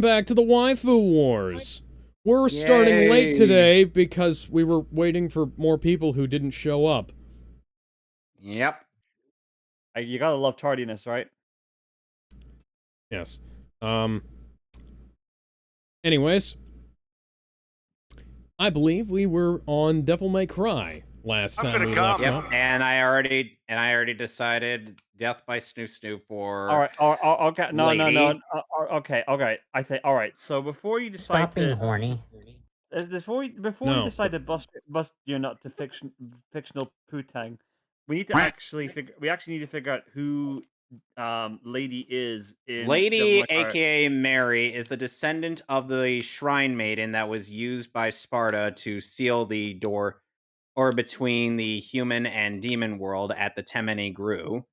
Back to the Waifu Wars. We're starting late today because we were waiting for more people who didn't show up. Yep. You gotta love tardiness, right? Yes. Anyways, I believe we were on Devil May Cry last time we left Yep. off. And I already decided death by Snoo for. All right. Okay. No. Lady. Okay. I think. All right. So before you decide Stop being horny. before you No. decide to bust your nut to fictional putang, we actually need to figure out who Lady is in Lady, Devil May Cry. aka Mary, is the descendant of the shrine maiden that was used by Sparta to seal the door or between the human and demon world at the Temene Gru.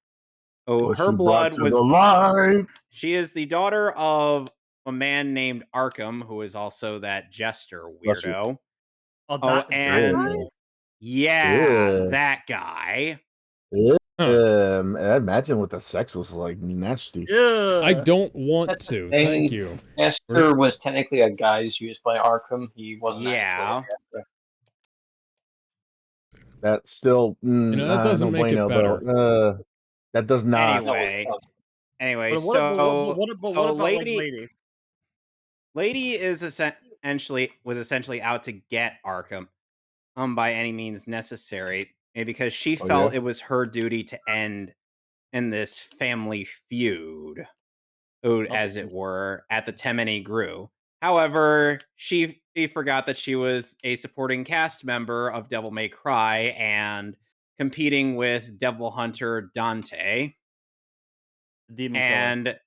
Oh, her blood was alive. She is the daughter of a man named Arkham, who is also that jester weirdo. That Yeah. That guy. I imagine what the sex was like nasty. Yeah. I don't want That's the to. thing. Thank you. Esther was technically a guise used by Arkham. He wasn't. Yeah. That still, that doesn't make it better. Though. That does not. Anyway, But what about Lady? Lady is was essentially out to get Arkham, by any means necessary, because she felt it was her duty to end in this family feud, as it were, at the Temene Gru. However, she forgot that she was a supporting cast member of Devil May Cry and competing with Devil Hunter Dante. And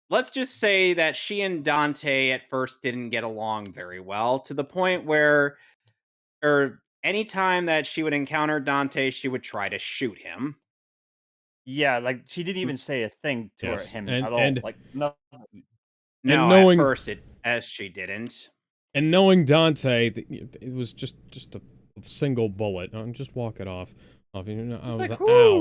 let's just say that she and Dante at first didn't get along very well, to the point where, anytime that she would encounter Dante, she would try to shoot him. Yeah, like she didn't even say a thing to him at all. Like no. At first she didn't. And knowing Dante, it was just a single bullet. Just walk it off. Ow.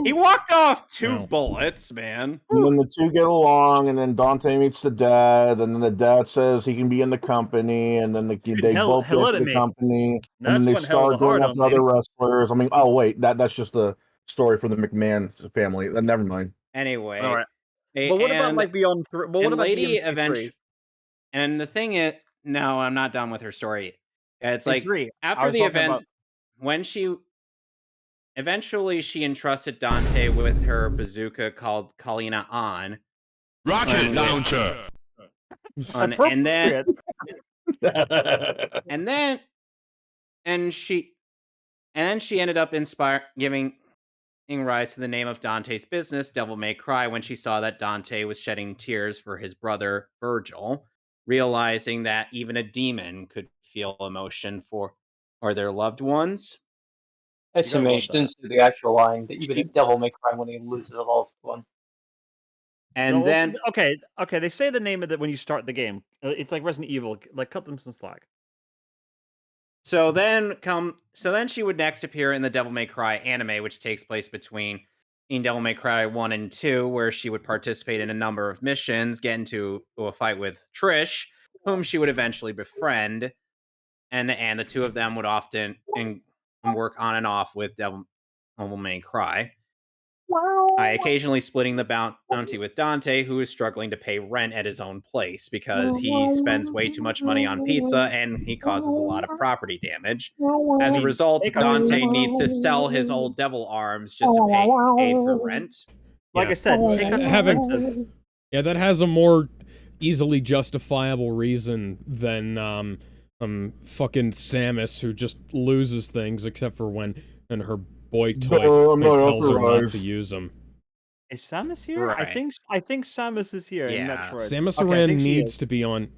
He walked off two bullets, man. And then the two get along, and then Dante meets the dad, and then the dad says he can be in the company, and then they both go to the company, and then they start going after other wrestlers. I mean, oh wait, that's just the story for the McMahon family. Never mind. Anyway, all right. But what about like Beyond 3? But what about Lady eventually? And the thing is, no, I'm not done with her story. It's like after the event, when she eventually she entrusted Dante with her bazooka called Kalina On Rocket Launcher. And then she ended up giving rise to the name of Dante's business, Devil May Cry, when she saw that Dante was shedding tears for his brother Virgil, realizing that even a demon could feel emotion for their loved ones. Exclamation to the actual line that even a devil may cry when he loses a loved one. And then okay, they say the name of it when you start the game. It's like Resident Evil. Like cut them some slack. So then she would next appear in the Devil May Cry anime, which takes place between Devil May Cry 1 and 2, where she would participate in a number of missions, get into a fight with Trish, whom she would eventually befriend, and the two of them would often work on and off with Devil May Cry. Occasionally splitting the bounty with Dante, who is struggling to pay rent at his own place because he spends way too much money on pizza and he causes a lot of property damage. As a result, Dante needs to sell his old devil arms just to pay for rent. Like I said, that has a more easily justifiable reason than fucking Samus, who just loses things except for when her boy toy tells her not to use them. Is Samus here? Right. I think Samus is here. Yeah. In Metroid. Samus Aran needs to be on.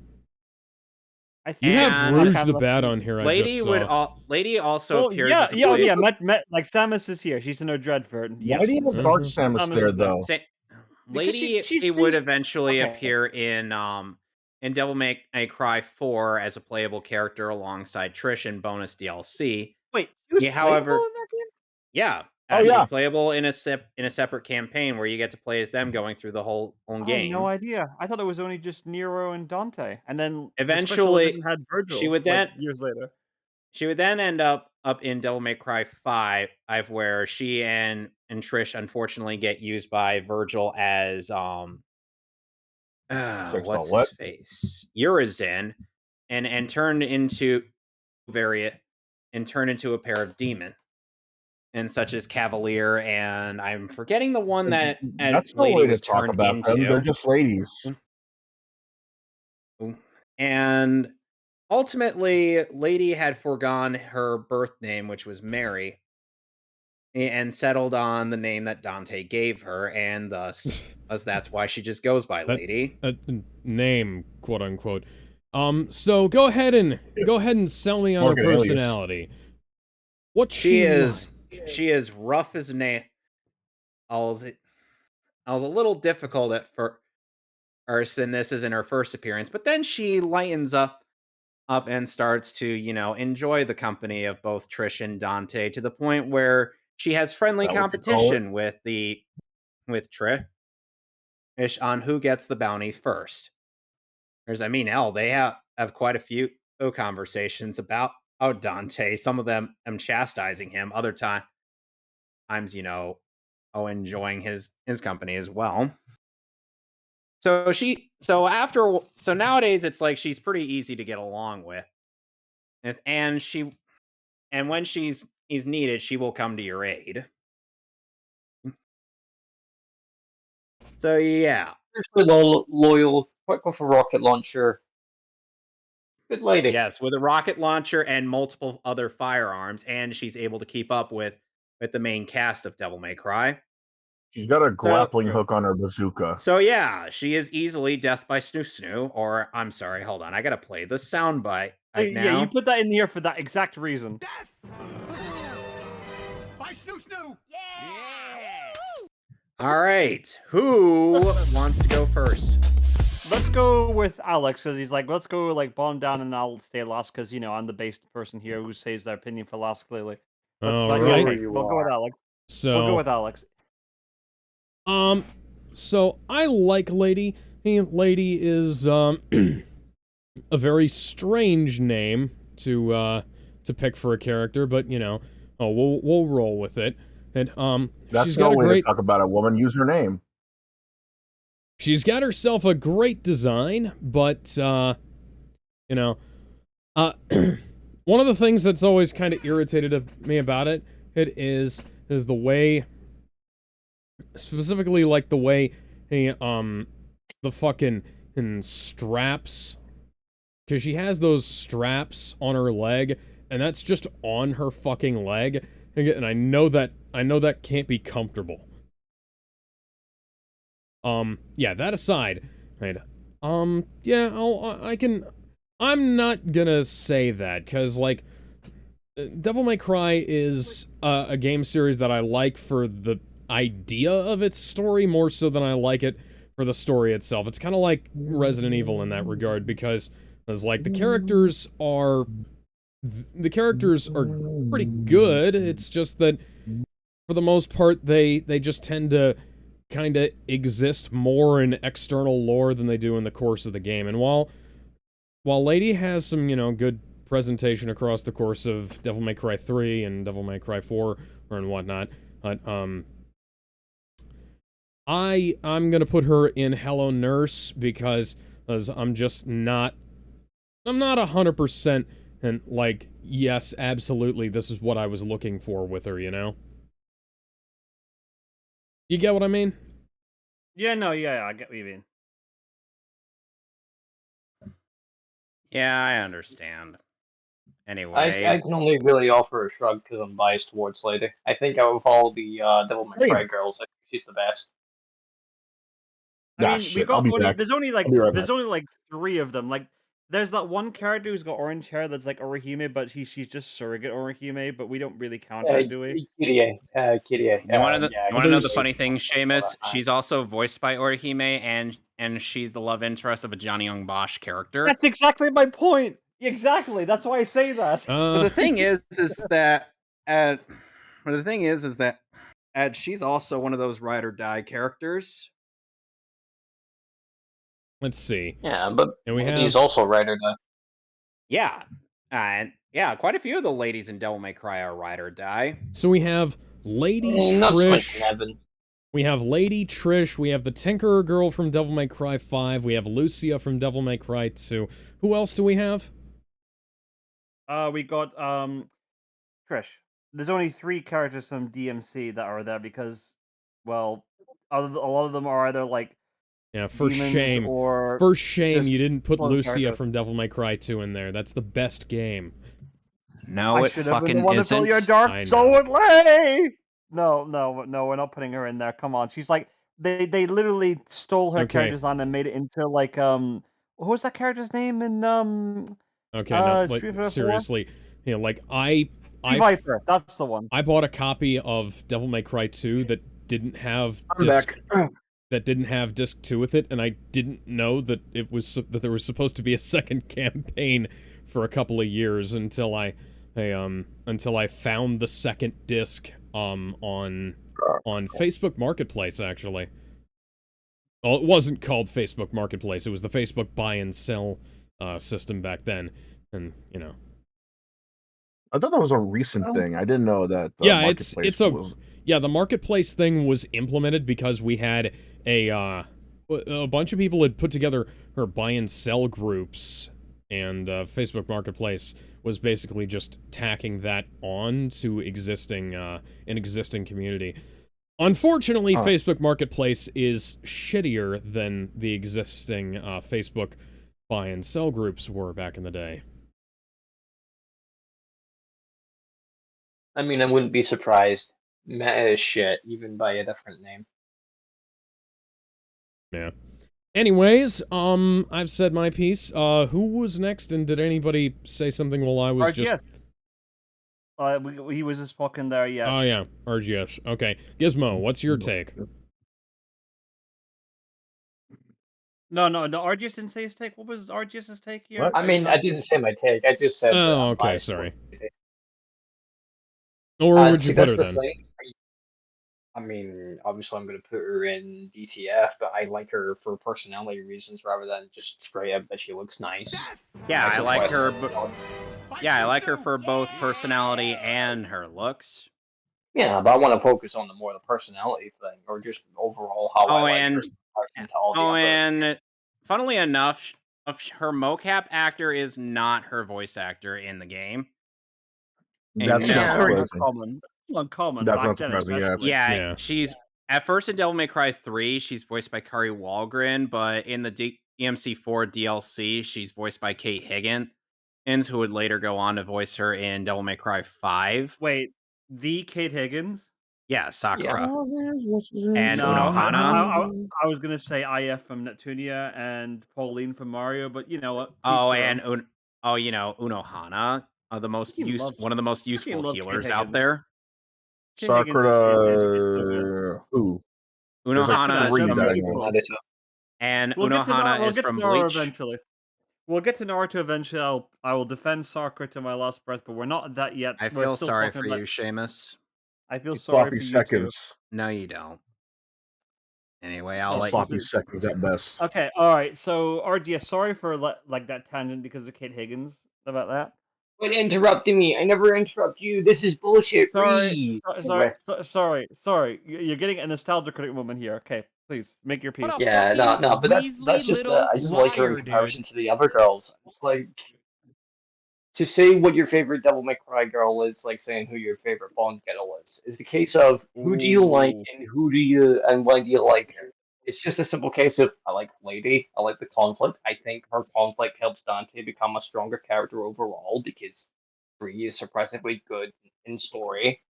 You have Rouge the Bat on here. Lady also appears. Yeah. Like Samus is here. She's in her Dreadfort. Yes. Why do you have Dark Samus there though? Lady would eventually appear in Devil May Cry 4 as a playable character alongside Trish in bonus DLC. Wait, she was however, playable in that game? Yeah, actually playable in a separate campaign where you get to play as them going through the whole I game. had no idea. I thought it was only just Nero and Dante, and then Eventually, the special edition had Virgil. she would then years later. She would then end up in Devil May Cry 5, where she and Trish unfortunately get used by Virgil as what's his face? Urizen, and turned into a pair of demons. And such as Cavalier, and I'm forgetting the one that that's no Lady way to was talk turned about into. them. They're just ladies. And ultimately, Lady had foregone her birth name, which was Mary, and settled on the name that Dante gave her, and thus that's why she just goes by Lady. Name, quote unquote. So go ahead and sell me on her personality. What she is? She is rough as nails. I was a little difficult at first, and this isn't her first appearance, but then she lightens up and starts to, enjoy the company of both Trish and Dante to the point where she has friendly competition with Trish on who gets the bounty first. They have quite a few conversations about Dante. Some of them chastising him, other times, enjoying his company as well. So nowadays it's like she's pretty easy to get along with. And when she's needed, she will come to your aid. So yeah, loyal, quick with a rocket launcher. Good lady. Yes, with a rocket launcher and multiple other firearms, and she's able to keep up with the main cast of Devil May Cry. She's got a grappling hook on her bazooka. So yeah, she is easily death by snoo snoo. Or I'm sorry, hold on, I gotta play the soundbite right now. Yeah, you put that in here for that exact reason. Death by snoo snoo. Yeah. All right, who wants to go first? Let's go with Alex, because he's like, let's go bomb down and I'll stay last, because I'm the based person here who says their opinion for last, clearly. But right. We'll go with Alex. So we'll go with Alex. So I like Lady. Lady is a very strange name to pick for a character, but we'll roll with it. And that's she's no got a way great to talk about a woman. Use her name. She's got herself a great design, but one of the things that's always kind of irritated me about it is the way, specifically like the way the fucking straps, because she has those straps on her leg, and that's just on her fucking leg, and I know that can't be comfortable. Yeah, that aside, right, I'm not gonna say that, because, Devil May Cry is a game series that I like for the idea of its story more so than I like it for the story itself. It's kind of like Resident Evil in that regard, because the characters are pretty good. It's just that for the most part they just tend to kind of exist more in external lore than they do in the course of the game. And while Lady has some, good presentation across the course of Devil May Cry 3 and Devil May Cry 4 and whatnot, but I'm gonna put her in Hello Nurse because I'm not 100% and yes, absolutely, this is what I was looking for with her, You get what I mean? Yeah, no, yeah, I get what you mean. Yeah, I understand. Anyway, I can only really offer a shrug because I'm biased towards Lady. I think out of all the Devil May Cry girls, I think she's the best. I mean, there's only 3 of them. There's that one character who's got orange hair that's like Orihime, but she's just surrogate Orihime, but we don't really count her, do we? Kirie. You want to know the funny thing, Seamus? She's also voiced by Orihime, and she's the love interest of a Johnny Young Bosch character. That's exactly my point. Exactly. That's why I say that. But the thing is that And she's also one of those ride or die characters. Let's see. Yeah, but And we he's have also ride or die. Yeah. And yeah, quite a few of the ladies in Devil May Cry are ride or die. so we have Lady Not so much Trish. Nevin. We have Lady Trish. We have the Tinkerer Girl from Devil May Cry 5. We have Lucia from Devil May Cry 2. Who else do we have? We got Trish. There's only 3 characters from DMC that are there because, well, a lot of them are either like Yeah, for demons shame. or For shame just you didn't put clone Lucia characters. from Devil May Cry 2 in there. That's the best game. No, I it should have been the fucking one to fill your isn't. dark I soul know. with lay. No, we're not putting her in there. Come on, she's like they literally stole her Okay. character design and made it into like what was that character's name in Okay, no, like, Street Fighter 4? seriously. You know, like, I Viper, that's the one. I bought a copy of Devil May Cry 2 that didn't have I'm back. that didn't have disc 2 with it, and I didn't know that that there was supposed to be a second campaign for a couple of years until I found the second disc on Facebook Marketplace, actually. Well, it wasn't called Facebook Marketplace, it was the Facebook buy and sell system back then, and you know. I thought that was a recent thing. I didn't know that. Yeah, Marketplace was... yeah. The marketplace thing was implemented because we had a bunch of people had put together her buy and sell groups, and Facebook Marketplace was basically just tacking that on to an existing community. Unfortunately, Facebook Marketplace is shittier than the existing Facebook buy and sell groups were back in the day. I mean, I wouldn't be surprised. Meta is shit, even by a different name. Yeah. Anyways, I've said my piece. Who was next, and did anybody say something while I was RGS. just... He was just fucking there, yeah. Oh, yeah, RGS. Okay. Gizmo, what's your take? No, RGS didn't say his take. What was RGS's take here? What? I mean, I didn't say my take. I just said. Oh, okay, sorry. Or where would you put her then? I mean, obviously I'm going to put her in DTF, but I like her for personality reasons rather than just straight up that she looks nice. Yeah, I like her. Yeah, I like her for both personality and her looks. Yeah, but I want to focus on the personality thing, or just overall how I like her comparison to all the other. And funnily enough, her mocap actor is not her voice actor in the game. That's very not uncommon. That's not surprising, yeah, she's at first in Devil May Cry 3, she's voiced by Kari Walgren, but in the DMC4 DLC, she's voiced by Kate Higgins, who would later go on to voice her in Devil May Cry 5. Wait, the Kate Higgins? Yeah, Sakura. Yeah. And Unohana. I was gonna say IF from Neptunia and Pauline from Mario, but you know what? Unohana, one of the most useful healers out there. Sakura, who? Unohana is from... And Unohana is from Bleach. Eventually. We'll get to Naruto eventually. I will defend Sakura to my last breath, but we're not at that yet. I feel sorry for you, Seamus. I feel sorry for you seconds. too. No, you don't. Anyway, I'll let sloppy seconds at best. Okay, all right. So RGS, sorry for like that tangent because of Kate Higgins about that. Quit interrupting me. I never interrupt you. This is bullshit. Sorry. You're getting a nostalgia critic moment here. Okay, please make your piece. Yeah, no, but that's just I just like her in comparison to the other girls. It's like to say what your favorite Devil May Cry girl is like saying who your favorite Bond girl is. It's the case of who do you like and why do you like her? It's just a simple case of I like Lady, I like the conflict. I think her conflict helps Dante become a stronger character overall because Bree is surprisingly good in story.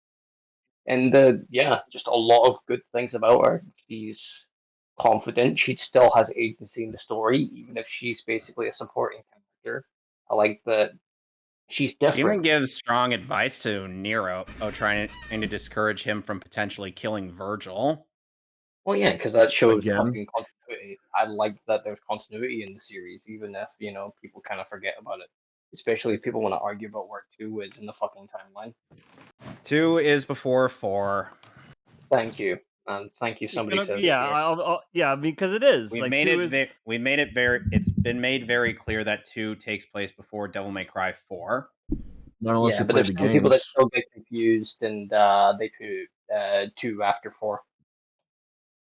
And just a lot of good things about her. She's confident. She still has agency in the story, even if she's basically a supporting character. I like that she's different. She even gives strong advice to Nero, trying to discourage him from potentially killing Virgil. Well, yeah, because that shows fucking continuity. I like that there's continuity in the series, even if, people kind of forget about it. Especially if people want to argue about where 2 is in the fucking timeline. 2 is before 4. Thank you. Thank you. Somebody says it Yeah, here. yeah, because it is. We Like, made 2 it. is. We made it very. It's been made very clear that 2 takes place before Devil May Cry 4. Not unless Yeah, you but play there's the some people that games. still get confused and they put 2 after 4.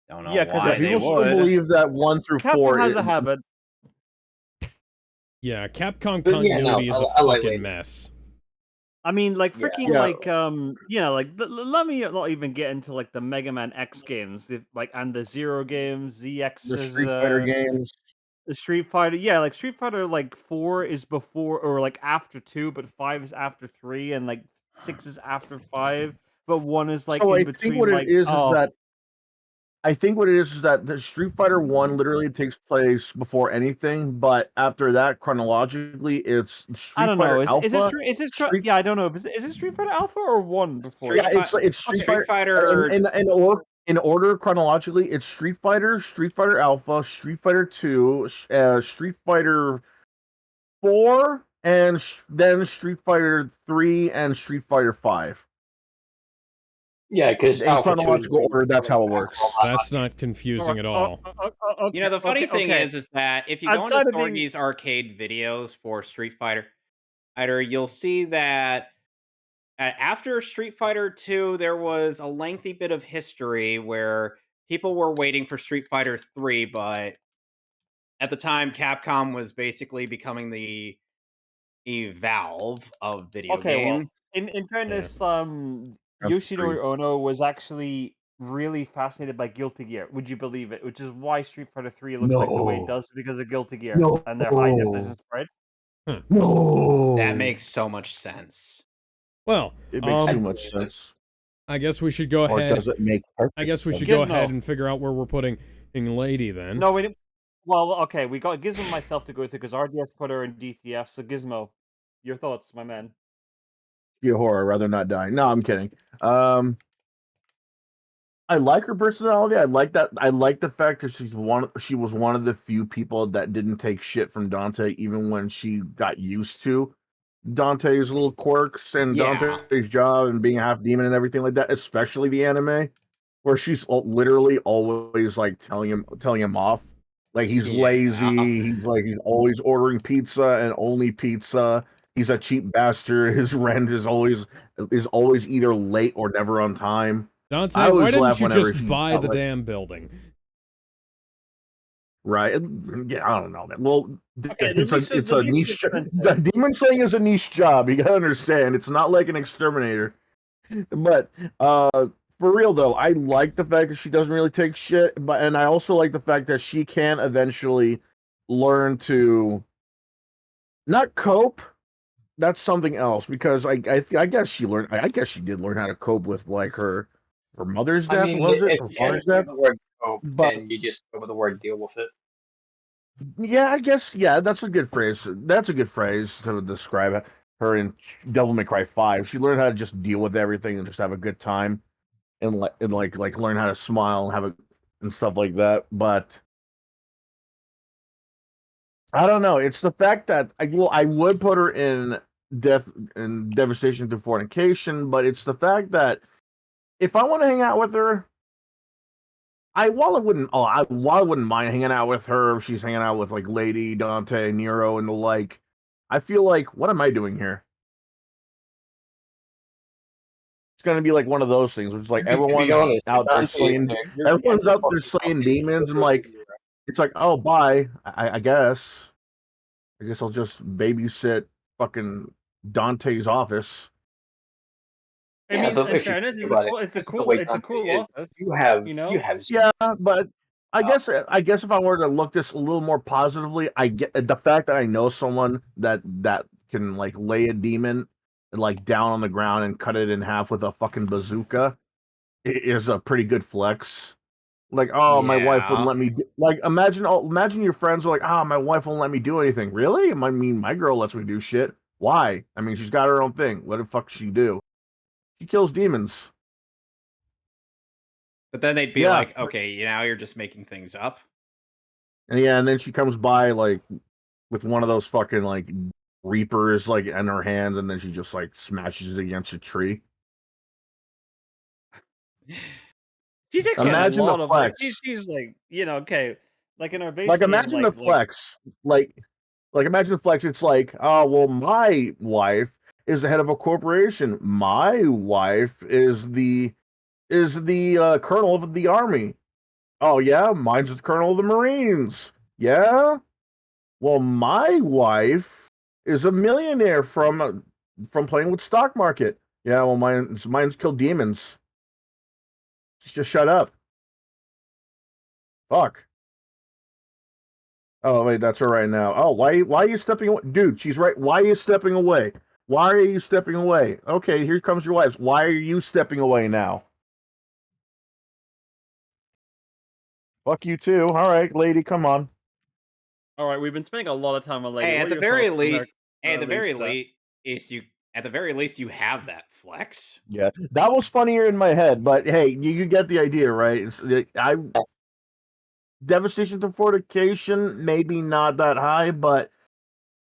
Don't know Yeah, 'cause why Yeah, they people still would. believe that 1 through Capcom 4 has a habit. Yeah, Capcom But yeah, no, continuity is a I like fucking Lady. mess. I mean, like, Yeah. freaking, Yeah. like, like, let me not even get into, like, the Mega Man X games, and the Zero games, the ZX's, Street Fighter games. the Street Fighter. Yeah, like, Street Fighter, like, 4 is before or, like, after 2, but 5 is after 3, and, like, 6 is after 5, but 1 is, like, So in I think between, what it like, is that the Street Fighter 1 literally takes place before anything, but after that, chronologically, it's I Street don't know. Fighter Alpha. Yeah, I don't know. Is it Street Fighter Alpha or 1 before Yeah, that? it's Street Street Fighter Fighter. in order chronologically. It's Street Fighter Alpha, Street Fighter 2, Street Fighter 4, and then Street Fighter 3 and Street Fighter 5. Yeah, because In Alpha 2 is chronological really order, that's coming how it back works. all that That's much. not confusing at all. You know, the funny thing okay. is that if you go into Outside of being Sorgi's arcade videos for Street Fighter, you'll see that after Street Fighter 2, there was a lengthy bit of history where people were waiting for Street Fighter 3, but at the time, Capcom was basically becoming the Valve of video Okay, well, games. in Yeah. fairness, That's true. Yoshinori Ono was actually really fascinated by Guilty Gear. Would you believe it? Which is why Street Fighter 3 looks like the way it No, does because of Guilty Gear no, and their high definition sprites. Huh. That no. makes so much sense. Well, It makes I too believe much it. sense. I guess we should go Or ahead. does it make I perfect guess we should sense? go ahead Gizmo. and figure out where we're putting Lady then. No, we didn't. Well, okay, we got Gizmo and myself to go through because RDS put her in DTF. So Gizmo, your thoughts, my man? Be a horror, rather not die. No, I'm kidding. I like her personality. I like that. I like the fact that she was one of the few people that didn't take shit from Dante, even when she got used to Dante's little quirks and Yeah. Dante's job and being a half demon and everything like that. Especially the anime, where she's literally always like telling him off. Like he's Yeah. lazy. He's always ordering pizza and only pizza. He's a cheap bastard. His rent is always either late or never on time. I Dante, why always didn't laugh you whenever just she buy got, the like, damn building? right. Yeah, I don't know, man. Well, Okay, the it's a lease is niche. expensive. Demon Slaying is a niche job. You gotta understand. It's not like an exterminator. But for real though, I like the fact that she doesn't really take shit. And I also like the fact that she can eventually learn to not cope. That's something else because I guess she learned. I guess she did learn how to cope with like her mother's I death. mean, Was it if her you can't father's death? use the word cope, But then you just go with the word deal with it. yeah, I guess that's a good phrase. That's a good phrase to describe her in Devil May Cry 5. She learned how to just deal with everything and just have a good time and like learn how to smile and have a and stuff like that. But I don't know. It's the fact that I would put her in death and devastation through fornication, but it's the fact that if I want to hang out with her, while I wouldn't mind hanging out with her if she's hanging out with like Lady, Dante, Nero, and the like. I feel like, what am I doing here? It's gonna be like one of those things, which is like I mean, to be everyone's honest, out there Dante is slaying, there. You're everyone's against the out there fucking slaying company. demons, and like it's like, oh, bye. I guess. I guess I'll just babysit fucking Dante's office. I Yeah, mean, but in if you fairness, think about it, it's a this is the way Dante cool is. office, You have you know. Yeah, but I Uh, guess if I were to look this a little more positively, I get the fact that I know someone that can like lay a demon like down on the ground and cut it in half with a fucking bazooka is a pretty good flex. Like, oh, my wife wouldn't Yeah. let me like imagine your friends are like, oh, my wife won't let me do anything. Really? I mean, my girl lets me do shit. Why? I mean, she's got her own thing. What the fuck does she do? She kills demons. But then they'd be Yeah. like, okay, now you're just making things up. And yeah, and then she comes by like with one of those fucking like reapers like in her hand, and then she just like smashes it against a tree. She's actually had a Imagine the lot of like flex. she's like, you know, okay, like in our base Like game, imagine the flex. Like imagine the flex. It's like, oh well, my wife is the head of a corporation. My wife is the colonel of the army. Oh yeah, mine's the colonel of the Marines. Yeah. Well, my wife is a millionaire from playing with stock market. Yeah. Well, mine's killed demons. Just shut up. Fuck. Oh wait, that's her right now. Oh, why are you stepping away, dude? She's right. Why are you stepping away? Why are you stepping away? Okay, here comes your wife. Why are you stepping away now? Fuck you too. All right, lady, come on. All right, we've been spending a lot of time on lady. Hey, What at are the your very thoughts on least, Mona Lisa? at the very least, you have that flex. Yeah, that was funnier in my head, but hey, you get the idea, right? I devastation to fortification, maybe not that high, but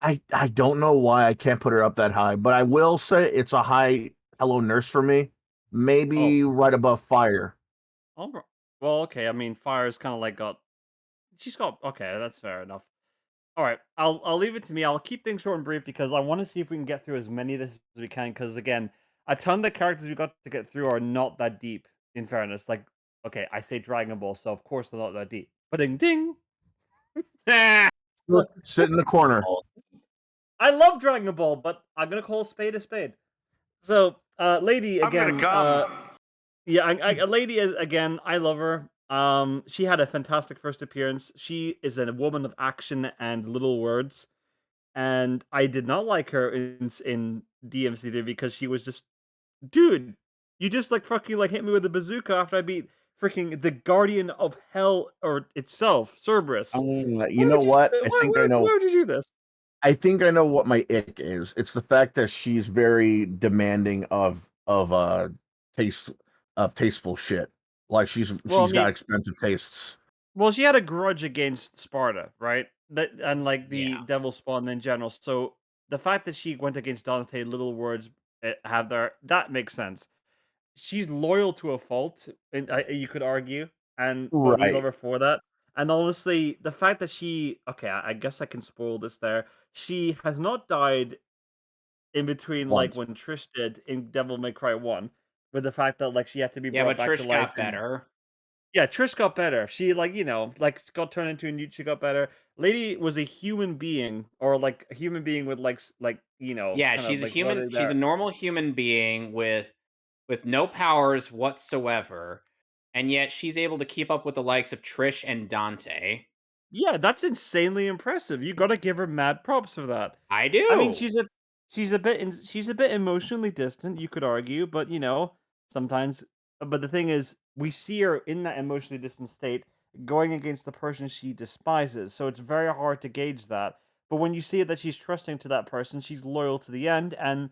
I don't know why I can't put her up that high. But I will say it's a high hello nurse for me, maybe right above fire. Oh, well, okay. I mean, Fire's kind of like she's got okay. That's fair enough. All right, I'll leave it to me. I'll keep things short and brief because I want to see if we can get through as many of this as we can. Because again, a ton of the characters we got to get through are not that deep. In fairness, like okay, I say Dragon Ball, so of course they're not that deep. But ding ding. Sit in the corner. I love Dragon Ball, but I'm gonna call a spade a spade. So, lady again. Yeah, a lady is again. I love her. She had a fantastic first appearance. She is a woman of action and little words, and I did not like her in DMC3 because she was just, dude, you just like fucking like hit me with a bazooka after I beat freaking the Guardian of Hell or itself, Cerberus. You know what? I think I know. Why would you do this? I think I know what my ick is. It's the fact that she's very demanding of taste of tasteful shit. Like Well, I she's got mean, expensive tastes. well, she had a grudge against Sparta, right? That and like the Yeah. Devil Spawn in general. So the fact that she went against Dante, little words have there that makes sense. She's loyal to a fault, and you could argue, and but we love Right. her for that. And honestly, the fact that she okay, I guess I can spoil this there. She has not died in between like Once. when Trish did in Devil May Cry 1, with the fact that like she had to be Yeah, brought but back to Trish life got and better. yeah, Trish got better. She like, like got turned into a newt, she got better. Lady was a human being or like a human being with like, Yeah, kind of she's a like what human. are She's a there. normal human being with no powers whatsoever, and yet she's able to keep up with the likes of Trish and Dante. Yeah, that's insanely impressive. You got to give her mad props for that. I I mean, do. she's a bit emotionally distant, you could argue, but sometimes but the thing is we see her in that emotionally distant state going against the person she despises. So it's very hard to gauge that. But when you see that she's trusting to that person, she's loyal to the end and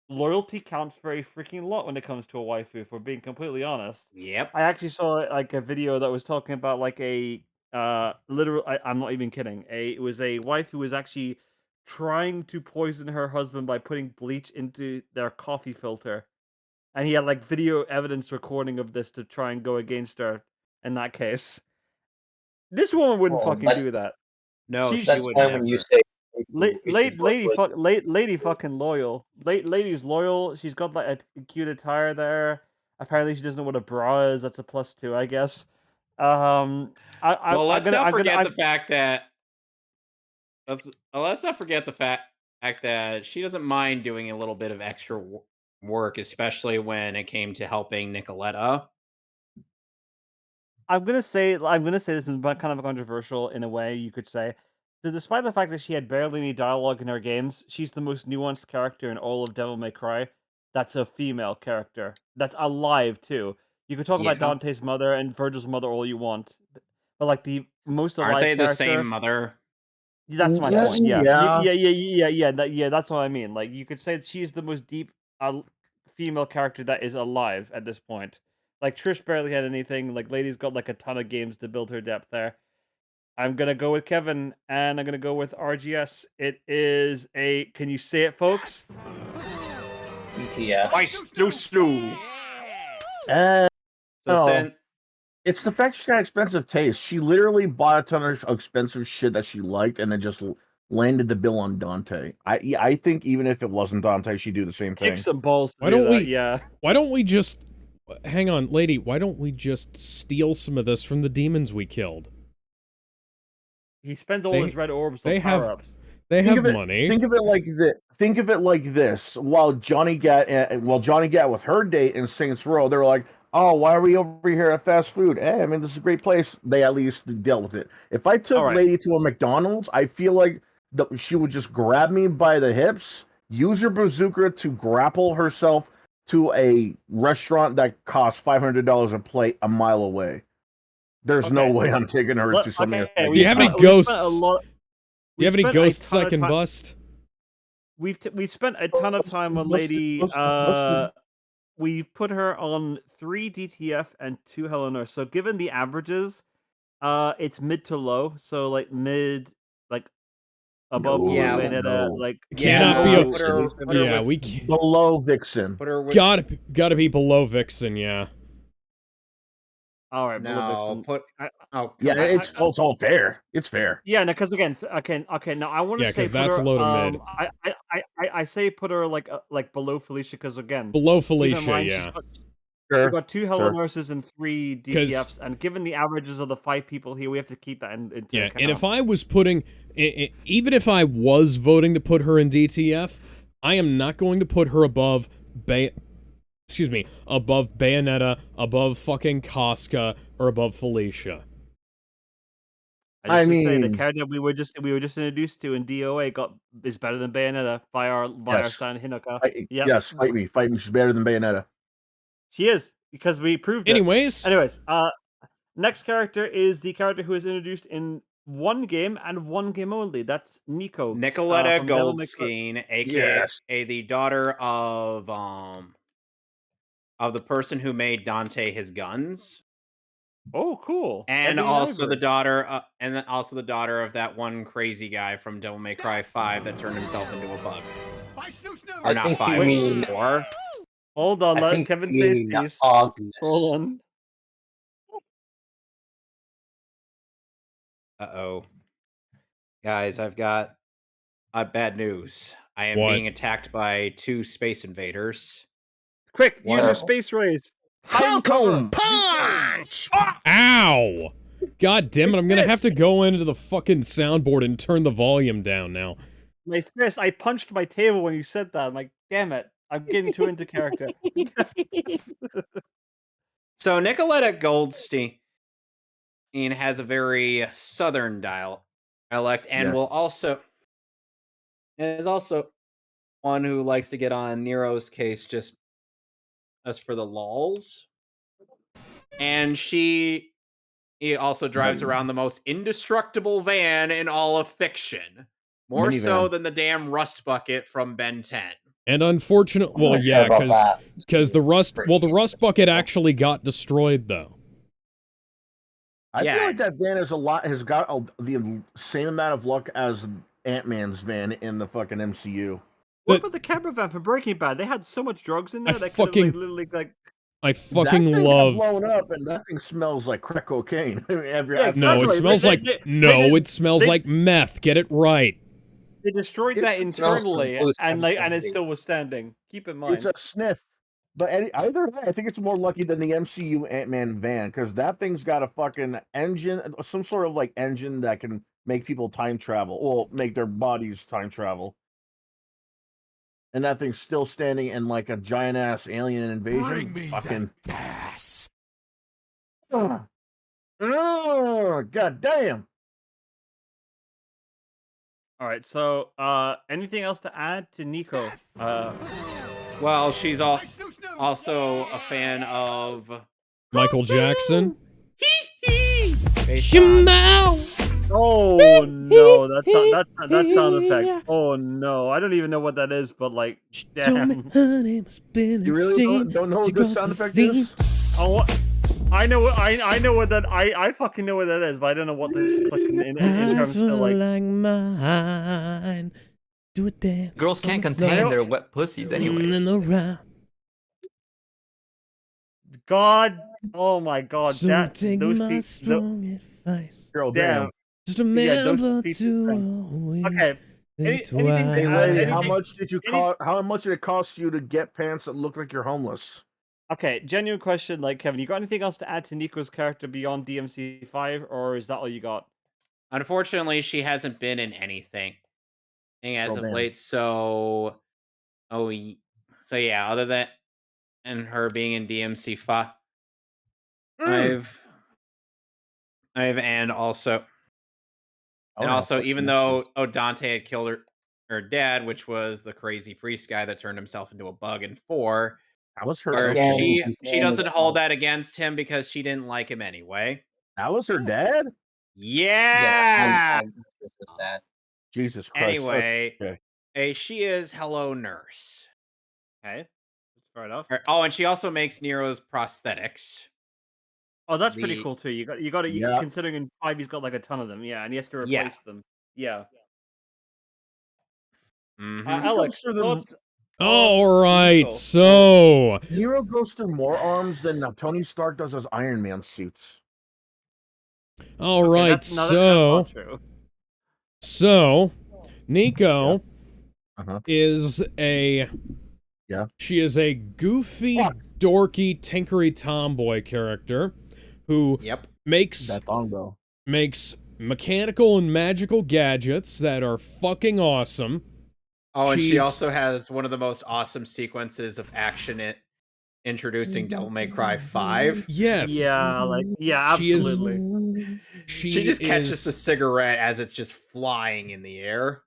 loyalty counts for a freaking lot when it comes to a waifu, if we're being completely honest. Yep. I actually saw like a video that was talking about like a literal I'm not even kidding. It was a wife who was actually trying to poison her husband by putting bleach into their coffee filter. And he had like video evidence recording of this to try and go against her in that case. This woman wouldn't Well, fucking do that. No, She she that's would why when you never. say we should lady fucking loyal. Lady's loyal. She's got like a cute attire there. Apparently, she doesn't know what a bra is. That's a plus two, I guess. Well, I'm let's gonna not I'm gonna forget I'm, the fact that let's not forget the fact that she doesn't mind doing a little bit of extra work, especially when it came to helping Nicoletta. I'm gonna say this is kind of controversial in a way you could say. That despite the fact that she had barely any dialogue in her games, she's the most nuanced character in all of Devil May Cry. That's a female character. That's alive too. You could talk about Yeah. Dante's mother and Virgil's mother all you want, but like the most Aren't alive they the same character. mother? That's my point. Yeah, Yeah. yeah. That's what I mean. Like you could say that she's the most deep female character that is alive at this point. Like Trish barely had anything. Like Lady's got like a ton of games to build her depth there. I'm gonna go with Kevin, and I'm gonna go with RGS. It is a. Can you say it, folks? ETF. Why slew? Uh, So it's the fact she's got expensive taste. She literally bought a ton of expensive shit that she liked, and then just landed the bill on Dante. I think even if it wasn't Dante, she'd do the same thing. Kick some balls to do that, yeah. Why don't we just... Hang on, lady, why don't we just steal some of this from the demons we killed? He spends all his red orbs on power-ups. They have money. Think of it like this. Think of it like this. While Johnny Gat with her date in Saints Row, they were like, "Oh, why are we over here at fast food? Hey, I mean, this is a great place." They at least dealt with it. If I took Lady to a McDonald's, I feel like she would just grab me by the hips, use her bazooka to grapple herself to a restaurant that costs $500 a plate a mile away. There's no way I'm taking her to something. Do you have any ghosts? Do you have any ghosts I can bust? We've spent a ton of time on Lady. We've put her on 3 DTF and 2 Hell on Earth. So given the averages, it's mid to low. So like mid, like above Bayonetta, like cannot be we can't. Below Vixen. Gotta be below Vixen, yeah. All right, no, it's all fair. It's fair. Yeah, no, because again, okay. Now I want to say put that's her, low to mid. I say put her like below Felicia, because again, below Felicia, yeah. We've got 2 Hell Nurses and 3 DTFs, and given the averages of the 5 people here, we have to keep that into account. And if I was putting, even if I was voting to put her in DTF, I am not going to put her above above Bayonetta, above fucking Casca, or above Felicia. I mean, say, the character we were just introduced to in DOA is better than Bayonetta by our Stan Hinoka. Yes, fight me. She's better than Bayonetta. She is, because we proved it. Anyways, next character is the character who is introduced in 1 game and 1 game only. That's Nico. Nicoletta Goldstein, aka the daughter of the person who made Dante his guns. Oh, cool! And also the daughter, of that one crazy guy from Devil May Cry 5 that turned himself into a bug. Or not 5, 4. Hold on, let Kevin say his piece. Hold on. Uh-oh. Guys, I've got bad news. I am being attacked by 2 space invaders. Quick, use your space rays. Falcon punch! Ow! God damn it, I'm gonna have to go into the fucking soundboard and turn the volume down now. My fist, I punched my table when you said that. I'm like, damn it, I'm getting too into character. So Nicoletta Goldstein has a very southern dialect, and is also one who likes to get on Nero's case just for the lulz. And he also drives around the most indestructible van in all of fiction. More so than the damn rust bucket from Ben 10. And unfortunately, well, yeah, because the rust bucket actually got destroyed, though. I feel like that van has got the same amount of luck as Ant-Man's van in the fucking MCU. What about the camera van for Breaking Bad? They had so much drugs in there that could have literally like. I fucking that thing love. Got blown up, and that thing smells like crack cocaine. No, it smells it smells like meth. Get it right. They destroyed that internally, and it still was standing. Keep in mind, it's a sniff. But either way, I think it's more lucky than the MCU Ant-Man van, because that thing's got a fucking engine, some sort of like engine that can make people time travel, or make their bodies time travel. And that thing's still standing in like a giant ass alien invasion. Bring me that gas. Oh, god damn. All right, so anything else to add to Nico? Well, she's also a fan of Michael Jackson. Oh no, that sound effect. Oh no, I don't even know what that is, but like, damn. You really don't know what this sound effect is? Oh, I know what that. I fucking know what that is, but I don't know what the fucking in terms of like mine. Do it dance. Girls can't contain their wet pussies anyway. God, oh my God, So take those my feet, strong advice. Girl, damn, damn. Just yeah, those remember feet. to always Okay, think anything, Hey, lady, how anything. much did you cost? How much did it cost you to get pants that look like you're homeless? Okay, genuine question. Like Kevin, you got anything else to add to Nico's character beyond DMC5, or is that all you got? Unfortunately, she hasn't been in anything as Girl, of damn. late. So, so yeah. Other than and her being in DMC5, I've and also even though Dante had killed her dad, which was the crazy priest guy that turned himself into a bug in 4, That was her. or Again, she doesn't hold that against him because she didn't like him anyway. That was her dad. Yeah. that. Jesus Christ. Anyway, Okay. She is Hello Nurse. Okay, fair enough. Oh, and she also makes Nero's prosthetics. Oh, that's pretty cool too. You got to Yeah. considering in 5 he's got like a ton of them. Yeah, and he has to replace them. Yeah. Alex, thoughts? All right, so Nero goes through more arms than Tony Stark does his Iron Man suits. All right, that's not true. So Nico Uh-huh. is a She is a goofy, dorky, tinkery tomboy character who makes mechanical and magical gadgets that are fucking awesome. Oh, and she also has one of the most awesome sequences of action introducing Devil May Cry 5. Yes. Yeah, absolutely. She just catches the cigarette as it's just flying in the air.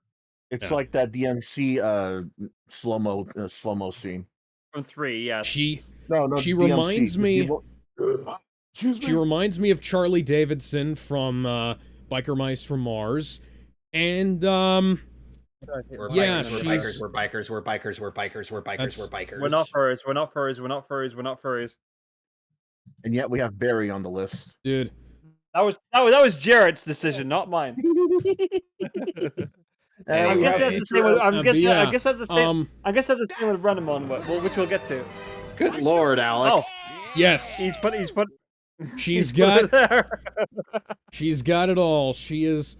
It's like that DMC slow-mo scene. From 3, yeah. She DMC, reminds me. Excuse me. She reminds me of Charlie Davidson from Biker Mice from Mars, and We're yeah, bikers, we're bikers, we're bikers, we're bikers, we're bikers, we're bikers. We're not furries, we're not furries, we're not furries, we're not furries. And yet we have Barry on the list. Dude. That was Jarrett's decision, not mine. I guess that's the same with I guess that's the same with Renamon, which we'll get to. Good lord, Alex. Yes. He's put She's got She's got it all. She is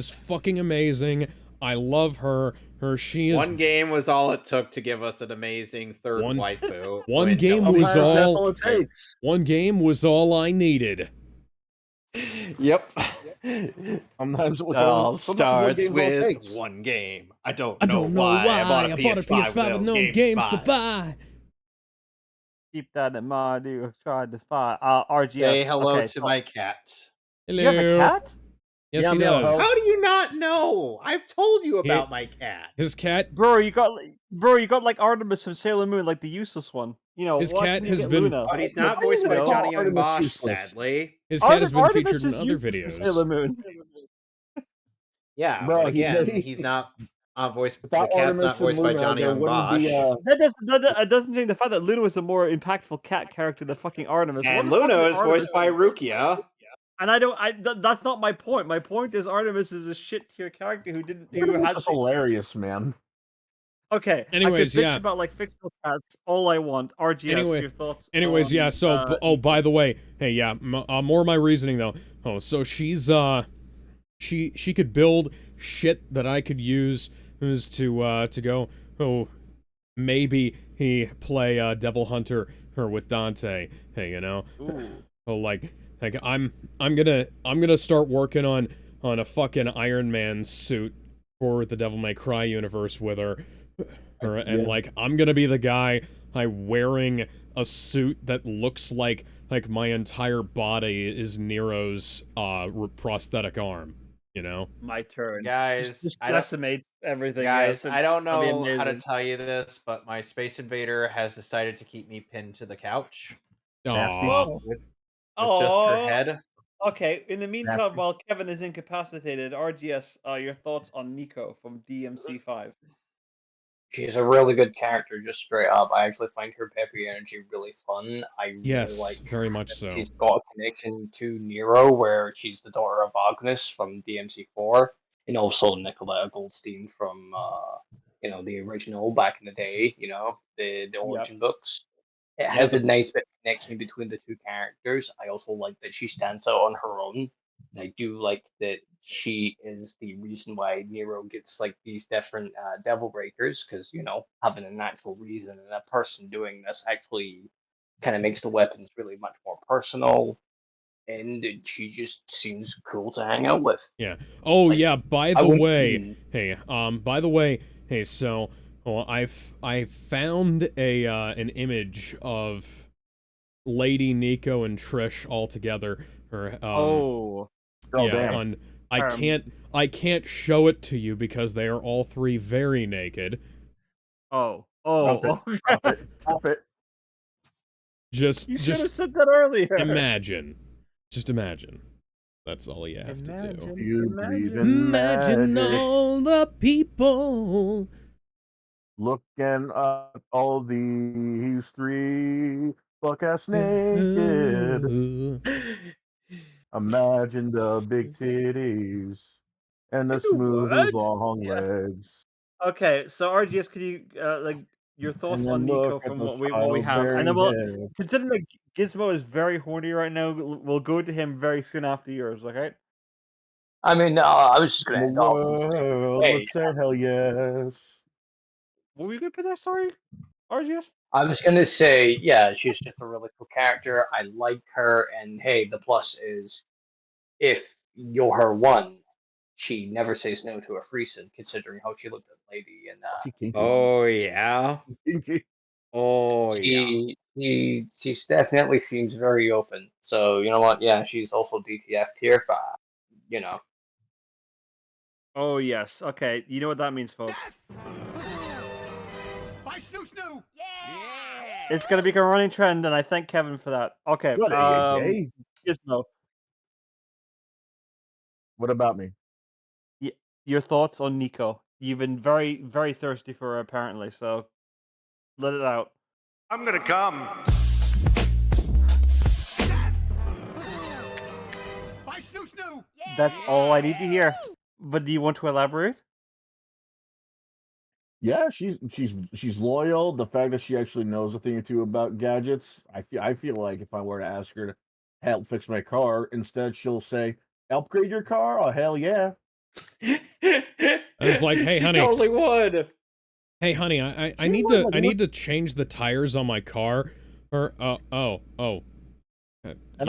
fucking amazing. I love her. She is One game was all it took to give us an amazing third waifu. One game was all it takes. One game was all I needed. Yep. Sometimes it all starts with one game. I don't know why. I bought a PS5 with no games to buy. Keep that in mind. You tried to find RGS. Say hello to my cat. Hello. You have a cat? Yes, he does. How do you not know? I've told you about my cat. His cat, bro. You got like Artemis from Sailor Moon, like the useless one. You know, his cat has been. Luna? But he's not voiced by Johnny Young Bosch, sadly. His cat has been Artemis featured in other videos. Sailor Moon. Yeah, but again, he's not voiced. The cat's not voiced by Johnny Young Bosch. That doesn't change the fact that Luna is a more impactful cat character than fucking Artemis. And Luna is voiced by Rukia. And that's not my point. My point is Artemis is a shit tier character who That's hilarious, man. Okay. Anyways, I could bitch about like fictional cats all I want. RGS, your thoughts? Anyways, yeah. So, by the way, hey, yeah. More of my reasoning though. Oh, so she's she could build shit that I could use to go. Oh, maybe he play Devil Hunter or with Dante. Hey, you know. Ooh. Oh, like I'm gonna start working on a fucking Iron Man suit for the Devil May Cry universe with her, and like I'm gonna be the guy wearing a suit that looks like my entire body is Nero's prosthetic arm. You know. My turn, guys. Just decimate everything. Guys, I don't know how to tell you this, but my Space Invader has decided to keep me pinned to the couch. With just her head. Okay, in the meantime, while Kevin is incapacitated, RGS, your thoughts on Nico from DMC5? She's a really good character, just straight up. I actually find her peppy energy really fun. I really like very much so. She's got a connection to Nero, where she's the daughter of Agnes from DMC4, and also Nicoletta Goldstein from the original back in the day, the origin books. It has a nice bit of connection between the two characters. I also like that she stands out on her own. And I do like that she is the reason why Nero gets like these different devil breakers, because having an actual reason and a person doing this actually kind of makes the weapons really much more personal, and she just seems cool to hang out with. Yeah. Oh Like, yeah. By I the wouldn't way, even- hey. By the way, hey. So, well, I found an image of Lady Nico and Trish all together. Or Oh. Oh, yeah. damn. I can't show it to you because they are all three very naked. Oh. Stop it. Stop it. You should have said that earlier. Imagine. Just imagine. That's all you have to do. You believe in Imagine magic. all the people. Looking at all these three buck-ass naked. Imagine the big titties and the smooth long legs. Okay, so RGS, could you your thoughts And on then look Nico at from the what we have, and then childbearing head. considering that Gizmo is very horny right now, we'll go to him very soon after yours. Okay. I mean, I was just The gonna end off and say, world hey, would say hell yes. What were you gonna put there? Sorry, RGS. I was gonna say, yeah, she's just a really cool character. I like her, and hey, the plus is if you're her one, she never says no to a threesome, considering how she looked at the lady. And She kinky. Oh yeah. Kinky. Oh yeah. she definitely seems very open. So you know what? Yeah, she's also DTF'd here, but you know. Oh yes. Okay. You know what that means, folks. By Snoo Snoo! Yeah! It's gonna become a running trend, and I thank Kevin for that. Okay. What are you gay? Gizmo, What about me? your thoughts on Nico? You've been very, very thirsty for her, apparently. So let it out. I'm gonna come. By Snoo Snoo! That's all I need to hear. But do you want to elaborate? Yeah, she's loyal. The fact that she actually knows a thing or two about gadgets, I feel like if I were to ask her to help fix my car, instead she'll say, "Upgrade your car." Oh hell yeah! It's like, hey, she honey. totally would. Hey, honey, I She need would, to like, I need to change the tires on my car. Or And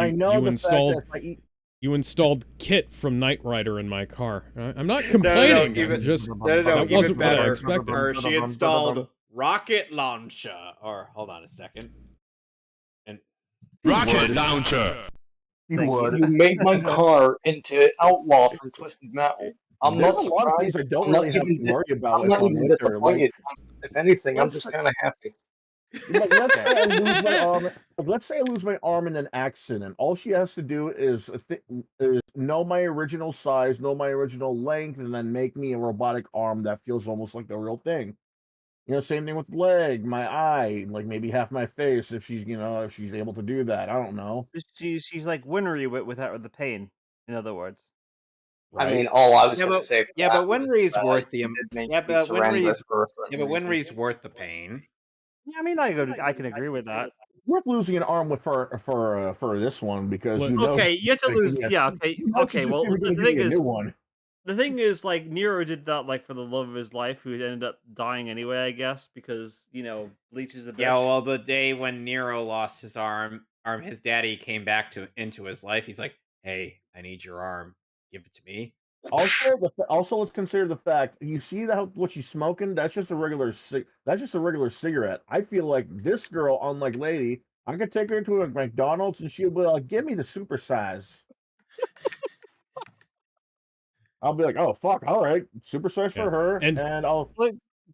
I know the fact that if I eat. You installed Kit from Knight Rider in my car. I'm not complaining. Even, I'm just no, that even wasn't what I better. expected. Or she installed Rocket Launcher. Or hold on a second. And Rocket Launcher! You would. You made my car into Outlaw from Twisted Metal. I'm There's not a lot of surprised. things I don't I'm not really have to even worry about I'm if not I'm even with her. Like, disappointed. If anything, I'm let's just say- kind of happy. like, let's say I lose my arm. Let's say I lose my arm in an accident. All she has to do is know my original size, know my original length, and then make me a robotic arm that feels almost like the real thing. You know, same thing with leg, my eye, like maybe half my face if she's able to do that. I don't know. She's like Winry without the pain. In other words. I Right? mean, all I was yeah, going to but say for yeah, that but was Winry's that worth the you did make yeah, me but surrender for a certain reason. Winry's worth the pain. Yeah, I mean, I can agree with that. Worth losing an arm with for this one because Well, you know. okay, you have to lose. Yeah, okay, okay. Well, the thing is, new one. The thing is, like, Nero did that, like, for the love of his life, who ended up dying anyway, I guess, because, Bleach is a bitch. Yeah, well, the day when Nero lost his arm, his daddy came back into his life. He's like, "Hey, I need your arm. Give it to me." Also, let's consider the fact you see that what she's smoking. That's just a regular cigarette. I feel like this girl, unlike Lady, I could take her to a McDonald's and she'll be like, "Give me the super size." I'll be like, "Oh fuck, all right, super size for her," And I'll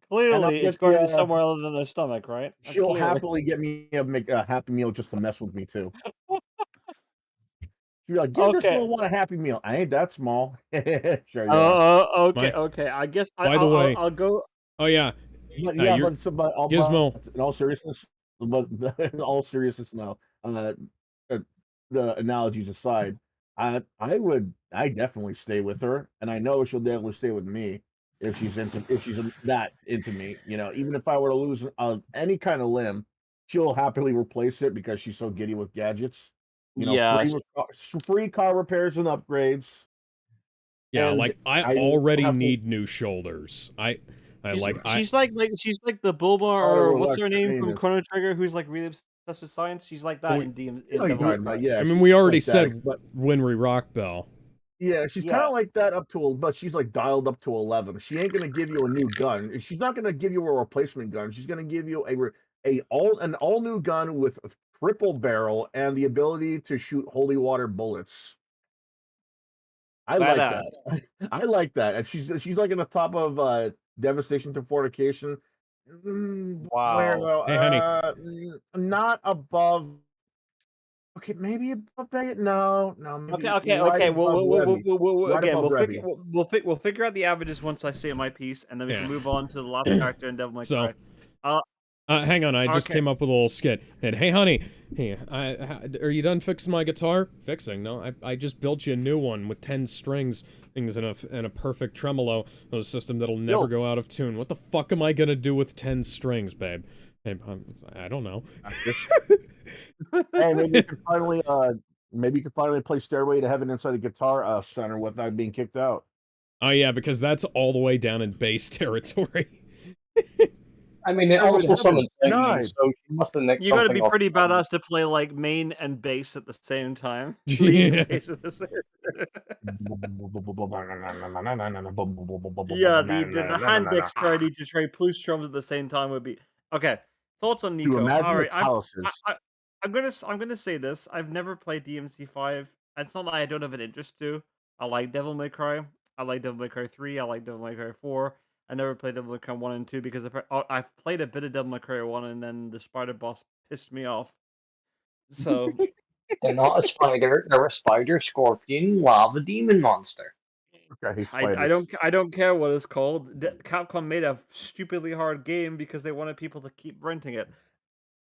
Clearly, it's get going to somewhere other than the stomach, right? she'll Clearly. happily get me a Happy Meal just to mess with me too. She'll be like, "Give this Okay. little one a Happy Meal." I ain't that small. Sure you are. Okay. I guess By the way- I'll go. oh yeah, But Gizmo. in all seriousness, but in all seriousness now, the analogies aside, I definitely stay with her, and I know she'll definitely stay with me if she's that into me. You know, even if I were to lose any kind of limb, she'll happily replace it because she's so giddy with gadgets. You know, Yeah. free car repairs and upgrades. Yeah, And like I I already have to. need new shoulders. She's like she's like the Bulma or what's her name from Venus. Chrono Trigger, who's like really obsessed with science. She's like that in DM. You know In you're talking about, yeah. I mean, she's we already like that, said but Winry Rock Bell. yeah, she's kind of like that up to, but she's like dialed up to 11. She ain't gonna give you a new gun. She's not gonna give you a replacement gun. She's gonna give you an all new gun with a triple barrel and the ability to shoot holy water bullets. I like that. I like that. And she's like in the top of devastation to fornication. Where Wow. though? Hey, honey. Not above. Okay, maybe above Bayonet. No, maybe Okay. right above Remy. Right Again, above Remy. we'll figure out the averages once I say my piece, and then we can move on to the last character in Devil May So, Cry. hang on, I just Okay. came up with a little skit. And hey, honey, hey, are you done fixing my guitar? Fixing? No, I just built you a new one with 10 strings, things and a perfect tremolo, a system that'll never go out of tune. What the fuck am I gonna do with 10 strings, babe? Hey, I don't know. Hey, maybe you can finally play Stairway to Heaven inside a guitar center without being kicked out. Oh yeah, because that's all the way down in base territory. I mean, it also summons Lightning, so she must have nicked You gotta something be off pretty the badass to play like main and bass at the same time. Yeah. Lead and bass at the same Yeah, the hand dexterity to trade plus drums at the same time would be okay. Thoughts on To Nico? imagine All the right, calluses. I'm gonna say this. I've never played DMC5. It's not that I don't have an interest to. I like Devil May Cry. I like Devil May Cry 3. I like Devil May Cry 4. I never played Devil May Cry 1 and 2 because I've played a bit of Devil May Cry 1 and then the spider boss pissed me off. So They're not a spider, they're a spider, scorpion, lava demon monster. I don't care what it's called. Capcom made a stupidly hard game because they wanted people to keep renting it.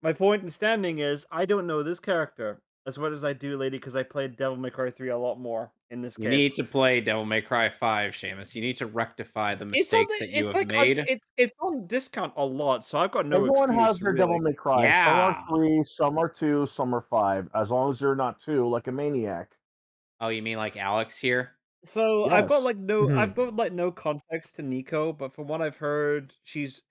My point in standing is I don't know this character as well as I do Lady because I played Devil May Cry 3 a lot more in this You need case. to play Devil May Cry 5, Seamus. You need to rectify the It's on mistakes that you it's have like made. it's on discount a lot, so I've got no Everyone excuse has their Devil really. May Cry. Some are 3, some are 2, some are 5. As long as you're not 2, like a maniac. Oh, you mean like Alex here? So Yes. I've got like no context to Nico, but from what I've heard, she's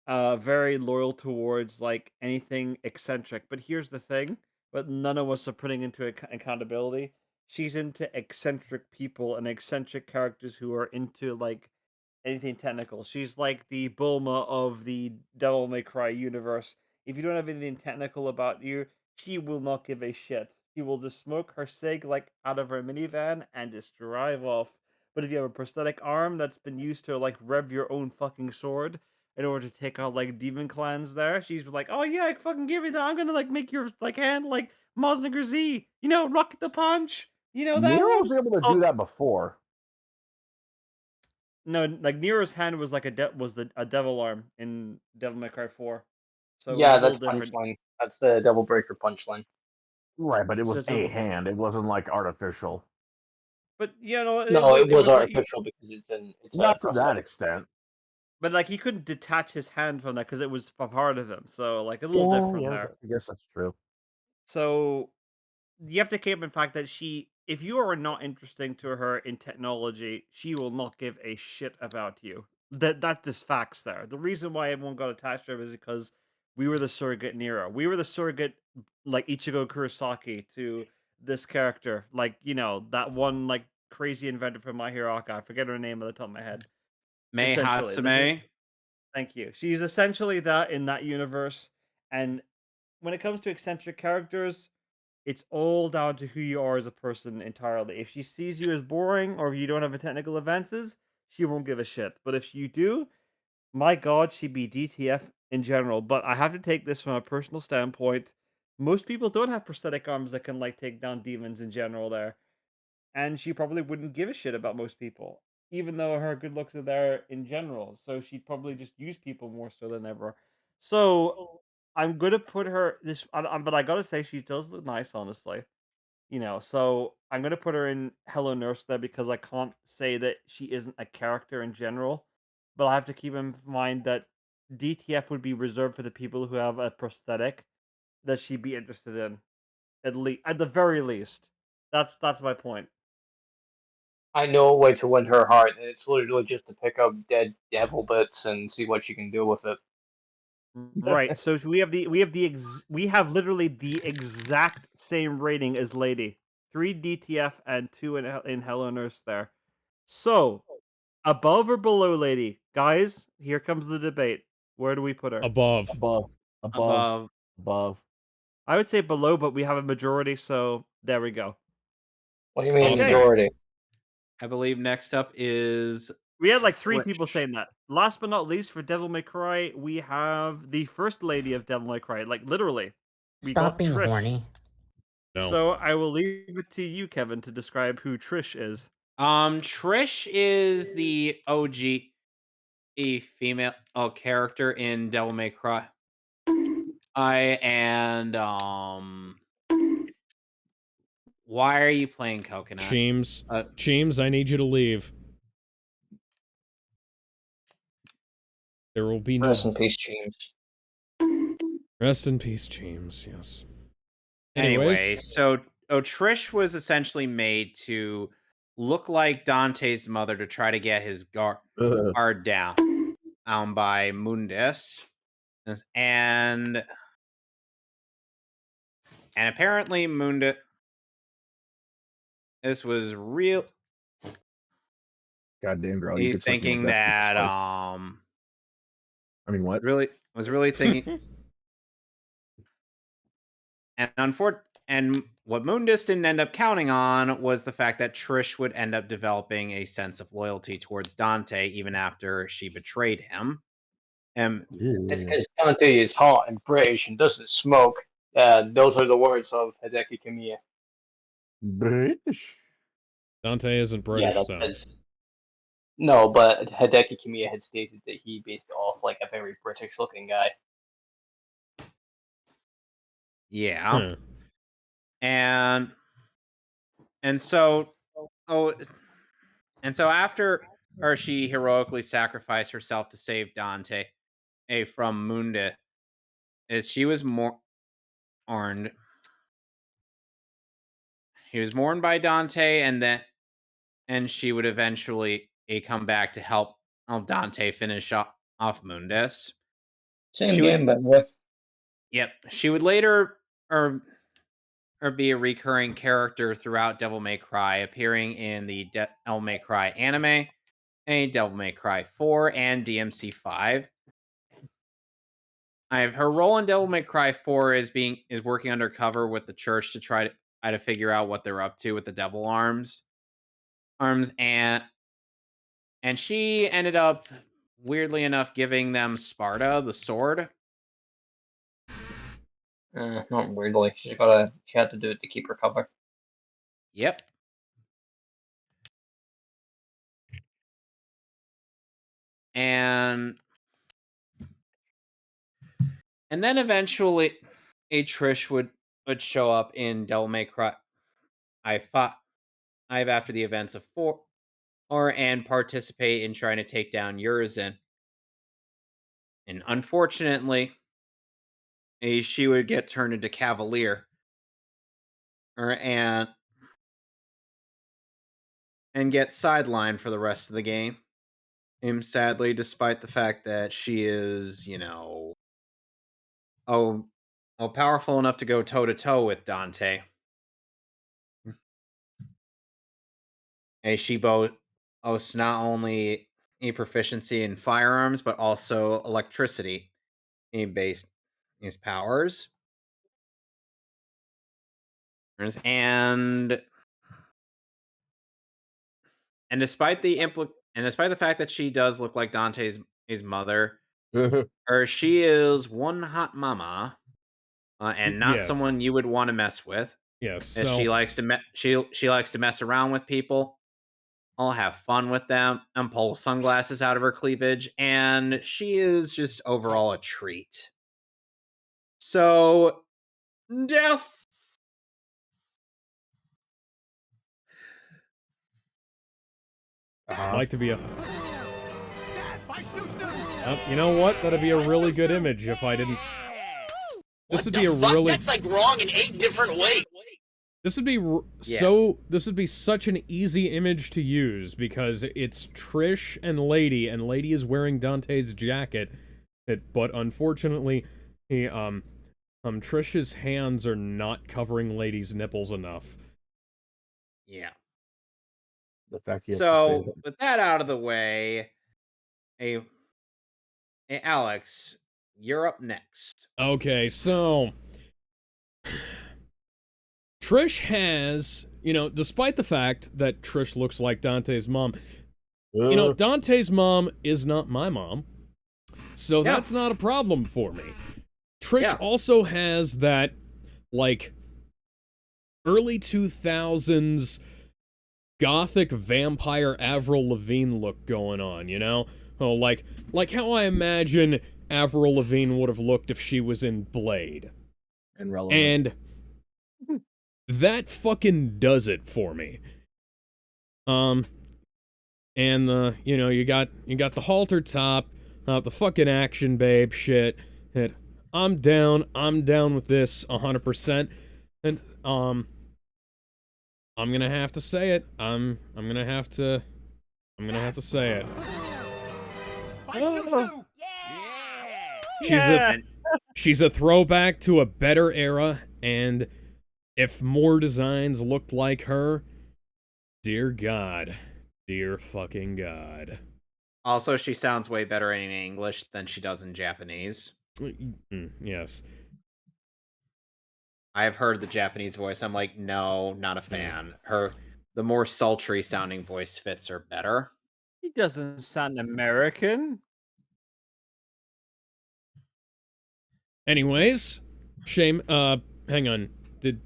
very loyal towards like anything eccentric. But here's the thing, but none of us are putting into accountability. She's into eccentric people and eccentric characters who are into like anything technical. She's like the Bulma of the Devil May Cry universe. If you don't have anything technical about you, she will not give a shit. She will just smoke her cig like out of her minivan and just drive off. But if you have a prosthetic arm that's been used to like rev your own fucking sword in order to take out like demon clans there, she's like, "Oh yeah, fucking give me that. I'm gonna like make your like hand like Mazinger Z. You know, Rocket the Punch. You know that Nero one? was able to Oh, do that before. no, like Nero's hand was like a devil arm in Devil May Cry 4. So it was Yeah, a that's little different. punchline. That's the Devil Breaker punchline. Right, but it So was it's a a hand. It wasn't like artificial. but you know, No, it it was was like artificial because it's a Not to that prosthetic. extent. but like he couldn't detach his hand from that because it was a part of him. So like a little different Yeah, there. I guess that's true. So you have to keep in fact that if you are not interesting to her in technology, she will not give a shit about you. That's just facts there. The reason why everyone got attached to her is because we were the surrogate Nero. We were the surrogate like Ichigo Kurosaki to this character. Like, you know, that one like crazy inventor from My Hero Academia. I forget her name at the top of my head. Mei Essentially. Hatsume. Thank you. She's essentially that in that universe. And when it comes to eccentric characters, it's all down to who you are as a person entirely. If she sees you as boring or if you don't have a technical advances, she won't give a shit. But if you do, my god, she'd be DTF in general. But I have to take this from a personal standpoint. Most people don't have prosthetic arms that can like take down demons in general there. And she probably wouldn't give a shit about most people, even though her good looks are there in general. So she'd probably just use people more so than ever. So I'm gonna put her this, but I gotta say she does look nice, honestly. You know, so I'm gonna put her in Hello Nurse there because I can't say that she isn't a character in general, but I have to keep in mind that DTF would be reserved for the people who have a prosthetic that she'd be interested in. At the very least. That's my point. I know a way to win her heart, and it's literally just to pick up dead devil bits and see what you can do with it. Right. So we have literally the exact same rating as Lady. 3 DTF and 2 in Hello Nurse there. So, above or below Lady? Guys, here comes the debate. Where do we put her? Above. Above. I would say below, but we have a majority, so there we go. What do you mean Okay. majority? I believe next up is We had like 3 people Trish. saying that. Last but not least, for Devil May Cry, we have the first lady of Devil May Cry. Like, literally. We Stop got being Trish. horny. No. So I will leave it to you, Kevin, to describe who Trish is. Trish is the OG female character in Devil May Cry. Why are you playing Coconut? Cheems, I need you to leave. There will be no... Rest in peace, James. Rest in peace, James, yes. Anyway, so Trish was essentially made to look like Dante's mother to try to get his guard down by Mundus. And apparently Mundus... This was real... Goddamn girl, you thinking that I mean, what? Was really thinking... And what Mundus didn't end up counting on was the fact that Trish would end up developing a sense of loyalty towards Dante even after she betrayed him. It's because Dante is hot and British and doesn't smoke. Those are the words of Hideki Kamiya. British? Dante isn't British, though. No, but Hideki Kamiya had stated that he based it off like a very British-looking guy. Yeah. And so after she heroically sacrificed herself to save Dante from Munda, as she was mourned. She was mourned by Dante, and she would eventually come back to help Dante finish off Mundus. Same game, but with... Yep. She would later or be a recurring character throughout Devil May Cry, appearing in the Devil May Cry anime, Devil May Cry 4, and DMC 5. Her role in Devil May Cry 4 is working undercover with the church to try to figure out what they're up to with the devil arms, and she ended up, weirdly enough, giving them Sparta, the sword. Not weirdly. She had to do it to keep her cover. Yep. And then eventually Trish would show up in Devil May Cry 5 after the events of 4, and participate in trying to take down Urizen. And unfortunately, she would get turned into Cavalier. And get sidelined for the rest of the game. Sadly, despite the fact that she is, powerful enough to go toe-to-toe with Dante. She boasts not only a proficiency in firearms, but also electricity based his powers. And despite the fact that she does look like Dante's mother, she is one hot mama, and not someone you would want to mess with. Yes, she likes to she likes to mess around with people. I'll have fun with them and pull sunglasses out of her cleavage, and she is just overall a treat. So, death. I'd like to be a... you know what? That'd be a really good image if I didn't... this would be a really That's like wrong in 8 different ways. this would be this would be such an easy image to use because it's Trish and Lady is wearing Dante's jacket, but unfortunately, Trish's hands are not covering Lady's nipples enough. Yeah. The fact you have to say So that. with that out of the way, hey, Alex, you're up next. Okay, so Trish has, despite the fact that Trish looks like Dante's mom, Dante's mom is not my mom, so that's not a problem for me. Trish also has that, like, early 2000s gothic vampire Avril Lavigne look going on, Oh, like how I imagine Avril Lavigne would have looked if she was in Blade. And that fucking does it for me. And you got the halter top, the fucking action babe shit. And I'm down with this 100%. And I'm gonna have to say it. I'm gonna have to say it. She's a throwback to a better era, and if more designs looked like her, dear God, dear fucking God. Also, she sounds way better in English than she does in Japanese. Yes. I've heard the Japanese voice. I'm like, no, not a fan. The more sultry sounding voice fits her better. He doesn't sound American. Anyways, shame. Hang on. Did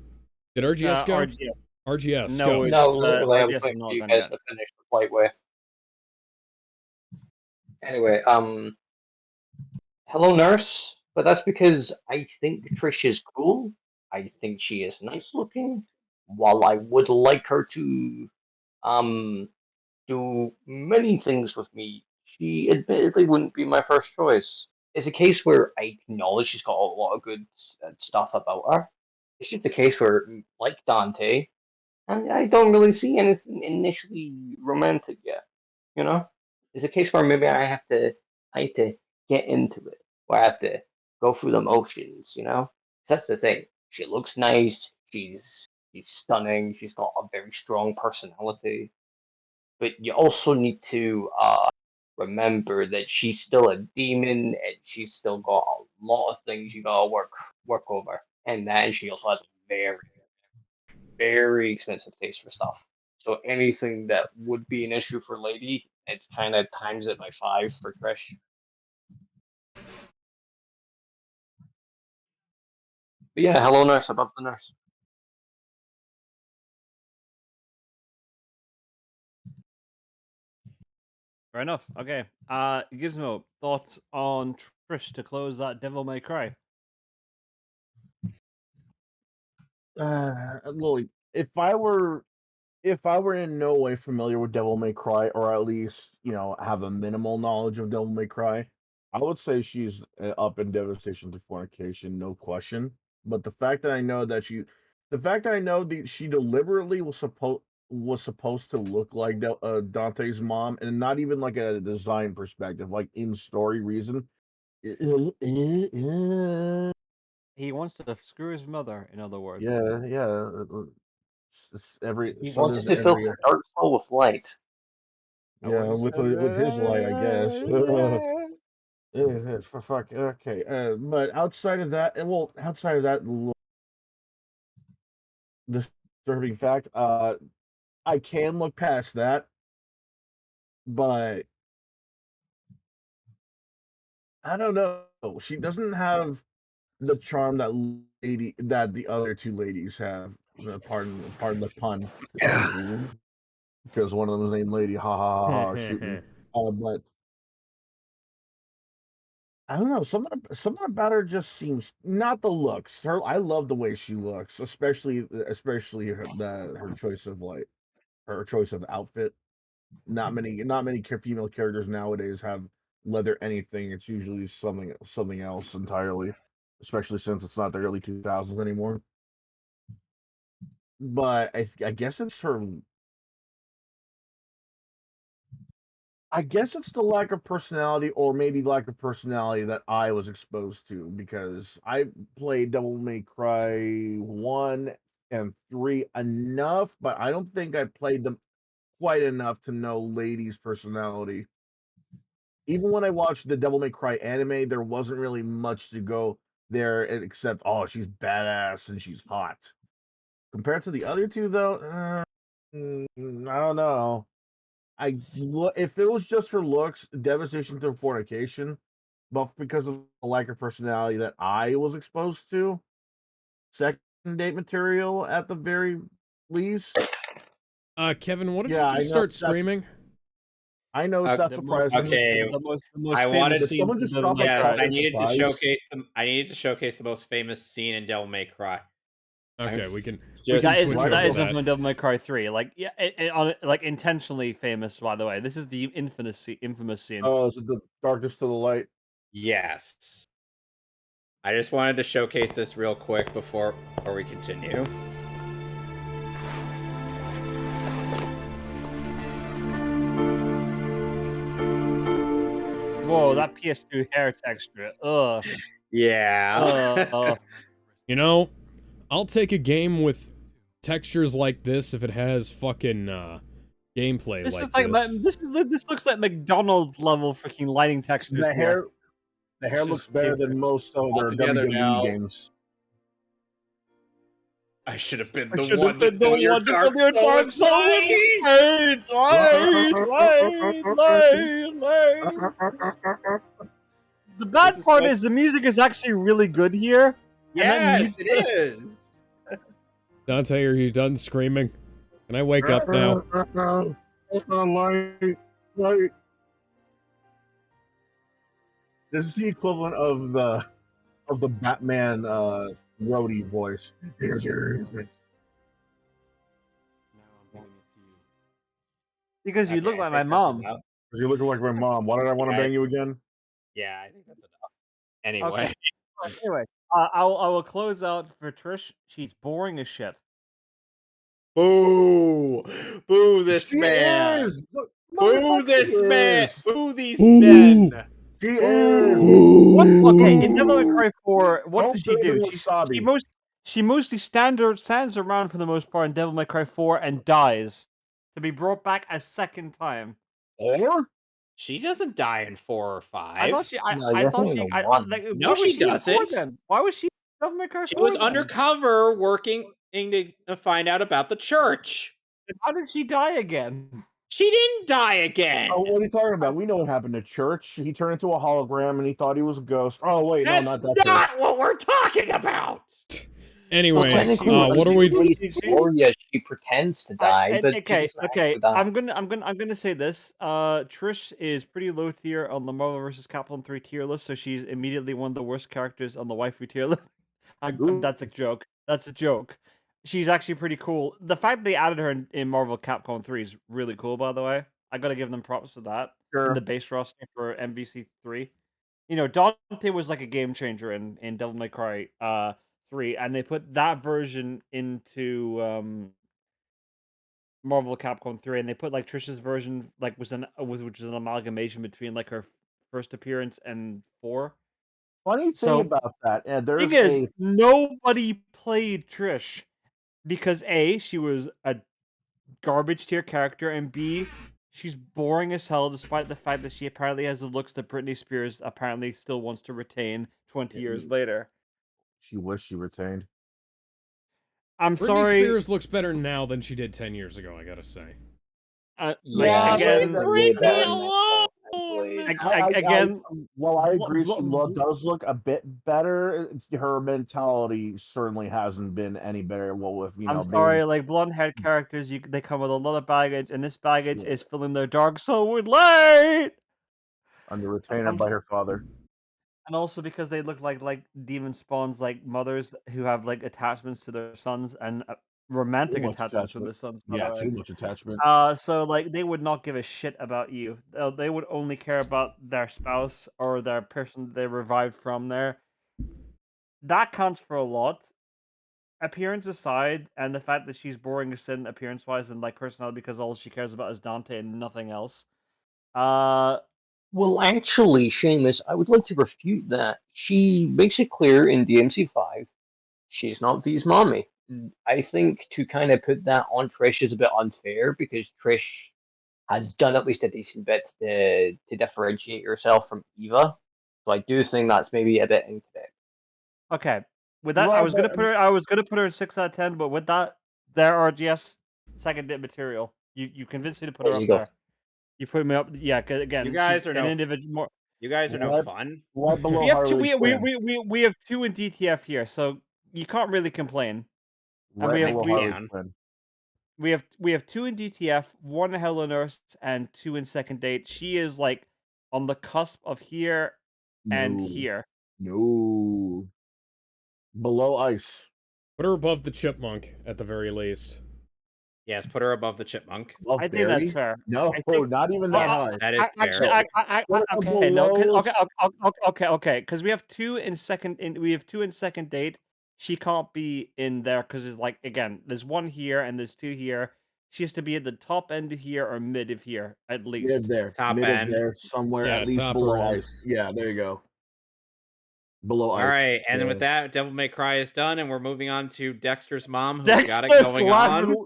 RGS go? RGS. No, literally, I was waiting for you guys to finish the polite way. Anyway, hello, nurse. But that's because I think Trish is cool. I think she is nice looking. While I would like her to, do many things with me, she admittedly wouldn't be my first choice. It's a case where I acknowledge she's got a lot of good stuff about her. It's just a case where, like Dante, I don't really see anything initially romantic yet. It's a case where maybe I have to get into it, where I have to go through the motions. That's the thing. She looks nice. She's stunning. She's got a very strong personality. But you also need to remember that she's still a demon, and she's still got a lot of things you gotta work over. And then she also has a very, very expensive taste for stuff. So anything that would be an issue for Lady, it's kind of times it by 5 for Trish. But yeah, hello nurse, above the nurse. Fair enough. Okay. Gizmo, thoughts on Trish to close that Devil May Cry? Lloyd, if I were in no way familiar with Devil May Cry, or at least have a minimal knowledge of Devil May Cry, I would say she's up in Devastation to Fornication, no question. But the fact that I know that she deliberately was supposed to look like Dante's mom, and not even like a design perspective, like in story reason. He wants to screw his mother, in other words. Yeah. He wanted to fill her dark soul with light. Yeah, with his light, I guess. For fuck. Okay. But outside of that, disturbing fact, I can look past that, but I don't know. She doesn't have the charm that the other two ladies have. Pardon the pun. Because one of them is named Lady. Ha ha ha ha. Shoot me. But I don't know. Something about her just seems, not the looks. I love the way she looks, especially her choice of her choice of outfit. Not many female characters nowadays have leather anything. It's usually something else entirely. especially since it's not the early 2000s anymore. But I guess it's her. I guess it's the lack of personality, or maybe lack of personality that I was exposed to, because I played Devil May Cry 1 and 3 enough, but I don't think I played them quite enough to know Lady's personality. Even when I watched the Devil May Cry anime, there wasn't really much to go there except, oh, she's badass and she's hot. Compared to the other two, though, I don't know. If it was just her looks, Devastation to Fornication, but because of the lack of personality that I was exposed to, second date material at the very least. Kevin, why don't Yeah, you just start streaming? I know it's not surprising. Okay, the most I wanted famous Did scene someone from just Devil drop May a yes, Cry. fucking I needed to surprise? showcase them. I needed to showcase the most famous scene in Devil May Cry. Okay, we can. Just That switch isn't over that isn't that. from Devil May Cry 3. Like yeah, like intentionally famous. By the way, this is the infamous scene. Oh, is it the darkness to the light? yes. I just wanted to showcase this real quick before we continue. Whoa, that PS2 hair texture. Ugh. Yeah. You know, I'll take a game with textures like this if it has fucking gameplay This like is like this. this looks like McDonald's level freaking lighting textures The here. hair looks better than most of all their together WWE now. games. I should have been I the should one have been to the fill your one to dark fill your soul dark soul with inside. light. The bad is part so- is the music is actually really good here. Yes, it is. Dante, are you done screaming? Can I wake up now? Light. This is the equivalent of the Batman roadie voice. Here's your Because you look Okay, I like my think that's mom. enough. You're looking like my mom. Why did I want to Yeah. bang you again? Yeah, I think that's enough. Anyway. Anyway, I will close out for Trish. She's boring as shit. Boo! Boo this She man! is! Boo this man! Boo these Ooh. men! She is! What? Okay, in Devil May Cry 4, what Don't does she build do? in wasabi. She mostly stands around for the most part in Devil May Cry 4 and dies to be brought back a second time. Or? She doesn't die in 4 or 5. I thought she. No, I thought definitely she. the one. Like, No, why was she she in 4 doesn't. then? Why was she in Devil May Cry 4 She was then? undercover working to find out about the church. How did she die again? She didn't die again. Oh, what are you talking about? We know what happened to Church. He turned into a hologram and he thought he was a ghost. Oh, wait, That's no, not that not Church. what we're talking about. Anyway, technically, what are we? Gloria, she pretends to die, but she doesn't actually die. I'm gonna say this. Trish is pretty low tier on the Marvel vs. Capcom 3 tier list, so she's immediately one of the worst characters on the waifu tier list. That's a joke. That's a joke. She's actually pretty cool. The fact they added her in Marvel Capcom 3 is really cool, by the way. I gotta give them props for that. Sure. In the base roster for MVC 3. You know, Dante was like a game changer in Devil May Cry 3, and they put that version into Marvel Capcom 3, and they put like Trish's version which is an amalgamation between like her first appearance and 4. Funny thing So about that, thing is, nobody played Trish because A, she was a garbage tier character, and B, she's boring as hell despite the fact that she apparently has the looks that Britney Spears apparently still wants to retain 20 years later. She wished she retained. I'm Britney sorry. Spears looks better now than she did 10 years ago, I gotta say. Yeah, again, way better than again, while I agree she does look a bit better, her mentality certainly hasn't been any better. Well, with I'm sorry, like blonde-haired characters, they come with a lot of baggage, and this baggage is filling their dark soul with light. Under retainer by her father. And also because they look like demon spawns, like mothers who have like attachments to their sons and romantic attachments to their sons. Yeah, too much attachment. So like they would not give a shit about you. They would only care about their spouse or their person they revived from there. that counts for a lot. Appearance aside, and the fact that she's boring as sin appearance-wise and like personality because all she cares about is Dante and nothing else. Well, actually, Seamus, I would like to refute that. She makes it clear in DMC5 she's not V's mommy. I think to kind of put that on Trish is a bit unfair because Trish has done at least a decent bit to differentiate herself from Eva. So I do think that's maybe a bit incorrect. Okay. With that, I was gonna put her in 6 out of 10, but with that, there are RGS second date material. You convinced me to put her up there. You put me up, yeah. Cause again, you guys are an individual. More. You guys are no fun. Right below We have two. Harley Quinn. We have 2 in DTF here, so you can't really complain. Right below Harley Quinn. We have 2 in DTF, 1 in Hello Nurse, and 2 in Second Date. She is like on the cusp of here and here. No. Below Ice. Put her above the Chipmunk at the very least. Yes, put her above the Chipmunk. I think that's fair. No, not even that high. That is actually, okay. Because we have 2 in Second Date. She can't be in there because it's like again, there's 1 here and there's 2 here. She has to be at the top end of here or mid of here at least. Mid there, top mid end of there, somewhere at least below Ice. Yeah, there you go. Below Ice. All right, and then with that, Devil May Cry is done, and we're moving on to Dexter's mom, who's got it going on.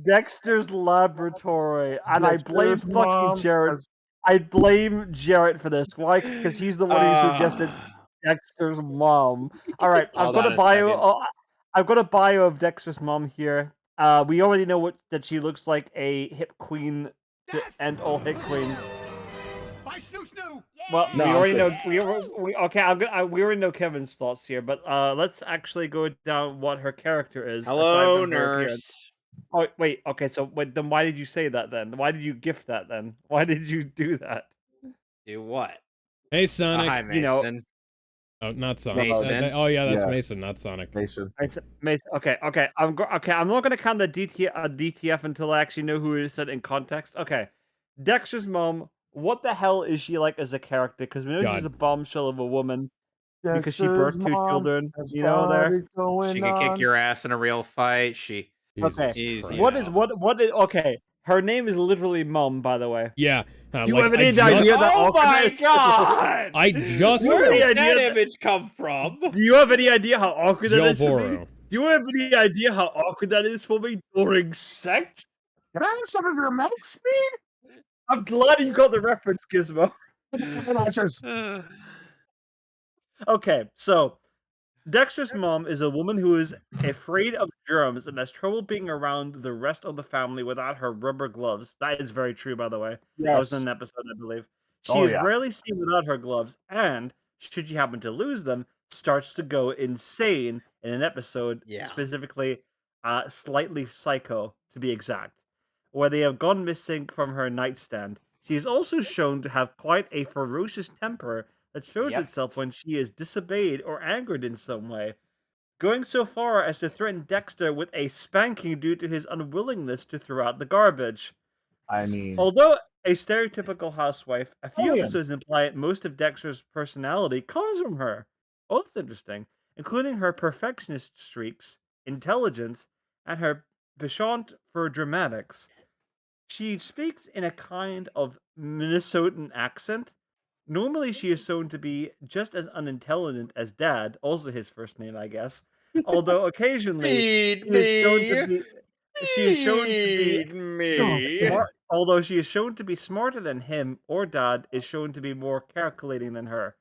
Dexter's Laboratory, and I blame fucking Jared. I blame Jared for this. Why? Because he's the one who suggested Dexter's mom. All right, I've got a bio. I've got a bio of Dexter's mom here. We already know that she looks like a hip queen to end all hip queens. Well, we already know. We already know Kevin's thoughts here, but let's actually go down what her character is. Hello, nurse. Oh wait, okay. So then why did you say that then? Why did you gift that then? Why did you do that? Do what? Hey, Sonic. Hi, Mason. You know, oh, not Sonic. Mason. Oh yeah, that's Mason, not Sonic. Mason. Okay. I'm not gonna count the DTF until I actually know who it is said in context. Okay, Dexter's mom. What the hell is she like as a character? Because we know she's a bombshell of a woman. Because she birthed 2 children, you know. There, she can kick your ass in a real fight. Okay. Okay. Her name is literally Mom, by the way. Yeah. Do you have any idea that? Oh my god! I just. Where did that image come from? Do you have any idea how awkward that is for me? Do you have any idea how awkward that is for me during sex? Can I have some of your milk speed? I'm glad you got the reference, Gizmo. Okay, so Dexter's mom is a woman who is afraid of germs and has trouble being around the rest of the family without her rubber gloves. That is very true, by the way. Yes. That was in an episode, I believe. She is rarely seen without her gloves, and should she happen to lose them, starts to go insane in an episode, specifically Slightly Psycho, to be exact, where they have gone missing from her nightstand. She is also shown to have quite a ferocious temper that shows itself when she is disobeyed or angered in some way, going so far as to threaten Dexter with a spanking due to his unwillingness to throw out the garbage. I mean, although a stereotypical housewife, a few episodes imply most of Dexter's personality comes from her. Oh, that's interesting, including her perfectionist streaks, intelligence, and her penchant for dramatics. She speaks in a kind of Minnesotan accent. Normally, she is shown to be just as unintelligent as Dad, also his first name, I guess. Although occasionally she is shown to be smart. Although she is shown to be smarter than him, or Dad is shown to be more calculating than her.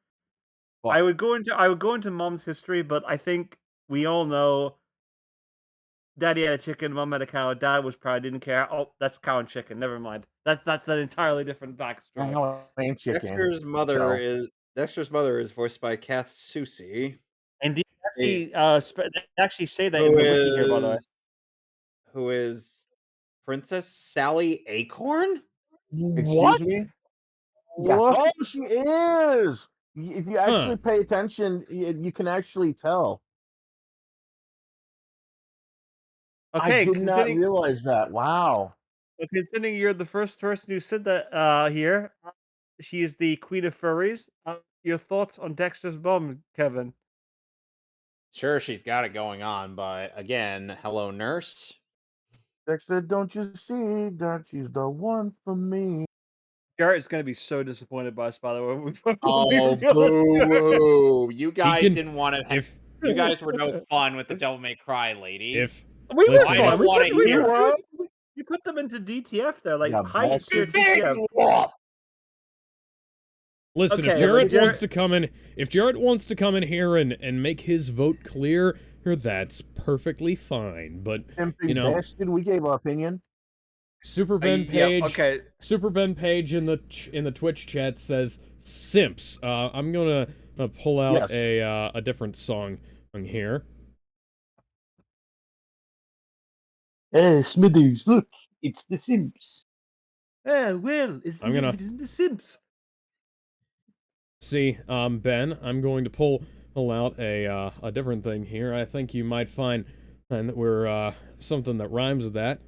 I would go into Mom's history, but I think we all know Daddy had a chicken, Mom had a cow. Dad was proud, didn't care. Oh, that's cow and chicken. Never mind. That's an entirely different backstory. Dexter's mother is voiced by Kath Soucie. And they actually say that in the wiki here, by the way. Who is Princess Sally Acorn? Excuse me? Yeah. Oh, she is! If you actually pay attention, you can actually tell. Okay, I did not realize that. Wow. Considering you're the first person who said that here, she is the Queen of Furries. Your thoughts on Dexter's mom, Kevin? Sure, she's got it going on, but again, hello, nurse. Dexter, don't you see that she's the one for me? Garrett's gonna be so disappointed by us, by the way. Oh, boo! You guys didn't want to. If You guys were no fun with the Devil May Cry, ladies. We were Listen, I don't want to hear it. You put them into DTF there, like Yeah, high tier bastard. DTF. Listen, Okay, if Jarrett Jarrett- wants to come in, if Jarrett wants to come in here and make his vote clear, that's perfectly fine. But you know, Bastard, we gave our opinion. Super Ben yeah, Page, okay. Super Ben Page in the Twitch chat says simps. I'm gonna pull out a different song on here. Smithers, look, it's the Simps. Well, it's I'm gonna- the Simps. See, Ben, I'm going to pull out a different thing here. I think you might find that we're something that rhymes with that.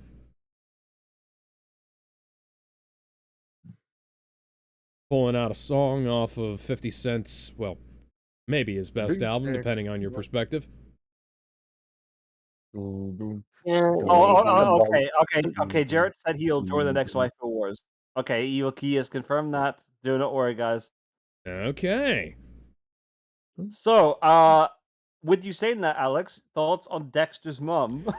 Pulling out a song off of 50 Cent's, well, maybe his best album, depending on your perspective. Okay. Jarrett said he'll join the next Waifu Wars. Okay, he has confirmed that. Do not worry, guys. Okay. So, with you saying that, Alex, thoughts on Dexter's mom?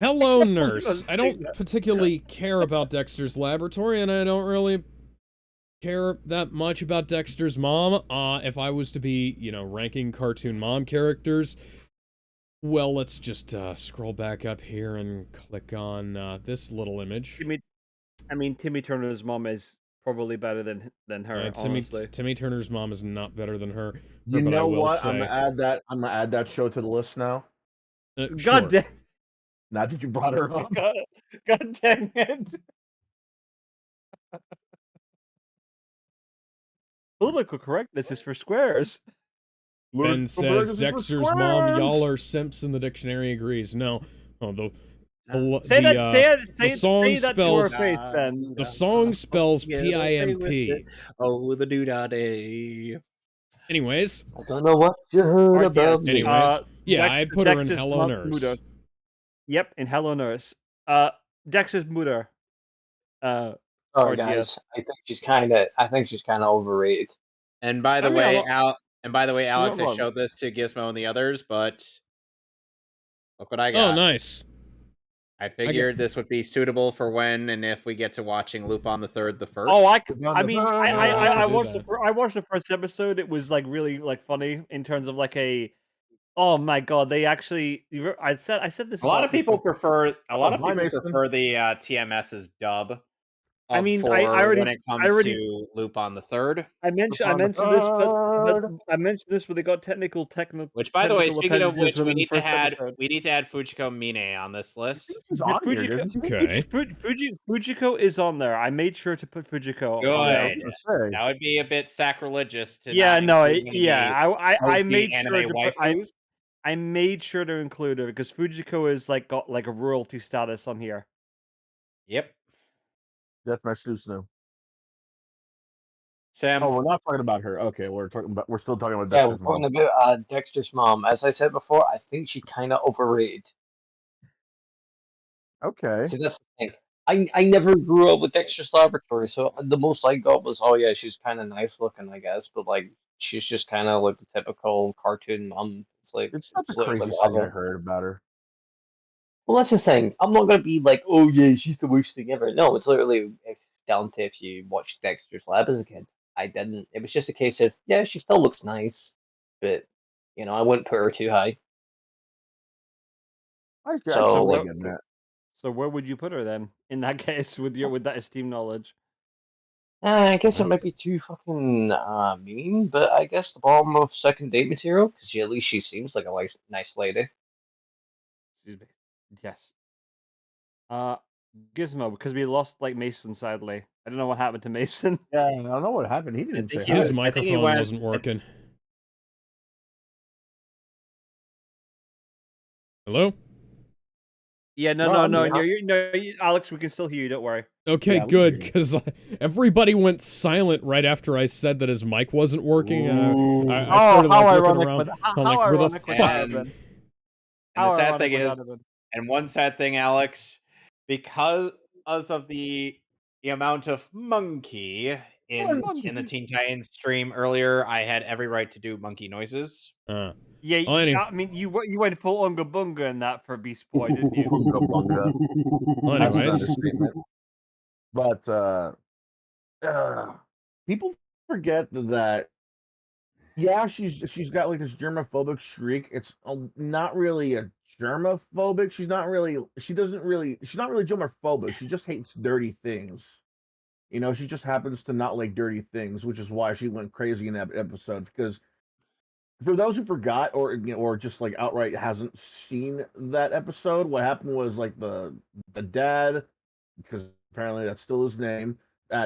Hello, nurse. I don't particularly care about Dexter's laboratory, and I don't really care that much about Dexter's mom. If I was to be, ranking cartoon mom characters, well, let's just scroll back up here and click on this little image. Timmy Turner's mom is probably better than her. Honestly, Timmy Turner's mom is not better than her. You know what? Say, I'm gonna add that show to the list now. God sure. damn! Now that you brought her up. God dang it! Political correctness is for squares. Ben says Dexter's mom, y'all are simps, and the dictionary agrees. No, the song spells the song spells P-I-M-P. Oh, the doo-dah-day. Anyways, I don't know what you heard about me. Anyways, yeah, I'd put her in Hello Nurse. Mutter. Yep, in Hello Nurse. Dexter's Mutter. Oh, guys, I think she's kind of overrated. And by the way, Alex, I showed this to Gizmo and the others, but look what I got. Oh, nice. I figured this would be suitable for when and if we get to watching Lupin the Third the First. Oh, I watched the first episode. It was like really like funny in terms of like a. Oh my god! They actually. I said this. A lot of people prefer. A lot of people prefer the TMS's dub. I mean, when it comes to Lupin the Third. I mentioned this, but I mentioned this, but they got technical. Which, by the way, speaking of which, we need to add Fujiko Mine on this list. Fujiko is on there. I made sure to put Fujiko. Good. That would be a bit sacrilegious to. I made sure to put. I made sure to include her because Fujiko is got like a royalty status on here. Yep. That's my Susno. Sam. Oh, we're not talking about her. Okay, we're still talking about Dexter's mom. Yeah, we're talking about Dexter's mom. As I said before, I think she kind of overrated. Okay. So that's the thing. I never grew up with Dexter's Laboratory, so the most I got was, oh yeah, she's kind of nice looking, I guess, but like she's just kind of like the typical cartoon mom. It's not the craziest thing I heard about her. Well, that's the thing. I'm not gonna be like, oh yeah, she's the worst thing ever. No, it's literally down to if you watched Dexter's Lab as a kid. I didn't. It was just a case of she still looks nice, but I wouldn't put her too high. So where would you put her then? In that case, with that esteemed knowledge. I guess it might be too fucking mean, but I guess the bottom of second date material because at least she seems like a nice lady. Excuse me. Yes. Gizmo, because we lost Mason, sadly. I don't know what happened to Mason. Yeah, I don't know what happened. He didn't say his microphone wasn't working. Hello? Yeah, no, Alex, we can still hear you. Don't worry. Okay, good, because everybody went silent right after I said that his mic wasn't working. I started how looking ironic! around. How ironic! And the How sad ironic thing would is, that have been? and one sad thing, Alex, because of the amount of monkey in the Monkey. Teen Titans stream earlier, I had every right to do monkey noises. Uh, Yeah, well, anyway, I mean, you went full Unga Bunga in that for Beast Boy, didn't you? Bunga bunga. well, That's an anyways, understatement. But people forget that yeah, she's got like this germophobic shriek. It's not really a germophobic. She's not really. She's not really germophobic. She just hates dirty things. You know, she just happens to not like dirty things, which is why she went crazy in that episode. Because for those who forgot or just like outright hasn't seen that episode, what happened was like the dad, because apparently that's still his name,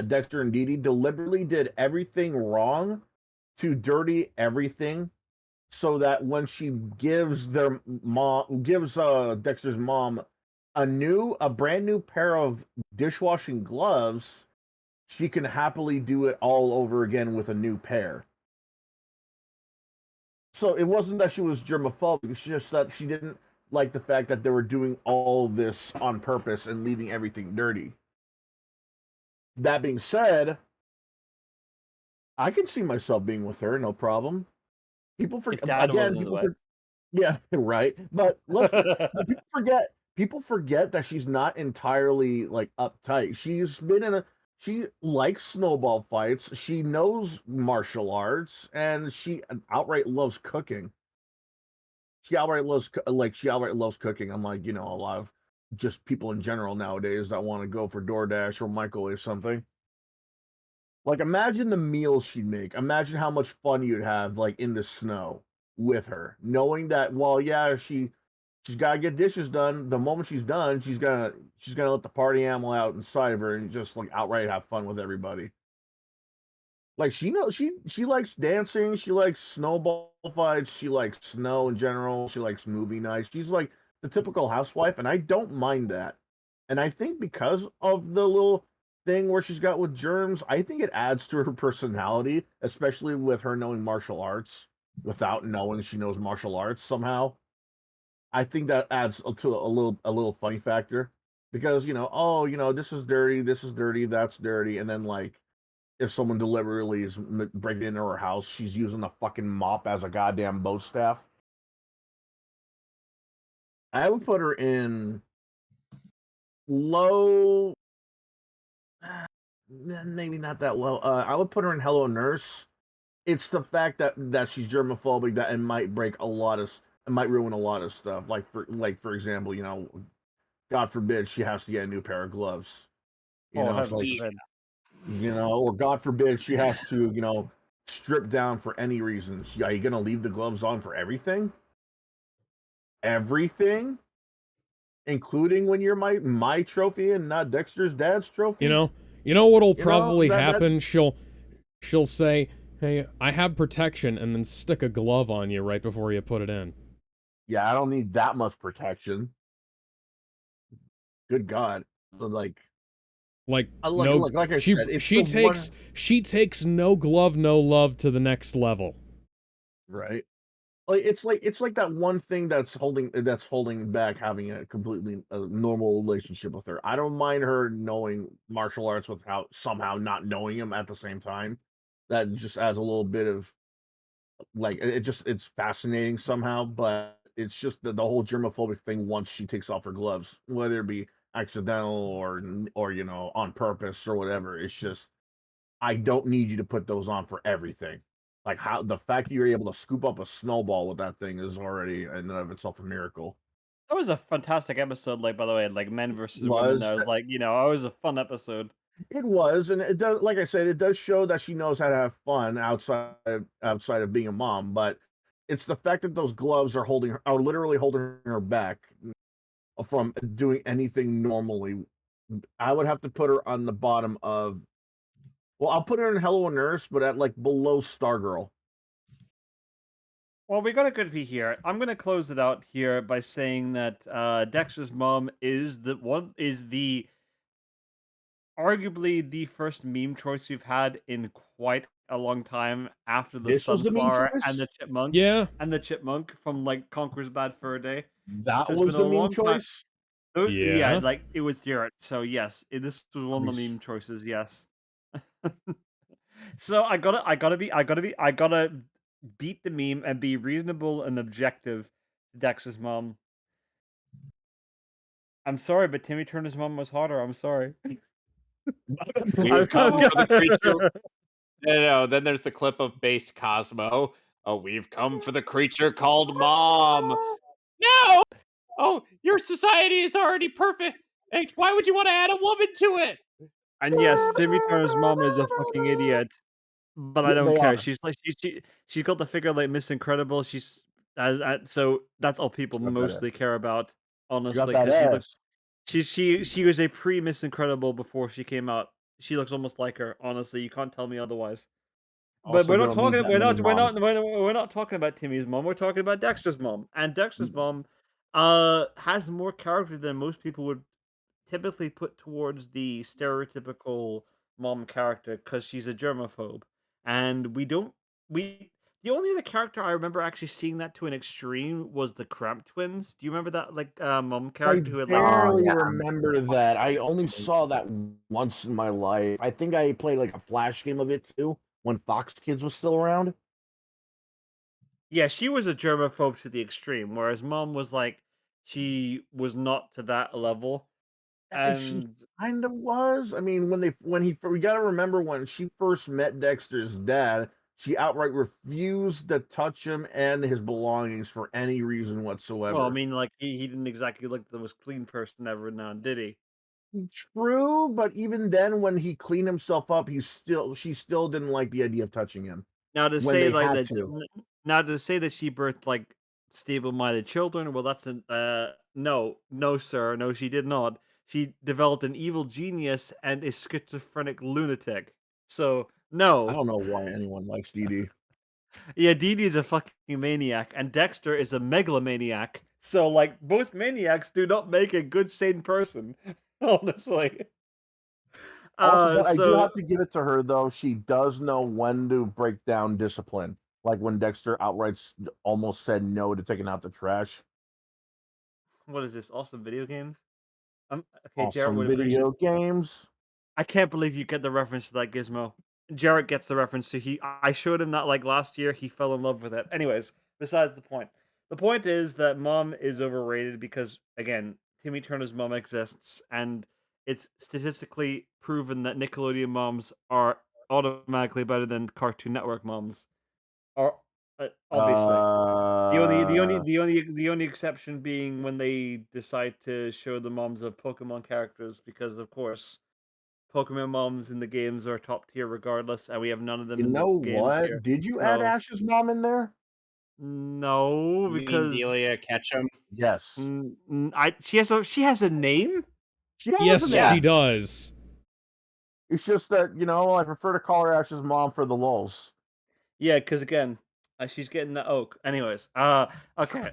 Dexter and Dee Dee deliberately did everything wrong to dirty everything so that when she gives Dexter's mom a brand new pair of dishwashing gloves, she can happily do it all over again with a new pair. So it wasn't that she was germophobic, it's just that she didn't like the fact that they were doing all this on purpose and leaving everything dirty. That being said, I can see myself being with her, no problem. People If forget Dad again. wasn't in the way. Yeah, right. But people forget that she's not entirely like uptight. She likes snowball fights. She knows martial arts, and she outright loves cooking. She outright loves cooking. I'm like, a lot of just people in general nowadays that want to go for DoorDash or microwave something. Like, imagine the meals she'd make. Imagine how much fun you'd have, like, in the snow with her, knowing that, well, yeah, she's got to get dishes done. The moment she's done, she's gonna let the party animal out inside of her and just like outright have fun with everybody. Like she knows she likes dancing. She likes snowball fights. She likes snow in general. She likes movie nights. She's like the typical housewife, and I don't mind that. And I think because of the little thing where she's got with germs, I think it adds to her personality, especially with her knowing martial arts without knowing she knows martial arts somehow. I think that adds to a little funny factor because oh this is dirty, that's dirty, and then like if someone deliberately is breaking into her house, she's using the fucking mop as a goddamn boat staff. I would put her in low, maybe not that low. I would put her in Hello Nurse. It's the fact that she's germophobic that it might break a lot of, it might ruin a lot of stuff. For example, God forbid she has to get a new pair of gloves. Oh, It's heaven like forbid. or God forbid she has to, strip down for any reason. Are you gonna leave the gloves on for everything? Everything? Including when you're my trophy and not Dexter's dad's trophy? You know what'll You know, probably that happen? She'll say, "Hey, I have protection," and then stick a glove on you right before you put it in. yeah, I don't need that much protection. Good God. Like No, like I said, it's the one she takes no glove, no love to the next level. right. Like it's like that one thing that's holding back having a completely normal relationship with her. I don't mind her knowing martial arts without somehow not knowing him at the same time. That just adds a little bit of like it's fascinating somehow, but it's just the whole germophobic thing once she takes off her gloves, whether it be accidental or on purpose or whatever. It's just I don't need you to put those on for everything. Like how the fact that you're able to scoop up a snowball with that thing is already in and of itself a miracle. That was a fantastic episode, like, by the way, like, men versus women. Was That was like, always a fun episode. it was, and it does, like I said, it does show that she knows how to have fun outside of being a mom, but it's the fact that those gloves are literally holding her back from doing anything normally. I would have to put her on the bottom of, well, I'll put her in Hello Nurse, but at like below Stargirl. Well, we got a good V here. I'm gonna close it out here by saying that Dexter's mom is the arguably the first meme choice we've had in quite a long time after the This was the meme sunflower choice? Yeah. and the chipmunk from like Conquer's Bad Fur Day. That So it's was been a the meme long time. choice? Yeah, Yeah. like it was Jarrett. So yes, this was one of the Nice. meme choices. Yes. So I gotta beat the meme and be reasonable and objective to Dex's mom. I'm sorry, but Timmy Turner's mom was hotter. I'm sorry. We've come for the creature. No. Then there's the clip of Based Cosmo. Oh, we've come for the creature called Mom. No! Oh, your society is already perfect. And why would you want to add a woman to it? And yes, Timmy Turner's mom is a fucking idiot. But I Yeah, don't they care. are. She's like she's got the figure like Miss Incredible. She's so that's all people She got that ass. mostly care about, She got honestly, that because she looks ass. she was a pre Miss Incredible before she came out. She looks almost like her. Honestly, you can't tell me otherwise. But Also, we're you not don't need talking. that many moms. We're not talking about Timmy's mom. We're talking about Dexter's mom. And Dexter's mom, has more character than most people would typically put towards the stereotypical mom character because she's a germaphobe, and we don't we the only other character I remember actually seeing that to an extreme was the Cramp twins. Do you remember that like mom I character who had like Oh barely yeah, remember that. I only saw that once in my life. I think I played like a flash game of it too when Fox Kids was still around. yeah, she was a germaphobe to the extreme, whereas mom was like she was not to that level. She And kind of was. I mean, we got to remember when she first met Dexter's dad, she outright refused to touch him and his belongings for any reason well, I whatsoever. mean, like he didn't exactly look the most clean person ever known, did he? True, but even then, when he cleaned himself up, she still didn't like the idea of touching him Now to when say they like had that to. now to say that she birthed like stable-minded children, well, that's an no, no, sir, no, she did not. She developed an evil genius and a schizophrenic lunatic. So I no, don't know why anyone likes Dee Dee. yeah, Dee Dee's a fucking maniac, and Dexter is a megalomaniac. So like both maniacs do not make a good sane person, honestly. Also, but I do So have to give it to her though. She does know when to break down discipline. Like when Dexter almost said no to taking out the trash. what is this? Awesome video games? Okay, Jarrett Awesome would appreciate. video games. I can't believe you get the reference to that gizmo. Jarrett gets the reference to I showed him that like last year. He fell in love with it. Anyways, besides the point. The point is that mom is overrated because again, Timmy Turner's mom exists, and it's statistically proven that Nickelodeon moms are automatically better than Cartoon Network moms. Are obviously Uh, the only exception being when they decide to show the moms of Pokemon characters because of course Pokemon moms in the games are top tier regardless, and we have none of them you in the know games what? here. Did you add So Ash's mom in there? no, You mean because Delia Ketchum? Yes. she has a name. She has a Yes, yeah. she name. does. It's just that, I prefer to call her Ash's mom for the lulz. Yeah, because again, she's getting the oak. Anyways, okay.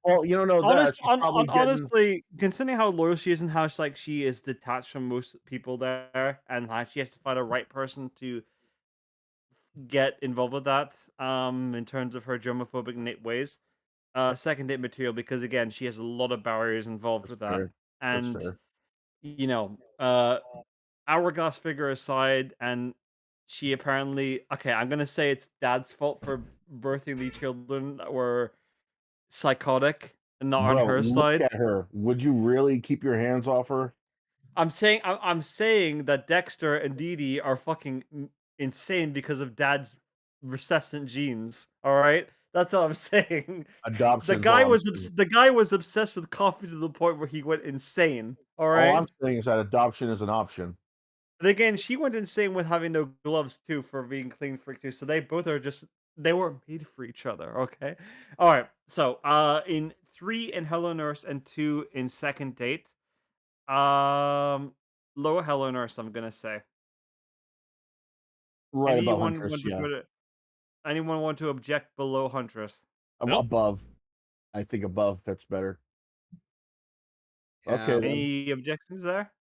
Well, you don't know that. She's probably getting Honestly, considering how loyal she is and how she is detached from most people there, and how she has to find a right person to get involved with that, in terms of her germophobic ways. Second date material because again, she has a lot of barriers involved That's with that. fair. That's And fair. you know, hourglass figure aside, and she apparently okay, I'm gonna say it's dad's fault for birthing these children that were psychotic and not on Bro, her look side. at her. Would you really keep your hands off her? I'm saying that Dexter and Dee Dee are fucking insane because of dad's recessant genes. All right, that's all I'm saying. Adoption's all I'm saying. The guy was obsessed with coffee to the point where he went insane. All All right. I'm saying is that adoption is an option. And again, she went insane with having no gloves too for being clean freak too. So they both are just they were made for each other. Okay. All right. So in 3 in Hello Nurse and 2 in Second Date. Um, lower Hello Nurse. I'm gonna say. Right above Anyone Huntress, want to yeah. put it? Anyone want to object below Huntress? Nope. Above. I think above fits better. Yeah. Okay then. Any objections there?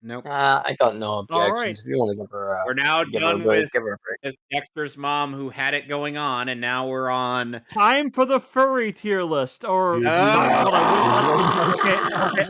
Nope. I got no All objections. right. If you want to We're now give her a done break, give her a break. with Dexter's mom, who had it going on, and now we're on. Time for the furry tier list, or Use that's what I would. me. Okay,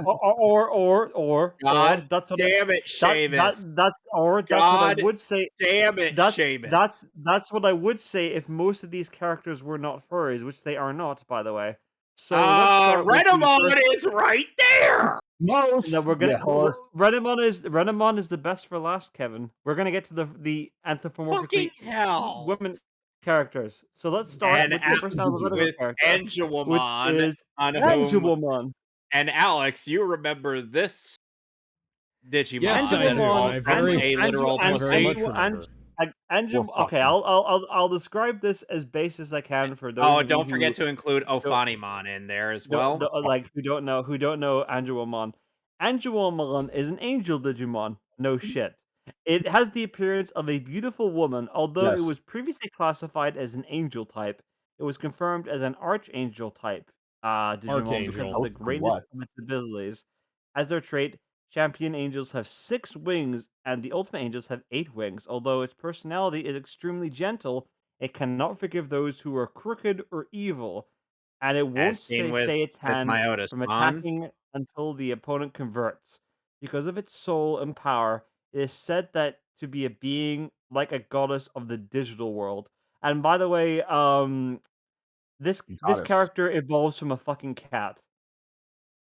or God that's what damn it, Seamus. that's what I God would say. damn it, Seamus. That's what I would say if most of these characters were not furries, which they are not, by the way. So let's start with the Renamon first. is right there. Most. No, we're gonna. Yeah, Renamon is the best for last, Kevin. We're gonna get to the Fucking anthropomorphically hell. women characters. So let's start And with the first alphabetical with character, which Angelomon, is on whom. Angelomon. And Alex, you remember this Digimon Yes, I that do, and Angelomon, I evolved very, a literal I very pussy? much remember. Angel. Well, fuck Okay, you. I'll describe this as best as I can for those Oh, of you don't forget who to include don't Ophanimon in there as well. like who don't know Angelomon. Angelomon is an angel Digimon. No shit. It has the appearance of a beautiful woman, although it Yes. was previously classified as an angel type. It was confirmed as an archangel type Digimon because of Archangel. the greatness of its abilities. As their trait, champion angels have 6 wings, and the ultimate angels have 8 wings. Although its personality is extremely gentle, it cannot forgive those who are crooked or evil, and it won't As seen stay its with hand from Myotismon. attacking until the opponent converts. Because of its soul and power, it is said that to be a being like a goddess of the digital world. And by the way, this Goddess. character evolves from a fucking cat.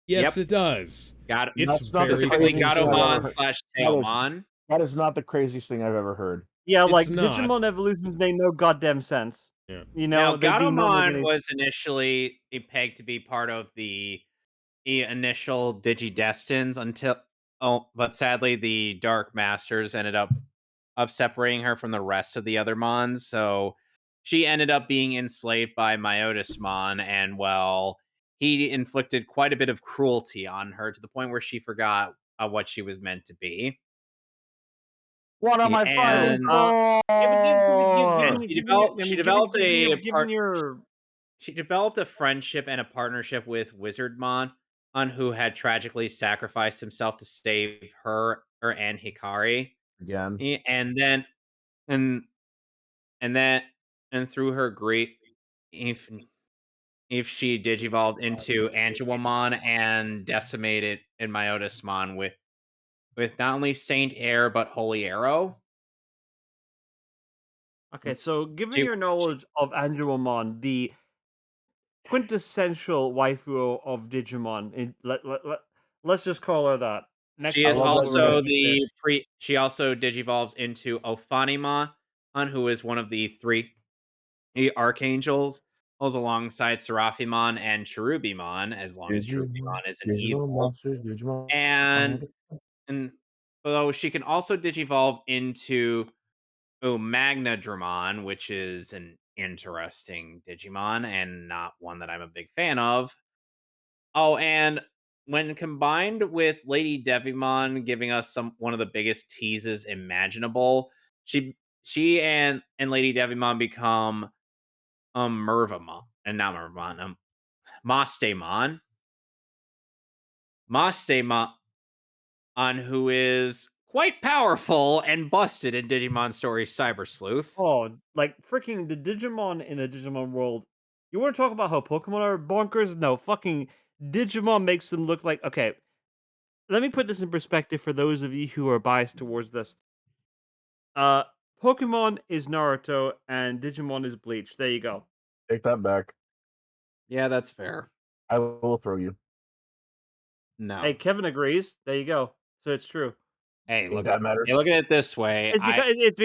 Yes, Yep. it does. It's That's not the very Specifically craziest thing fucking I've ever Gatomon cool. heard. slash That is Tailmon. that is not the craziest thing I've ever heard. Yeah, It's like not. Digimon evolutions make no goddamn sense. Yeah. You Now, know, they do not make Gatomon any. was initially pegged to be part of the initial Digidestins until, but sadly the Dark Masters ended up separating her from the rest of the other Mons, so she ended up being enslaved by Myotismon, and well, he inflicted quite a bit of cruelty on her to the point where she forgot what she was meant to be. What am I fighting And for? she developed a Give me your. she developed a friendship and a partnership with Wizardmon, on who had tragically sacrificed himself to save her and Hikari. Again. And then and and then and through her grief, if if she digivolved into Angelomon and decimated in Myotismon with not only Saint Air but Holy Arrow. Okay, so given She, your knowledge of Angelomon, the quintessential waifu of Digimon, let's just call her that. Next She I is love level that over, you also guys. she also digivolves into Ophanimon, who is one of the 3 archangels, goes alongside Seraphimon and Cherubimon, as long as Digimon, Cherubimon is an Digimon evil. monsters, Digimon. And and although she can also digivolve into Magnadramon, which is an interesting Digimon and not one that I'm a big fan of. Oh, and when combined with Lady Devimon giving us one of the biggest teases imaginable, she and Lady Devimon become Mervamon, and not Mervamon, Mastemon. Mastemon, who is quite powerful and busted in Digimon Story Cyber Sleuth. oh, like freaking the Digimon in the Digimon world. You want to talk about how Pokemon are bonkers? No, fucking Digimon makes them look like. Okay, let me put this in perspective for those of you who are biased towards this. Uh, Pokemon is Naruto and Digimon is Bleach. There you go. Take that back. Yeah, that's fair. I will throw you. No. Hey, Kevin agrees. There you go. So it's true. Hey, Think that matters. look at it this way. It's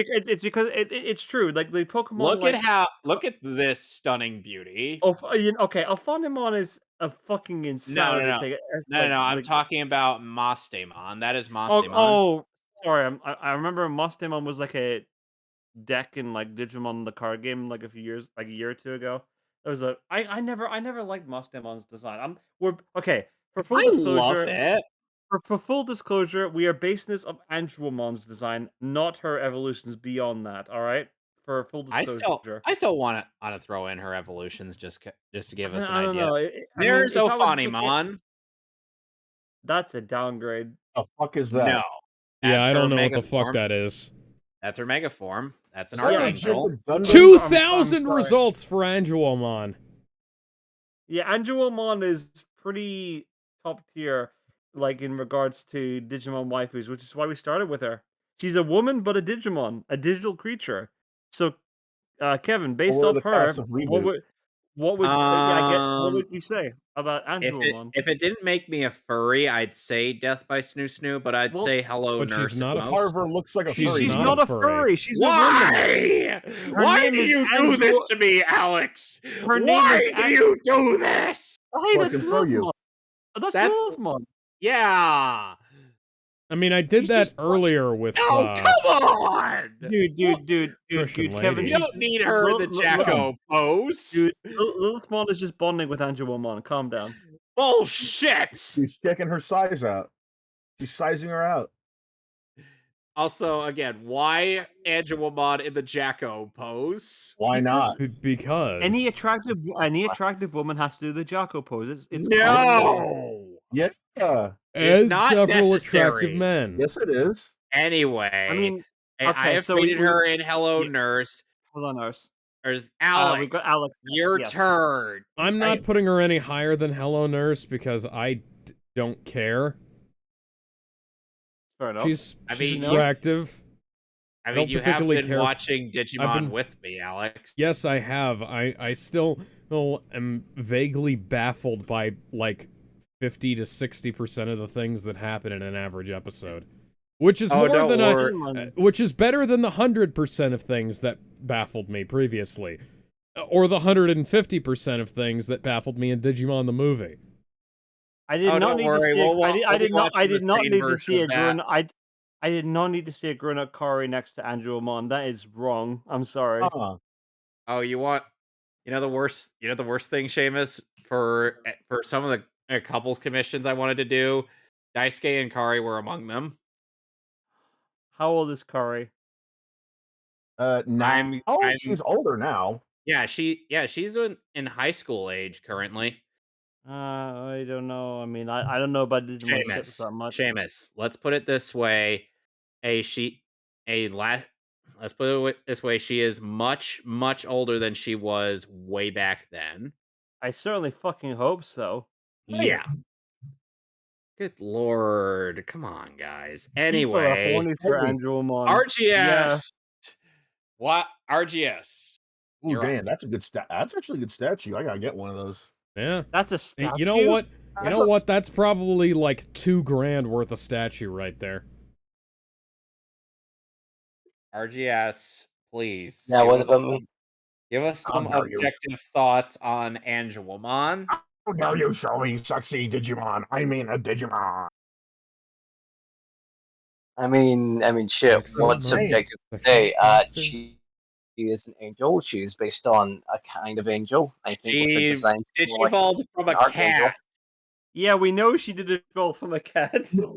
because it's true. Like the Pokemon, Look at this stunning beauty. oh, okay, Alphonimon is a fucking insanity No. thing. It's No. I'm talking about Mastemon. That is oh, Mastemon. oh, sorry. I remember Mustemon was like a deck in like Digimon the card game like a year or two ago. It was I never liked Mustemon's design. We're okay for full I love disclosure. it. For full disclosure, we are basing this on Angelomon's design, not her evolutions beyond that. All right, for full disclosure. I still want to throw in her evolutions just to give us an I don't idea. know. I mean, There's if I was looking, Ophanimon. that's a downgrade. The fuck is No. that? Yeah, I don't know what mega the fuck form. that is. That's her mega form. That's an Is that a archangel. Jacob Gundam? 2,000 sorry. results for Angelomon. Yeah, Angelomon is pretty top tier, like in regards to Digimon waifus, which is why we started with her. She's a woman, but a Digimon, a digital creature. So, Kevin, based Or off the her, cast of Reboot. what would what would you say about If Angelomon? it didn't make me a furry, I'd say Death by Snoo Snoo, but I'd say Hello But Nurse. she's not at a most. Part of her looks like a She's furry. She's not not a a furry. She's a woman. Why? Why name do is you do this Angela- to me, Alex? Her name Why is do you do this? Hey, So I that's can throw you. Lilithmon. That's That's- Lilithmon. Yeah. I mean, I did She's that just- earlier with Oh, come on! Dude, Christian Kevin, lady. You don't need her in the Jacko pose. Dude, Lilithmon is just bonding with Angelomon. Calm down. Bullshit! She's checking her size out. She's sizing her out. Also, again, why Angelomon in the Jacko pose? Why not? Because Any attractive woman has to do the Jocko pose. It's No! Yeah. as not several necessary. attractive men. Yes, it is. Anyway, I mean, I okay, have so rated we- her in Hello yeah. Nurse. hold on, Ars. There's Alex. We've got Alex. Your Yes. turn. I'm not putting her any higher than Hello Nurse because I don't care. Fair enough. She's I mean, attractive. I don't mean, you have particularly been care- watching Digimon been- with me, Alex. Yes, I have. I still am vaguely baffled by like 50 to 60% of the things that happen in an average episode, which is more don't than worry. which is better than the 100% of things that baffled me previously, or the 150% of things that baffled me in Digimon the movie. I did not don't need worry, to see. I did not. I watching the did not same need to version see a of that. grown. I did not need to see a grown-up Kari next to Angelomon. That is wrong. I'm sorry. Oh, you want? You know the worst. You know the worst thing, Seamus, for some of the couples commissions I wanted to do. Daisuke and Kari were among them. How old is Kari? Now she's older now. Yeah, she's in high school age currently. I don't know. I mean, I don't know about Digimon ships that much. Seamus, let's put it this way. Let's put it this way. She is much, much older than she was way back then. I certainly fucking hope so. Yeah. Good lord. Come on, guys. People are Anyway. horny for Angelomon. RGS. Yeah. What? RGS. Ooh, You're damn, up. that's a good stat. That's actually a good statue. I gotta get one of those. Yeah. That's a statue. You know what? You know what? That's probably like $2,000 worth of statue right there. RGS, please. Now, what about me? Give us some How dare you. objective thoughts on Angelomon. How dare you show me sexy Digimon? I mean a Digimon. I mean, shit. Excellent. What's subjective to say? She is an angel. She's based on a kind of angel. I think with her design, She more like evolved from a archangel. cat. Yeah, we know she did evolve from a cat. Whoa.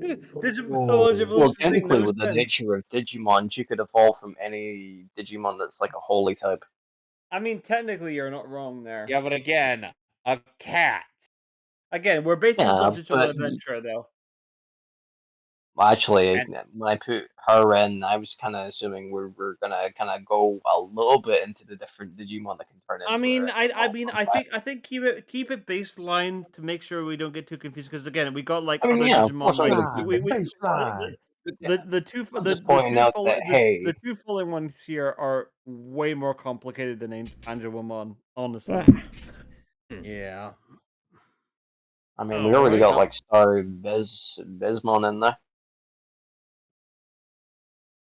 Well, technically, with the nature of Digimon, she could evolve from any Digimon that's like a holy type. I mean, technically, you're not wrong there. Yeah, but again, a cat. Again, we're basing Yeah, this on digital but- adventure, though. Well, actually, when I put her in, I was kind of assuming we're gonna kind of go a little bit into the different Digimon that can turn into. I mean, her. I think keep it baseline to make sure we don't get too confused. Because again, we got like I mean, other yeah, of Digimon. course, Like, baseline. the two I'm just pointing out that, hey, the two following ones here are way more complicated than Angelomon, honestly. Yeah. I mean, we already Alright. got like Star Bismon in there.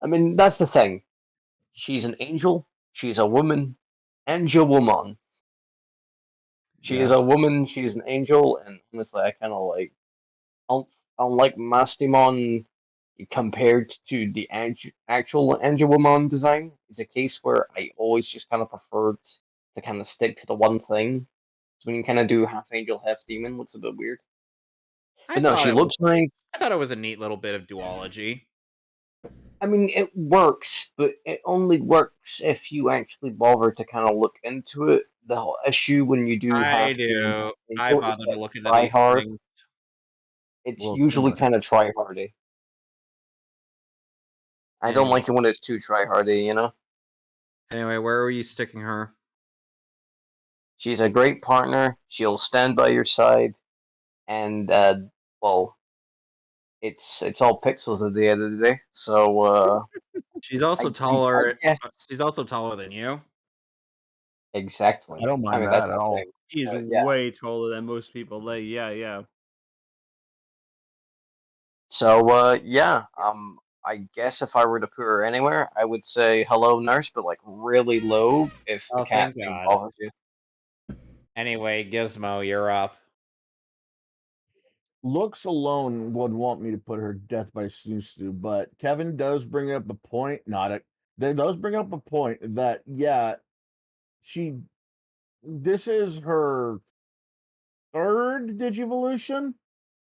I mean, that's the thing. She's an angel. She's a woman. Angelwoman. She is a woman. She's an angel, and honestly, I kind of like. I don't like Mastimon compared to the actual Angelwoman design. It's a case where I always just kind of preferred to kind of stick to the one thing. So when you kind of do half angel, half demon, looks a bit weird. But no, she looks nice. I thought it was a neat little bit of duology. I mean, it works, but it only works if you actually bother to kind of look into it. The whole issue when you do I have do. I angel is bother to that look into try these hard. things. It's Well, usually come on. kind of try hardy. I don't like it when it's too tryhardy, you know? Anyway, where are you sticking her? She's a great partner. She'll stand by your side. And, well, it's all pixels at the end of the day. So, she's also I taller. guess... She's also taller than you. Exactly. I don't I mind mean, that that's at my all. thing. She's Yeah. way taller than most people. Like, yeah. So, yeah. I guess if I were to put her anywhere, I would say hello, nurse, but like really low if the Oh, cat thank thing God. bothers you. Anyway, Gizmo, you're up. Looks alone would want me to put her death by snoo, but Kevin does bring up the point. Not it. That does bring up a point that she. This is her third Digivolution,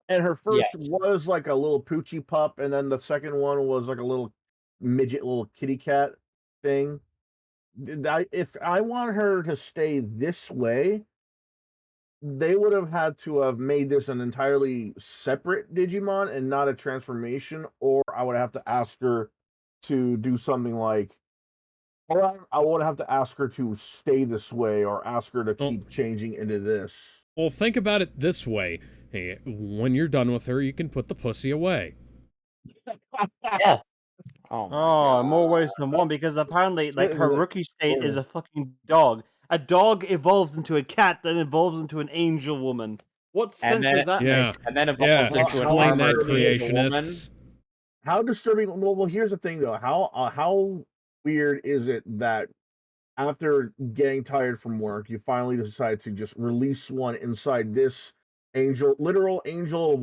and her first Yes. was like a little poochie pup, and then the second one was like a little midget, little kitty cat thing. If I want her to stay this way, they would have had to have made this an entirely separate Digimon and not a transformation, or I would have to ask her to do something like, or I would have to ask her to stay this way, or ask her to keep changing into this. Well, think about it this way. Hey, when you're done with her, you can put the pussy away. Yeah. Oh, more ways than one, because apparently, like, her rookie state is a fucking dog. A dog evolves into a cat, then evolves into an angel woman. What sense does that make? And then evolves into an explain that, armored angel woman. creationists. How disturbing? Well, here's the thing, though. How weird is it that after getting tired from work, you finally decide to just release one inside this literal angel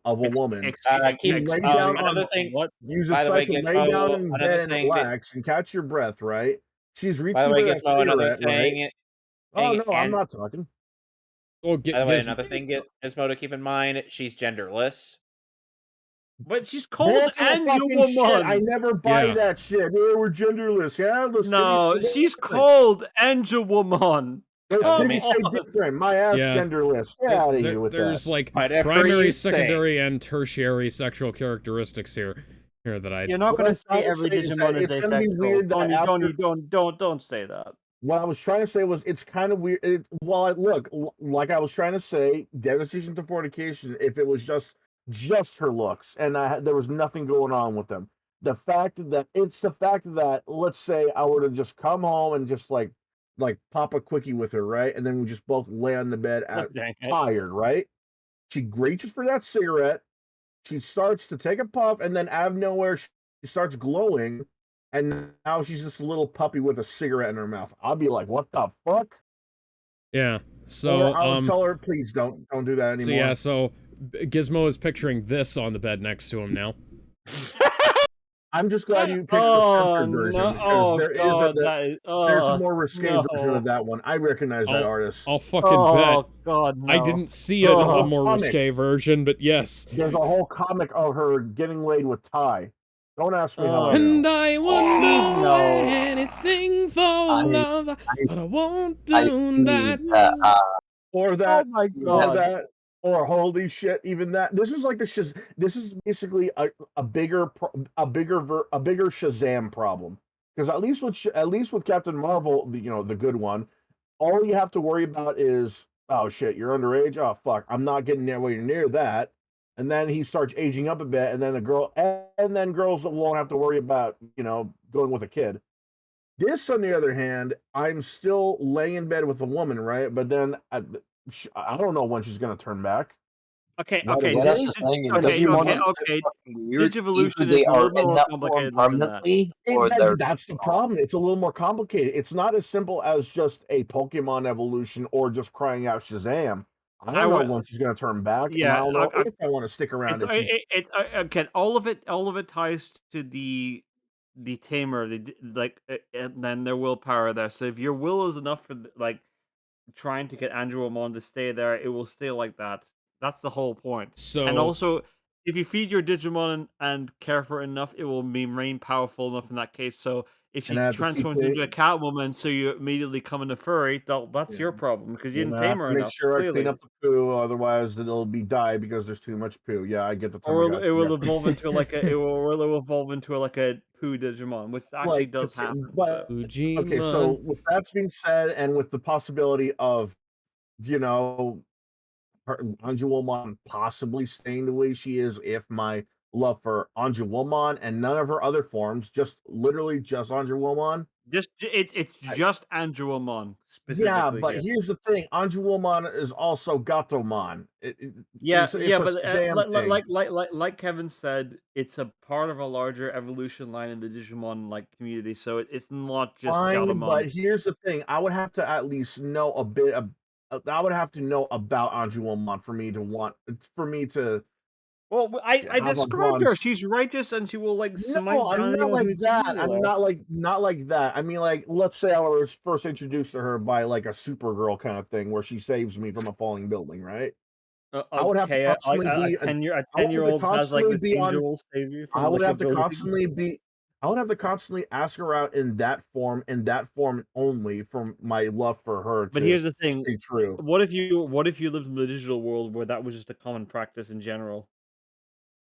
of a woman. You lay down on another thing. What? You By the way, decide to lay down Gizmo, in another bed and thing. relax and catch your breath, right? She's By reaching the way, for that Gizmo, another cigarette, right? thing. Oh no, I'm not talking. Well, By the way, another thing, Gizmo, to keep in mind: she's genderless. But she's called That's Angel fucking shit. I Woman. never buy that shit. We're genderless. Yeah, those No, titties say she's different. called Angel Woman. Those Come titties say on. different. My ass genderless. Get out of here with There's that. like Whatever primary, you say. secondary, and tertiary sexual characteristics here that I. You're not What going I'm to say trying to every say is Digimon that is it's gonna be asexual. weird that after Don't say that. what I was trying to say was it's kind of weird. Like I was trying to say, devastation to fornication. If it was just her looks and there was nothing going on with them, the fact that let's say I were to just come home and just like pop a quickie with her, right, and then we just both lay on the bed tired, right? She reaches for that cigarette. She starts to take a puff, and then out of nowhere, she starts glowing, and now she's just a little puppy with a cigarette in her mouth. I'll be like, "What the fuck?" Yeah. So or I'll tell her, "Please don't do that anymore." So Gizmo is picturing this on the bed next to him now. I'm just glad you picked the censored version because there's a more risque version of that one. I recognize that artist. I'll fucking bet. God, no. I didn't see a more risque version, but yes. There's a whole comic of her getting laid with Ty. Don't ask me how I know. And I won't do anything for love, but I won't do that. Or that. Oh my God. Or holy shit, even that. This is like this is basically a bigger Shazam problem. Because at least with Captain Marvel, the good one, all you have to worry about is, oh shit, you're underage. Oh fuck, I'm not getting nowhere near that. And then he starts aging up a bit, and then girls won't have to worry about going with a kid. This, on the other hand, I'm still laying in bed with a woman, right? But then I don't know when she's gonna turn back. Okay. That's the thing. Digivolution they is a are little bit in more that form complicated than permanently, or that's the problem. It's a little more complicated. It's not as simple as just a Pokemon evolution or just crying out Shazam. I don't know when she's gonna turn back. Yeah, and I don't know if I want to stick around. It's again, all of it ties to the tamer, and then their willpower there. So if your will is enough for trying to get Andromon to stay there, it will stay like that. That's the whole point. And also, if you feed your Digimon and care for it enough, it will remain powerful enough in that case. So if And she I have to keep transforms into a Catwoman, so you immediately come into furry, that's your problem because you didn't I tame have her to make enough. sure I clean Clearly, up the poo, otherwise it'll be die because there's too much poo. Yeah, I get the or it Tamagotchi will reference. evolve into like a it will evolve into like a poo Digimon, which actually Like, does happen. but okay, so Fujimon. with that being said, and with the possibility of, you know, Anjuwomon possibly staying the way she is, if my love for Anjuwomon and none of her other forms, just literally just Anjuwomon. It's just Anjuwamon Yeah, specifically but here. here's the thing: Anjuwomon is also Gatomon. Yeah, It's yeah, a but Shazam thing. like Kevin said, it's a part of a larger evolution line in the Digimon community, so it's not just Fine, Gatomon. but here's the thing: I would have to at least know a bit of. I would have to know about Anjuwomon for me to Well, I have a described her. bond. She's righteous and she will No, smite I'm down not anyone like who's that. evil I'm there. not like that. I mean, like, let's say I was first introduced to her by like a Supergirl kind of thing, where she saves me from a falling building, right? I would have to Okay, constantly a be. 10-year-old has like this On. angel will save you I from would like a have to building. constantly be. I would have to constantly ask her out in that form only, for my love for her But to here's the thing: stay true. what if you lived in the digital world where that was just a common practice in general?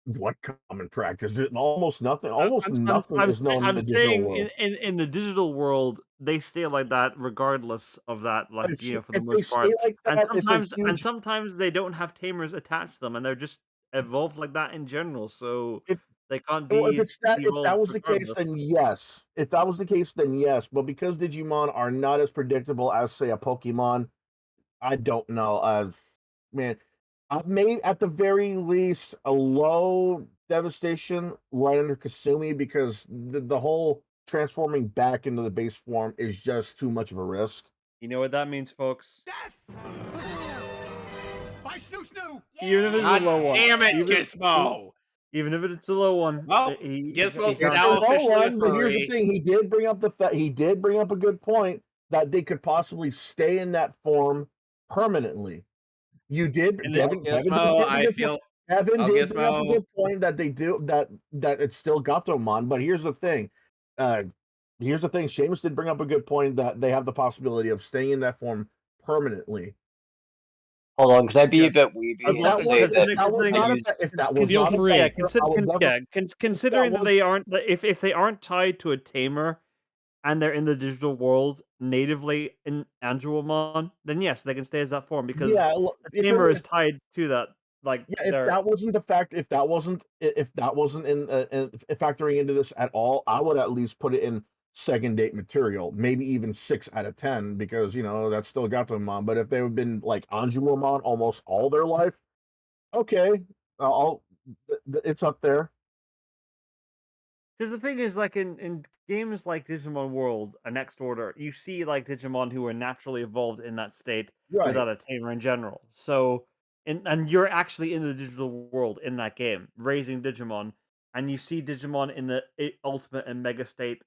What common practice? Almost nothing. Almost nothing is known in I'm the digital saying world. in the digital world, they stay like that regardless of that, for the If they most stay part. like And that, it's a huge. sometimes they don't have tamers attached to them, and they're just evolved like that in general, so If they can't Well, be if that evolved was the case, regardless. then yes. If that was the case, then yes. But because Digimon are not as predictable as, say, a Pokemon, I don't know. Man, maybe at the very least a low devastation right under Kasumi, because the whole transforming back into the base form is just too much of a risk. You know what that means, folks? Death! By Snoo Snoo! Even if it's a God low one. damn it, Even Gizmo! even if it's a low one, Well, he Gizmo's It's can't a now do it. low officially a one, but here's the furry. thing: he did bring up a good point that they could possibly stay in that form permanently. You did, And Well, Kevin did Gizmo, bring up a I good point. feel. Kevin Well, did bring up a Gizmo. good point that they do that it's still Gatomon. But uh, here's the thing: Seamus did bring up a good point that they have the possibility of staying in that form permanently. Hold on, can I be a yes. bit As weeby and long say that If that was considering I not use if that was Feel not a free. factor, I would never. If that considering that was they aren't if they aren't tied to a tamer and they're in the digital world natively in Angelomon, then yes, they can stay as that form because yeah, the if tamer it is tied to that. Like Yeah, if they're that wasn't the fact, if that wasn't in factoring into this at all, I would at least put it in second date material, maybe even 6 out of 10, because that's still got them on. But if they have been like Anjumon almost all their life, okay, I'll it's up there. because the thing is, like in games like Digimon World, a Next Order, you see like Digimon who are naturally evolved in that state Right. without a tamer in general. So, and you're actually in the digital world in that game, raising Digimon, and you see Digimon in the ultimate and mega state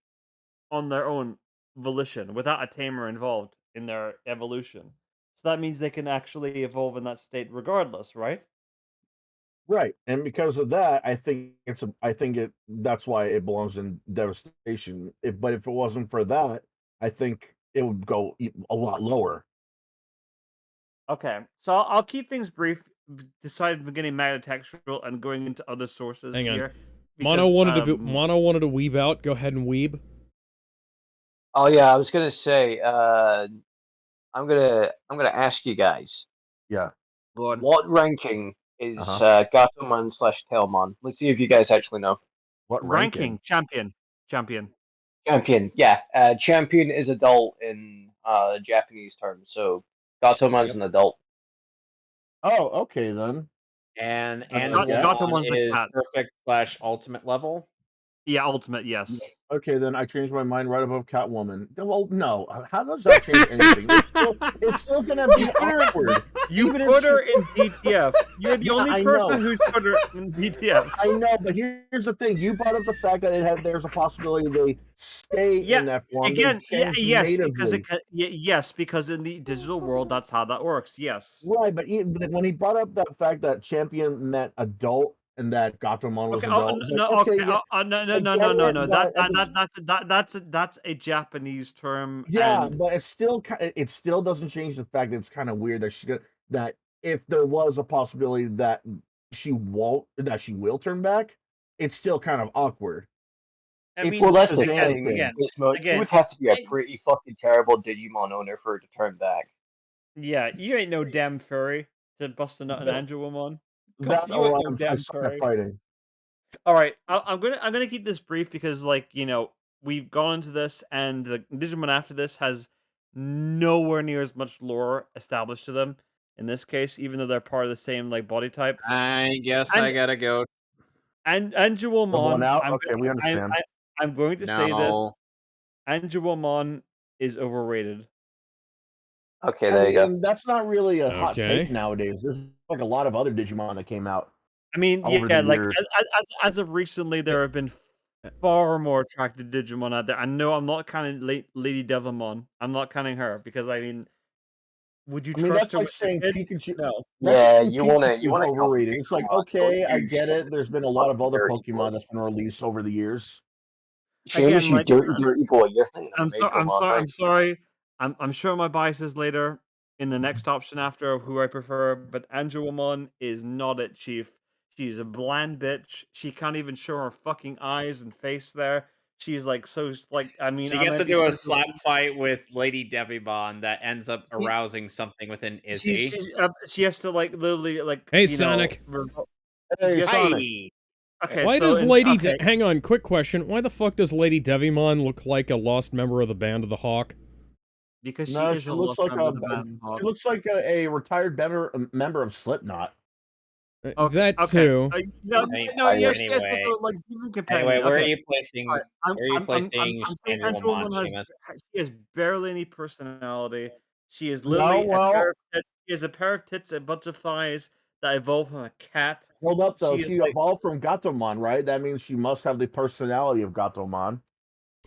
on their own volition without a tamer involved in their evolution. So that means they can actually evolve in that state regardless, right? Right. And because of that, I think that's why it belongs in Devastation. If it wasn't for that, I think it would go a lot lower. Okay, so I'll keep things brief. Decided beginning metatextual and going into other sources Hang on. here because Mono wanted to weeb out. Go ahead and weeb. Oh yeah, I was gonna say, I'm gonna ask you guys, Yeah. go on. what ranking is Uh-huh. Gatomon slash Tailmon? Let's see if you guys actually know. What Ranking ranking? champion. Champion, yeah. Champion is adult in Japanese terms, so Gatomon's Yep. an adult. Oh, okay then. And guess. Angemon Gatomon's the is cat. perfect slash ultimate level. Yeah, ultimate. Yes. Okay, then I changed my mind right above Catwoman. Well, no. How does that change anything? It's still gonna be awkward. You Even if put she. her in DTF. You're the Yeah, only I person know. who's put her in DTF. I know, but here's the thing. You brought up the fact that there's a possibility they stay Yeah. in that form. They Again, yeah, change yes, because natively. yes, because in the digital world, that's how that works. Yes. Right, but when he brought up that fact that champion meant adult, and that Gatomon was Okay. a Oh, girl. It's like, no. okay, Okay. yeah, No. I No. get No. No. it, No. but That's a Japanese term, yeah, and but it still doesn't change the fact that it's kind of weird that that if there was a possibility that she will turn back, it's still kind of awkward. I It's mean, Well, that's the the Shazam thing, thing. Gizmo. You would again, have to be a I, pretty fucking terrible Digimon owner for it to turn back. yeah, you ain't no damn furry to bust a nut an That, Angelomon. Come on, that you ain't or no I damn suck at furry. fighting. All right, I'm gonna keep this brief because, like, we've gone into this, and the Digimon after this has nowhere near as much lore established to them. In this case, even though they're part of the same like body type, I guess and I gotta go. Come on Angelomon, out. Okay, we understand. I'm going to say this: No. Angelomon is overrated. Okay, I there you go. mean, that's not really a hot take Okay. nowadays. There's like a lot of other Digimon that came out I mean, over the yeah, like years. as of recently, Eh, there have been far more attractive Digimon out there. I know I'm not counting Lady Devilmon. I'm not counting her because, I mean, would you I mean, trust that's her like with your saying kids? Pikachu. No. That's just Yeah, saying you Pikachu wanna is count the overrated. bigger It's like, ones. Those okay, I dudes get it. There's been a lot of fucking other dirty Pokemon boy. that's been released over the years. Seamus, Again, you like, dirty boy. You're thinking of I'm a so major one, I'm right? sorry. I'm sure my biases later in the next option after of who I prefer, but Angelomon is not it, Chief. She's a bland bitch. She can't even show her fucking eyes and face there. She's like like, I mean, She I gets might to be do a sensitive. slap fight with Lady Devibon that ends up She arousing something within she Izzy. she, uh, she has to, like, literally, like, Hey, Sonic. she Hey, has to. Sonic. Hi! Okay, Why so does Lady okay, Hang on, quick question. Why the fuck does Lady Devimon look like a lost member of the Band of the Hawk? because she No, is she a looks lost like member of the band. she looks like a retired member of Slipknot. Okay, That okay. too. No, no, I yes, yes, but Anyway, like human anyway, companion. Okay, where alright. I'm are you I'm I'm I'm placing I'm saying Angelomon, Angelwoman Seamus? she has barely any personality. She is No, literally a pair well, of tits. She has a pair of tits, a bunch of thighs that evolve from a cat. hold up though. She is She like, evolved from Gatomon, right? That means she must have the personality of Gatomon.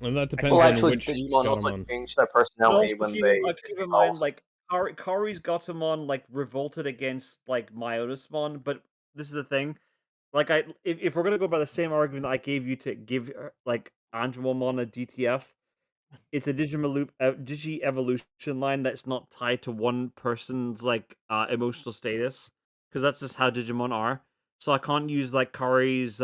And that I depends Well, can't. on actually, which Digimon also Gatomon. change their But personality also when they keep in mind, evolve. like, Kari's Gatomon, like, revolted against, like, Myotismon, but this is the thing. Like, if we're gonna go by the same argument that I gave you to give like Angelomon a DTF, it's a Digi evolution line that's not tied to one person's, like, emotional status, because that's just how Digimon are. So I can't use, like, Kari's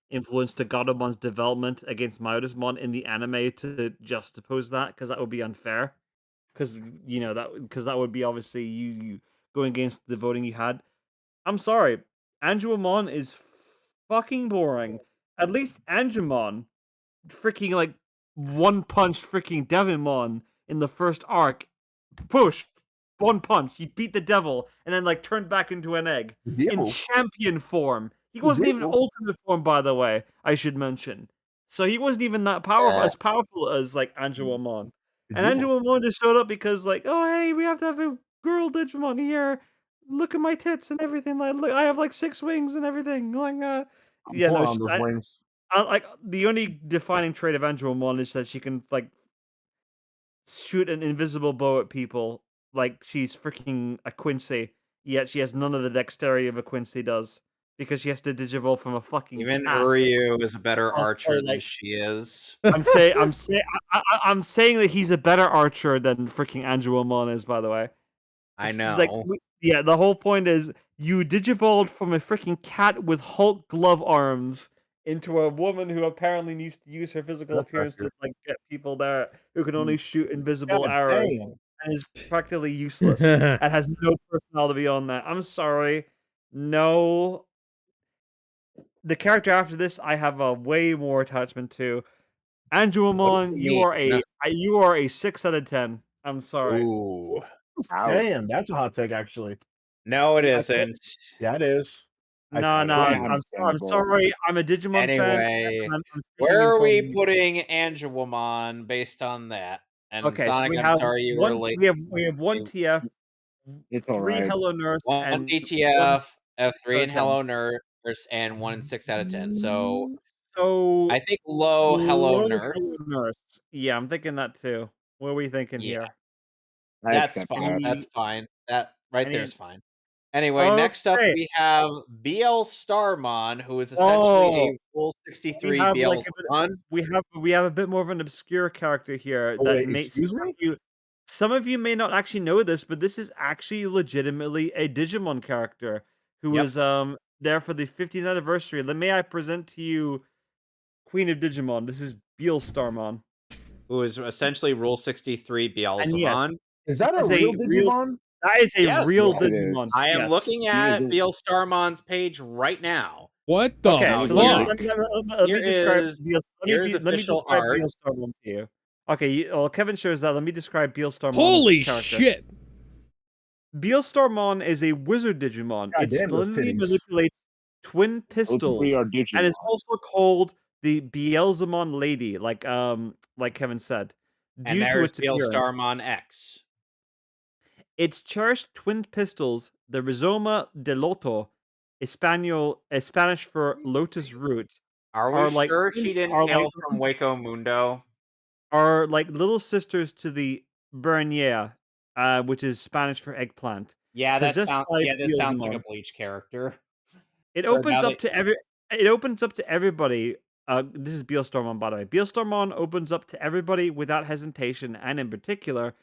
influence to Gadomon's development against Myotismon in the anime to juxtapose that, because that would be unfair. Because that would be obviously you going against the voting you had. I'm sorry, Angemon is fucking boring. At least Angemon freaking, like, one punch freaking Devimon in the first arc. Push! One punch. He beat the devil and then, like, turned back into an egg. In Devil, champion form. He wasn't even devil, ultimate form, by the way, I should mention. So he wasn't even that powerful, Yeah. as powerful as, like, Angemon. And devil. Angemon just showed up because, like, oh, hey, we have to have a girl Digimon here. Look at my tits and everything. Like, look, I have like 6 wings and everything. Like, I'm yeah, no, pulling on those wings. like, the only defining trait of Angemon is that she can, like, shoot an invisible bow at people like she's freaking a Quincy, yet she has none of the dexterity of a Quincy does because she has to digivolve from a fucking Even cat. Uryu is a better archer Also, than like, she is. I'm saying that he's a better archer than freaking Angemon is. By the way, I like, know. yeah, the whole point is you digivolved from a freaking cat with Hulk glove arms into a woman who apparently needs to use her physical That's appearance to, accurate. like, get people there who can only shoot invisible God arrows damn. and is practically useless and has no personality beyond that. I'm sorry. No, the character after this I have a way more attachment to. What do Angelomon, you mean? you are a 6 out of 10. I'm sorry. Ooh. Ouch. Damn, that's a hot take, actually. No, it I can't. isn't. Yeah, it is. I No, no, pretty I'm sorry. I'm a Digimon fan, Anyway, and I'm speaking where are we informed. putting Angelomon based on that? And Okay, so Sonic, I'm sorry you were late. we have one TF, It's all 3 right. Hello Nurse, One and 1 DTF, F3 out of and 10. Hello Nurse, and one 6 out of 10. So So I think low Hello low Nurse. Hello Nurse. Yeah, I'm thinking that too. What are we thinking Yeah, here? I that's accept fine. that. That's Any fine. That right there is any fine. Anyway, next up Okay. we have BL Starmon, who is essentially a Rule 63 BL we have a bit more of an obscure character here Oh, that wait, excuse me? some of you may not actually know this, but this is actually legitimately a Digimon character who Yep. was there for the 50th anniversary. May I present to you Queen of Digimon. This is Starmon. Who is essentially Rule 63 And yes, Beelzebub. Is that a real Digimon? That is a Yes, real yes, it is. Digimon. I am Yes. looking at BL Starmon's page right now. What the Okay, so fuck? let me describe Here's official art. BL Starmon to you. Okay, well, Kevin shows that. Let me describe BL Starmon's Holy character. shit! BL Starmon is a wizard Digimon. God It damn, those splendidly titties. manipulates twin Those three pistols, are and Digimon. is also called the Beelzemon Lady, like Kevin said, And due to there's its BL appearance. Starmon X. Its cherished twin pistols, the Rizoma de Loto, Spanish for lotus root, Are we are like sure she didn't hail from Waco Mundo? are like little sisters to the Bernier, which is Spanish for eggplant. Yeah, Possessed by this sounds like a Beelzemon. Bleach character. It Or opens now up to everybody. This is Beelstormon, by the way. Beelstormon opens up to everybody without hesitation, and in particular,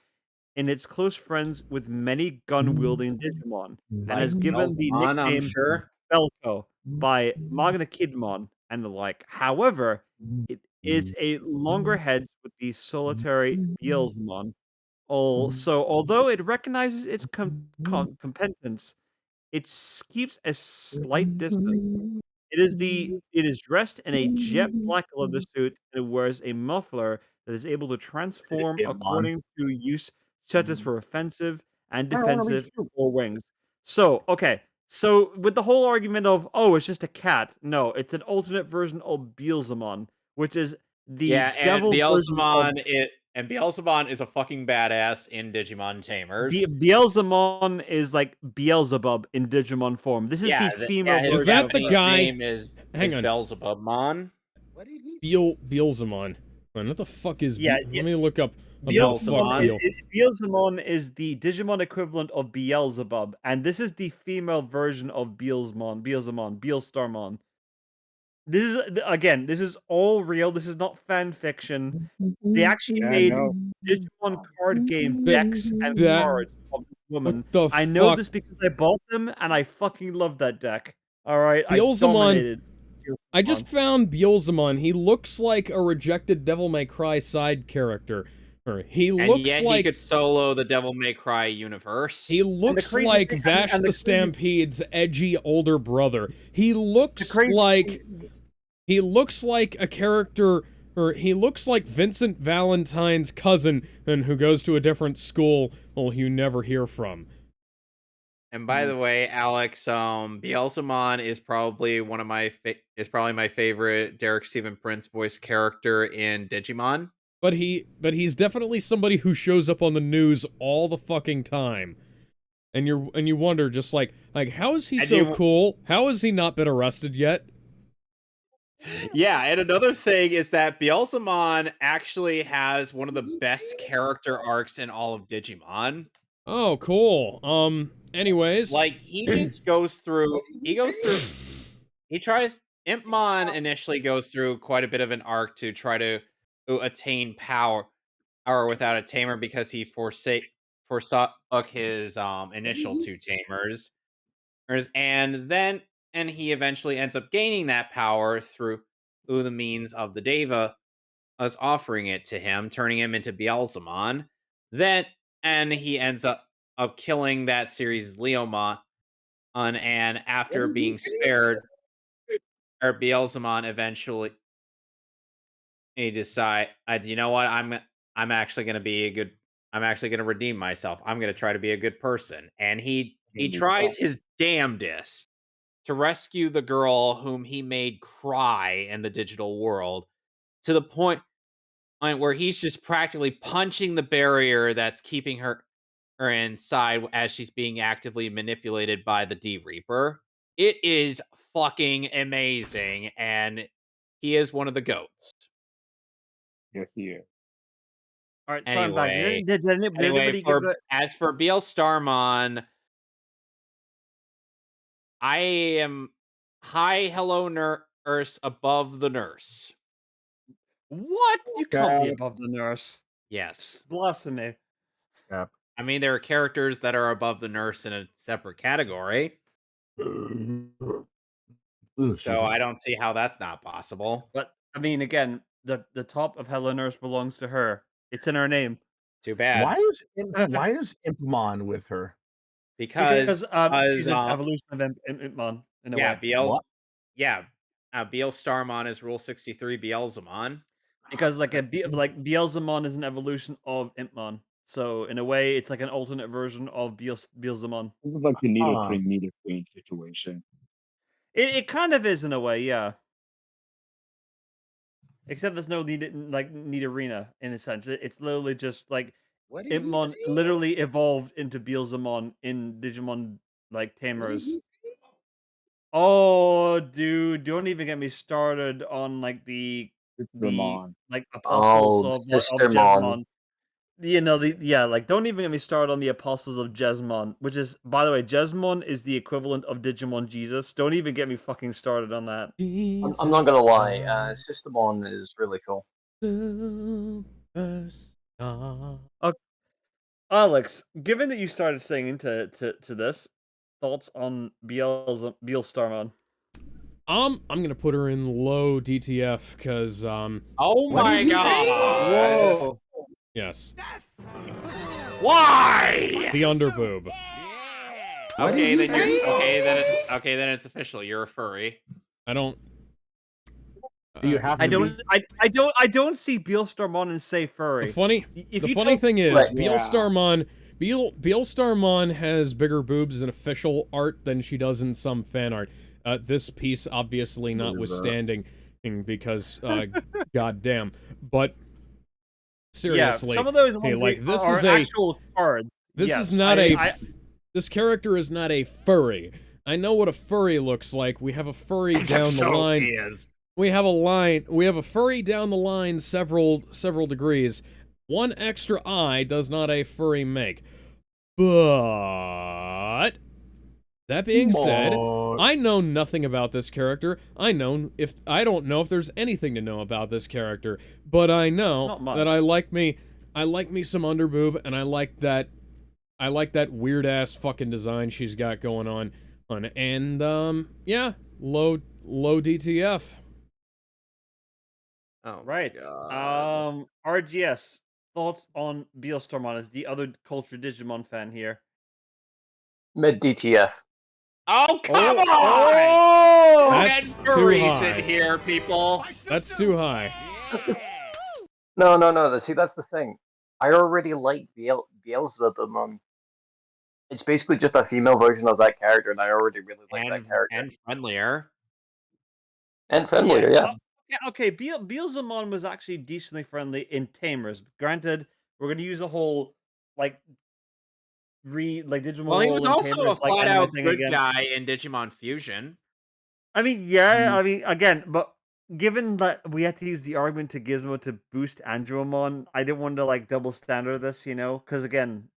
in its close friends with many gun-wielding Digimon, and like has given the Beelzemon, I'm nickname sure. Belko by Magna Kidmon and the like. However, it is a longer heads with the solitary Beelzemon. Also, although it recognizes its competence, it keeps a slight distance. It is dressed in a jet black leather suit and wears a muffler that is able to transform Digimon. according to use, such as for offensive and I don't wanna be defensive cute. or wings. So, okay. So with the whole argument of, oh, it's just a cat. No, it's an alternate version of Beelzemon, which is the Yeah, and devil version of Beelzebub is a fucking badass in Digimon Tamers. Beelzemon is like Beelzebub in Digimon form. This is the female his Is version that of the her. Japanese guy? name is Hang on. Beelzebubmon. Beelzemon. Man, what the fuck is Yeah, Let me look up Beelzemon. Beelzemon is the Digimon equivalent of Beelzebub, and this is the female version of Beelstarmon. This is again, this is all real. This is not fan fiction. They actually made Digimon card game decks and cards of this woman. What the I know fuck? this because I bought them, and I fucking love that deck. All right, I Beelzemon. dominated. I just found Beelzemon. He looks like a rejected Devil May Cry side character. Or he looks and yet like he could solo the Devil May Cry universe. he looks like Vash the Stampede's edgy older brother. He looks like a character, or he looks like Vincent Valentine's cousin, and who goes to a different school. Well, you never hear from. And by the way, Alex, Beelzemon is probably my favorite Derek Stephen Prince voice character in Digimon. But he's definitely somebody who shows up on the news all the fucking time. And you wonder just like how is he so cool? How has he not been arrested yet? Yeah, and another thing is that Beelzemon actually has one of the best character arcs in all of Digimon. Oh, cool. Anyways, like he just goes through. Impmon initially goes through quite a bit of an arc to try to attain power without a tamer because he forsook his initial two tamers, and he eventually ends up gaining that power through the means of the Deva us offering it to him, turning him into Beelzemon. And he ends up killing that series' Leomon, and after being spared, or Beelzemon eventually he decides, you know what, I'm actually going to be a good. I'm actually going to redeem myself. I'm going to try to be a good person, and he tries his damnedest to rescue the girl whom he made cry in the digital world, to the point where he's just practically punching the barrier that's keeping her inside as she's being actively manipulated by the D Reaper. It is fucking amazing, and he is one of the goats. Yes, he is. All right, so I'm back. Did anybody Anyway, give as for BL Starmon, I am high hello nurse above the nurse. What? You can't be Cap. above the nurse. Yes. Blasphemy. Cap. I mean, there are characters that are above the nurse in a separate category. So I don't see how that's not possible. But I mean, again, the top of Hello Nurse belongs to her. It's in her name. Too bad. Why is Impmon with her? Because she's an evolution of Impmon in a yeah, way. What? Beelstarmon is Rule 63 Beelzemon. Because like Beelzemon is an evolution of Impmon. So in a way, it's like an alternate version of Beelzemon. This is like the needle queen situation. It kind of is in a way, yeah. Except there's no need arena in a sense. It's literally just like What did Impmon literally evolved into Beelzemon in Digimon like Tamers. Oh, dude, don't even get me started on like the like apostles of Sistermon. Jesmon. Like don't even get me started on the apostles of Jesmon, which is, by the way, Jesmon is the equivalent of Digimon Jesus. Don't even get me fucking started on that. I'm not gonna lie, Sistermon is really cool. Alex, given that you started saying into this, thoughts on Beelstarmon? I'm gonna put her in low DTF because Oh my god! Whoa! Yes. Why? The underboob. Okay, then it's official. You're a furry. I don't. You have to I don't see Beelstarmon and say furry. The funny thing is, Beelstarmon has bigger boobs in official art than she does in some fan art. This piece obviously notwithstanding, because goddamn. But seriously, yeah, some of those this are is actual cards. This yes, is not this character is not a furry. I know what a furry looks like. We have a furry down the line. We have a furry down the line several degrees. One extra eye does not a furry make. But that being said, I know nothing about this character. I don't know if there's anything to know about this character, but I know that I like me some underboob, and I like that weird ass fucking design she's got going on. And yeah, low DTF. Oh, right. RGS, thoughts on Beelstarmon as the other Culture Digimon fan here? Mid DTF. Oh, come on! That's furries too high. in here, people. That's too high. No. See, that's the thing. I already like Beelzebub. It's basically just a female version of that character, and I already really like that character. And friendlier. And friendlier, yeah. Okay, Beelzemon was actually decently friendly in Tamers. Granted, we're gonna use the whole Digimon. Well, he was also Tamers, a flat out good guy in Digimon Fusion. I mean, yeah, I mean, again, but given that we had to use the argument to Gizmo to boost Andromon, I didn't want to double standard this, because again,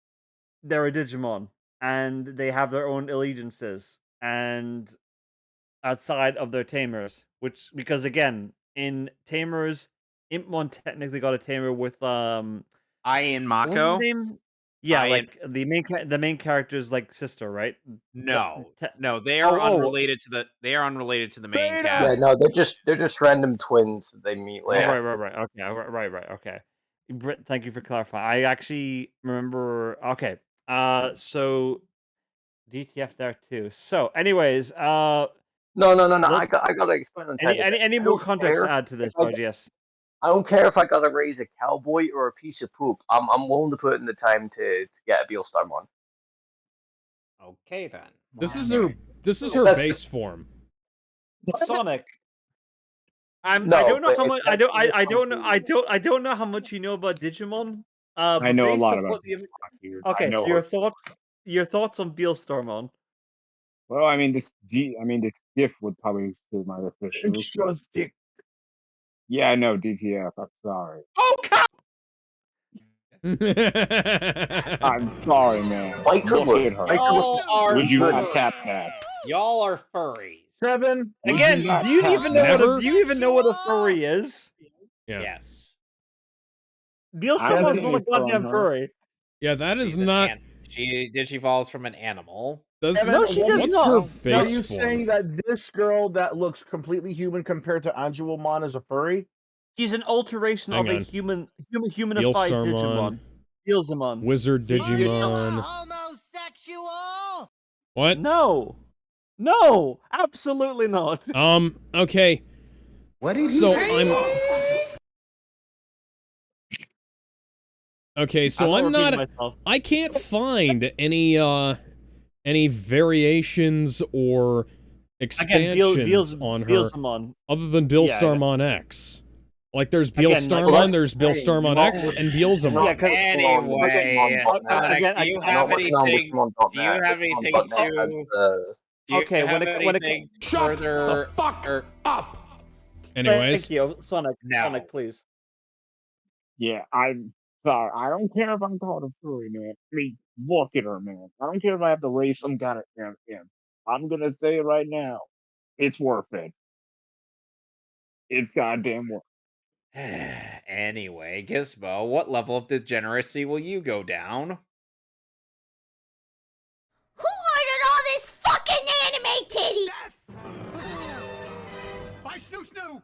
they're a Digimon and they have their own allegiances and outside of their tamers, because again, in Tamers, Impmon technically got a tamer with Ian Mako. What's his name? Yeah, the main character's sister, right? No, they are unrelated to the main cat. Yeah, no, they're just random twins that they meet later. Right. Okay. Britt, thank you for clarifying. I actually remember. Okay. So DTF there too. So, anyways, No. I gotta explain on any more context to add to this, yes. I don't care if I gotta raise a cowboy or a piece of poop. I'm willing to put in the time to get a Beelstarmon. Okay then. This is her base form. Sonic. I don't know how much. I don't know how much you know about Digimon. I know a lot about. Okay, so your thoughts on Beelstarmon. Well, I mean, this diff would probably say my official. It's just dick. Yeah, I know DTF. I'm sorry. Oh, come! I'm sorry, man. Would you not tap that? Y'all are furries. 7. Again, do you even know what a furry is? Yeah. Yes. Beelstormon's not a goddamn furry. Yeah, that is She's not. She evolves from an animal. No, she does What's not. her Are base you form? saying that this girl that looks completely human compared to Anjuamon is a furry? She's an alteration Hang of a on. humanified Beelstarmon. Digimon. Beelzemon. Wizard See, Digimon. Homosexual! What? No, absolutely not. Okay. What did he say? Okay, so I'm not. Myself. I can't find any variations or expansions on her Beelzemon. other than Beelstarmon X. Like there's Again, Beelstarmon, there's Beelstarmon X, and Beelzemon. Yeah, 'cause- Anyway, Again, do you have anything? Do you have anything to? Okay, when it Shut the fuck up! Anyways, thank you, Sonic. No. Sonic, please. Yeah, I'm sorry. I don't care if I'm called a furry, man. I mean, look at her, man. I don't care if I have to raise some kind of skin. I'm gonna say it right now. It's worth it. It's goddamn worth Anyway, Gizmo, what level of degeneracy will you go down? Who ordered all this fucking anime titty? By Snoo Snoo!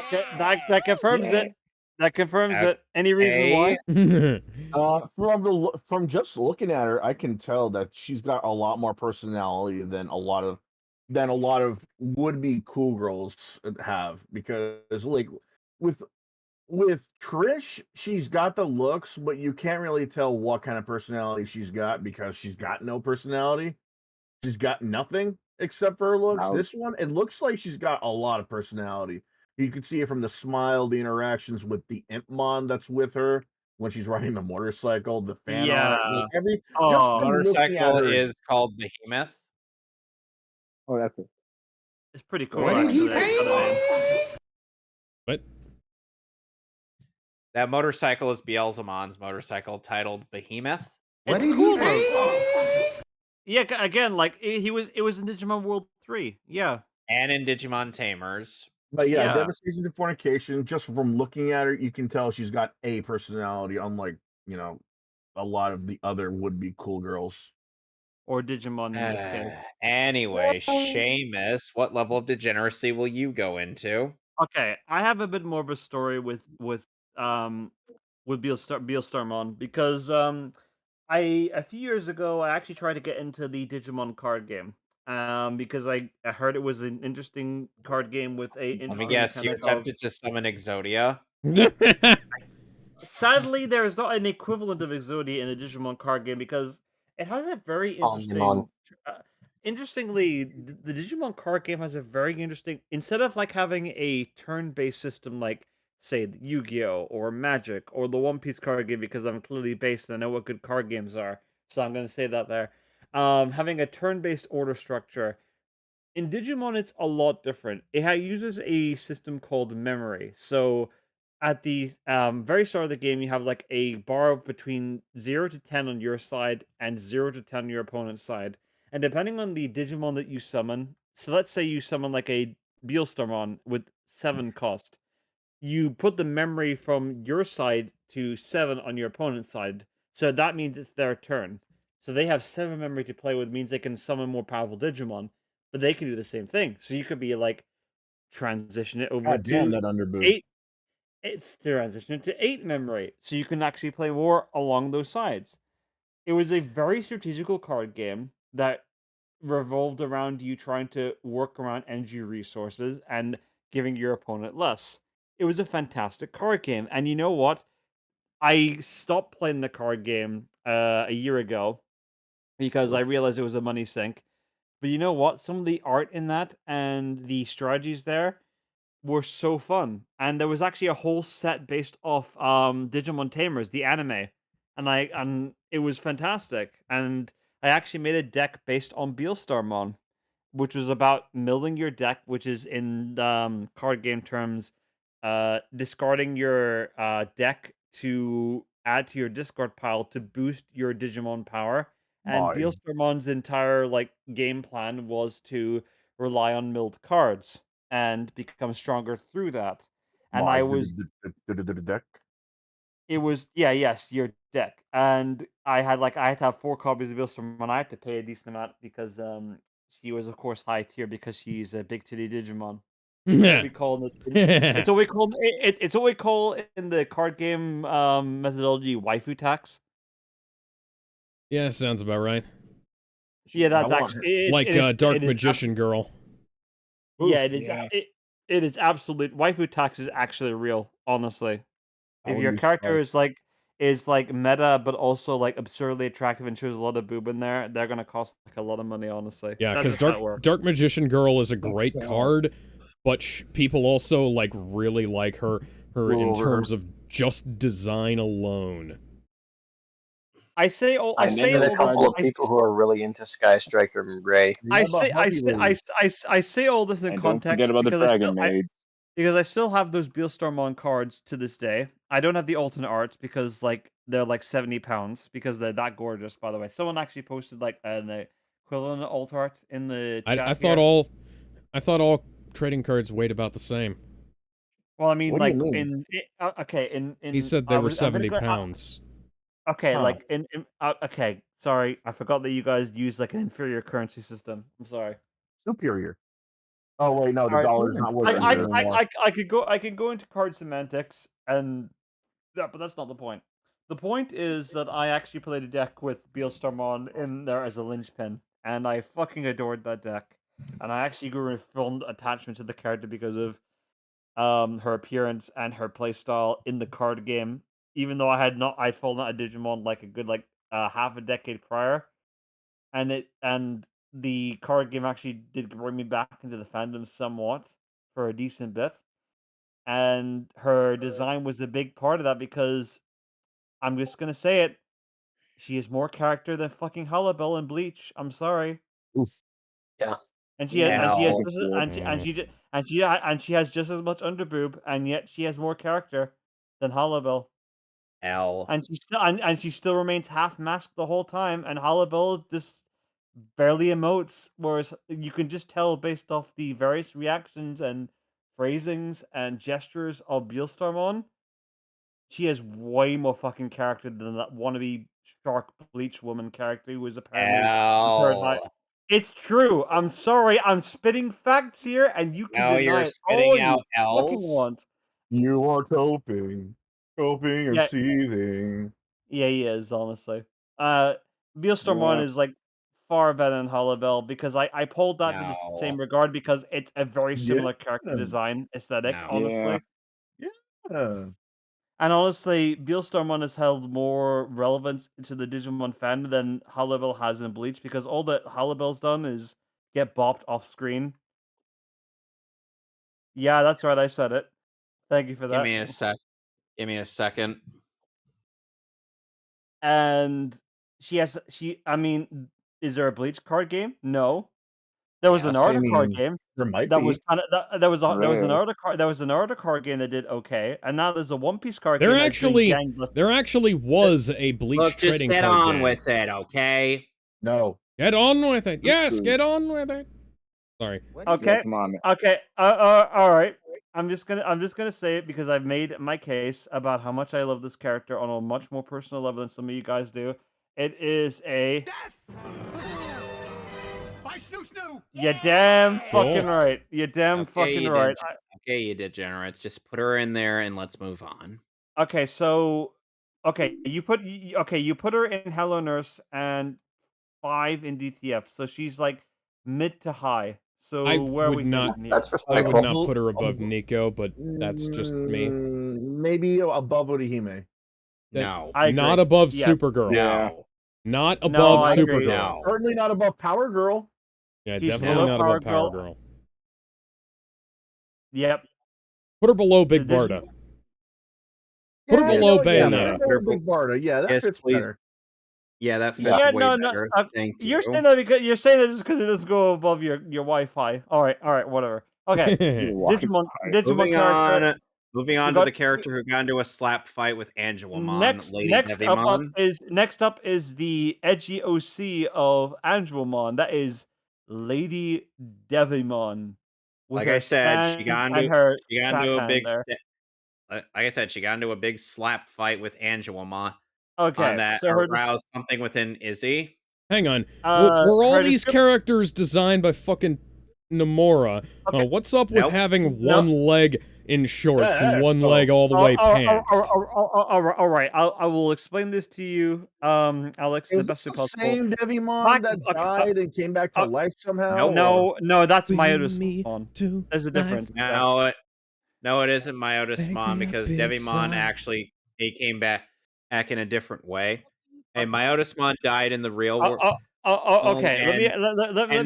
Okay, that confirms it. That confirms it. Any reason why? From just looking at her, I can tell that she's got a lot more personality than a lot of would-be cool girls have, because like with Trish, she's got the looks, but you can't really tell what kind of personality she's got because she's got no personality. She's got nothing except for her looks. No. This one, it looks like she's got a lot of personality. You can see it from the smile, the interactions with the Impmon that's with her when she's riding the motorcycle, the fan art, like just from looking at Motorcycle her. is called Behemoth. Oh, that's it. It's pretty cool. What did he say? what? That motorcycle is Beelzemon's motorcycle titled Behemoth. What It's did cool, he say? Yeah, it was in Digimon World 3. Yeah. And in Digimon Tamers. But yeah, Yeah. Devastation to Fornication, just from looking at her, you can tell she's got a personality, unlike, a lot of the other would-be cool girls. Or Digimon in this case. Anyway, Seamus, what level of degeneracy will you go into? Okay, I have a bit more of a story with Beelstarmon because a few years ago I actually tried to get into the Digimon card game. Because I heard it was an interesting card game with a Let me interesting guess, you mechanic of. attempted to summon Exodia? Sadly, there is not an equivalent of Exodia in the Digimon card game because it has a very interesting. Interestingly, the Digimon card game has a very interesting. Instead of like having a turn-based system like, say, Yu-Gi-Oh or Magic or the One Piece card game, because I'm clearly based and I know what good card games are, so I'm going to say that there. Having a turn-based order structure. In Digimon, it's a lot different. It uses a system called memory. So at the very start of the game, you have like a bar between 0 to 10 on your side and 0 to 10 on your opponent's side. And depending on the Digimon that you summon, so let's say you summon like a Beelstarmon with 7 cost, you put the memory from your side to 7 on your opponent's side. So that means it's their turn. So they have 7 memory to play with, means they can summon more powerful Digimon, but they can do the same thing. So you could be like, transition it over God damn to that underboot. 8. It's transition to 8 memory, so you can actually play more along those sides. It was a very strategical card game that revolved around you trying to work around energy resources and giving your opponent less. It was a fantastic card game, and you know what? I stopped playing the card game a year ago because I realized it was a money sink. But you know what? Some of the art in that and the strategies there were so fun. And there was actually a whole set based off Digimon Tamers, the anime. And it was fantastic. And I actually made a deck based on Beelstarmon, which was about milling your deck, which is in card game terms, discarding your deck to add to your discard pile to boost your Digimon power And My. Beelstormon's entire like game plan was to rely on milled cards and become stronger through that. And My I was deck. it was yes, your deck. And I had to have 4 copies of Beelstormon. I had to pay a decent amount because she was of course high tier because she's a big titty Digimon. It's what we call it's what we call it's what we call in the card game methodology waifu tax. Yeah, sounds about right. Yeah, that's actually like Dark Magician Girl. Yeah, it is absolute waifu tax is actually real, honestly. If your character is like meta but also like absurdly attractive and shows a lot of boob in there, they're gonna cost like a lot of money, honestly. Yeah, that's because Dark Magician Girl is a great card, but people also like really like her in terms of just design alone. I say all I say met a all couple of this. people who are really into Sky Striker and Ray. I say all this in And context don't forget about the Dragon Maid. because I still have those Beelstormon cards to this day. I don't have the alternate arts because like they're like £70 because they're that gorgeous. By the way, someone actually posted like an equivalent alt art in the chat. I thought all trading cards weighed about the same. Well, I mean, What do like you mean? in He said they were 70 pounds. Okay, like in okay, sorry, I forgot that you guys use like an inferior currency system. I'm sorry. Superior. Oh wait, no, the Alright, dollar's not worth anything anymore. I could go into card semantics and but that's not the point. The point is that I actually played a deck with Beelstormon in there as a linchpin, and I fucking adored that deck. And I actually grew a fond attachment to the character because of her appearance and her playstyle in the card game. Even though I'd fallen out of Digimon like a good half a decade prior, and the card game actually did bring me back into the fandom somewhat for a decent bit. And her design was a big part of that because I'm just gonna say it, she has more character than fucking Hullabelle in Bleach. I'm sorry. Oof. Yeah. And she has L. and she has just as much underboob, and yet she has more character than Hullabelle. L. And she still remains half masked the whole time, and Hullabelle just barely emotes, whereas you can just tell based off the various reactions and phrasings and gestures of Beelstormon, she has way more fucking character than that wannabe shark bleach woman character who was apparently compared high. L. It's true. I'm sorry. I'm spitting facts here, and you can Now deny you're it all spitting you out fucking L's. want. You are coping and Yeah, seething. yeah, he is honestly. Beelstormon Yeah. is like far better than Hullabelle because I pulled that to the same No. regard because it's a very Yeah. similar character design aesthetic, No. honestly. Yeah. And honestly, Beelstormon has held more relevance to the Digimon fandom than Hullabelle has in Bleach because all that Hullabelle's done is get bopped off screen. Yeah, that's right. I said it. Thank you for Give that. me a sec. Give me a second. And I mean, is there a Bleach card game? No. There was an Naruto card game. There might That be. was kind of there was a Rare. Naruto card game that did okay, and now there's a One Piece card There game that's doing gangbusters. there actually was a Bleach Look, just trading get card on game. with it, okay? No. Get on with it. Yes, get on with it. Sorry. Okay. Yeah, come on. Okay. All right. I'm just gonna say it because I've made my case about how much I love this character on a much more personal level than some of you guys do. It is a Death! By Snoo Snoo! you damn Cool. fucking right. You damn Okay, fucking you right. Okay, you degenerates. Just put her in there and let's move on. Okay, so you put her in Hello Nurse and 5 in DTF, so she's like mid to high. So I where are we would not. thinking That's here? I would respectful. not put her above Nico, but that's just me. Maybe above Orihime. No. I agree. Not above Yeah. Supergirl. Yeah. Not No, above I agree. Supergirl. No. Certainly not above Power Girl. Yeah, She's definitely below not Power above Power Girl. Girl. Yep. Put her below Big The Barda. Yeah, Put her below yeah, Bayonetta. put her below Big Barda. Yeah, that Yes, fits please. better. Yeah, that fits Yeah, way no, better. Thank you. You're saying that just because it doesn't go above your Wi-Fi. All right, whatever. Okay, Digimon Moving character. on. Moving on to the character who got into a slap fight with Angelomon, Lady Devimon. Next up is the edgy OC of Angelomon. That is Lady Devimon. Like I said, she got into a big there. like I said, she got into a big slap fight with Angelomon. Okay, That so her aroused something within Izzy. Hang on. Were all these characters designed by fucking Nomura? Okay. What's up with having one leg in shorts and one so- leg all the way pants? All right. I will explain this to you, Alex, the Is best this way the possible. same Devimon that died and came back to life somehow? No, that's Bring Myotis me Mon. to There's a life. difference. No, it isn't Myotismon Baby, because I've been Devimon inside. actually he came back in a different way. And Myotismon died in the real world. Okay, let me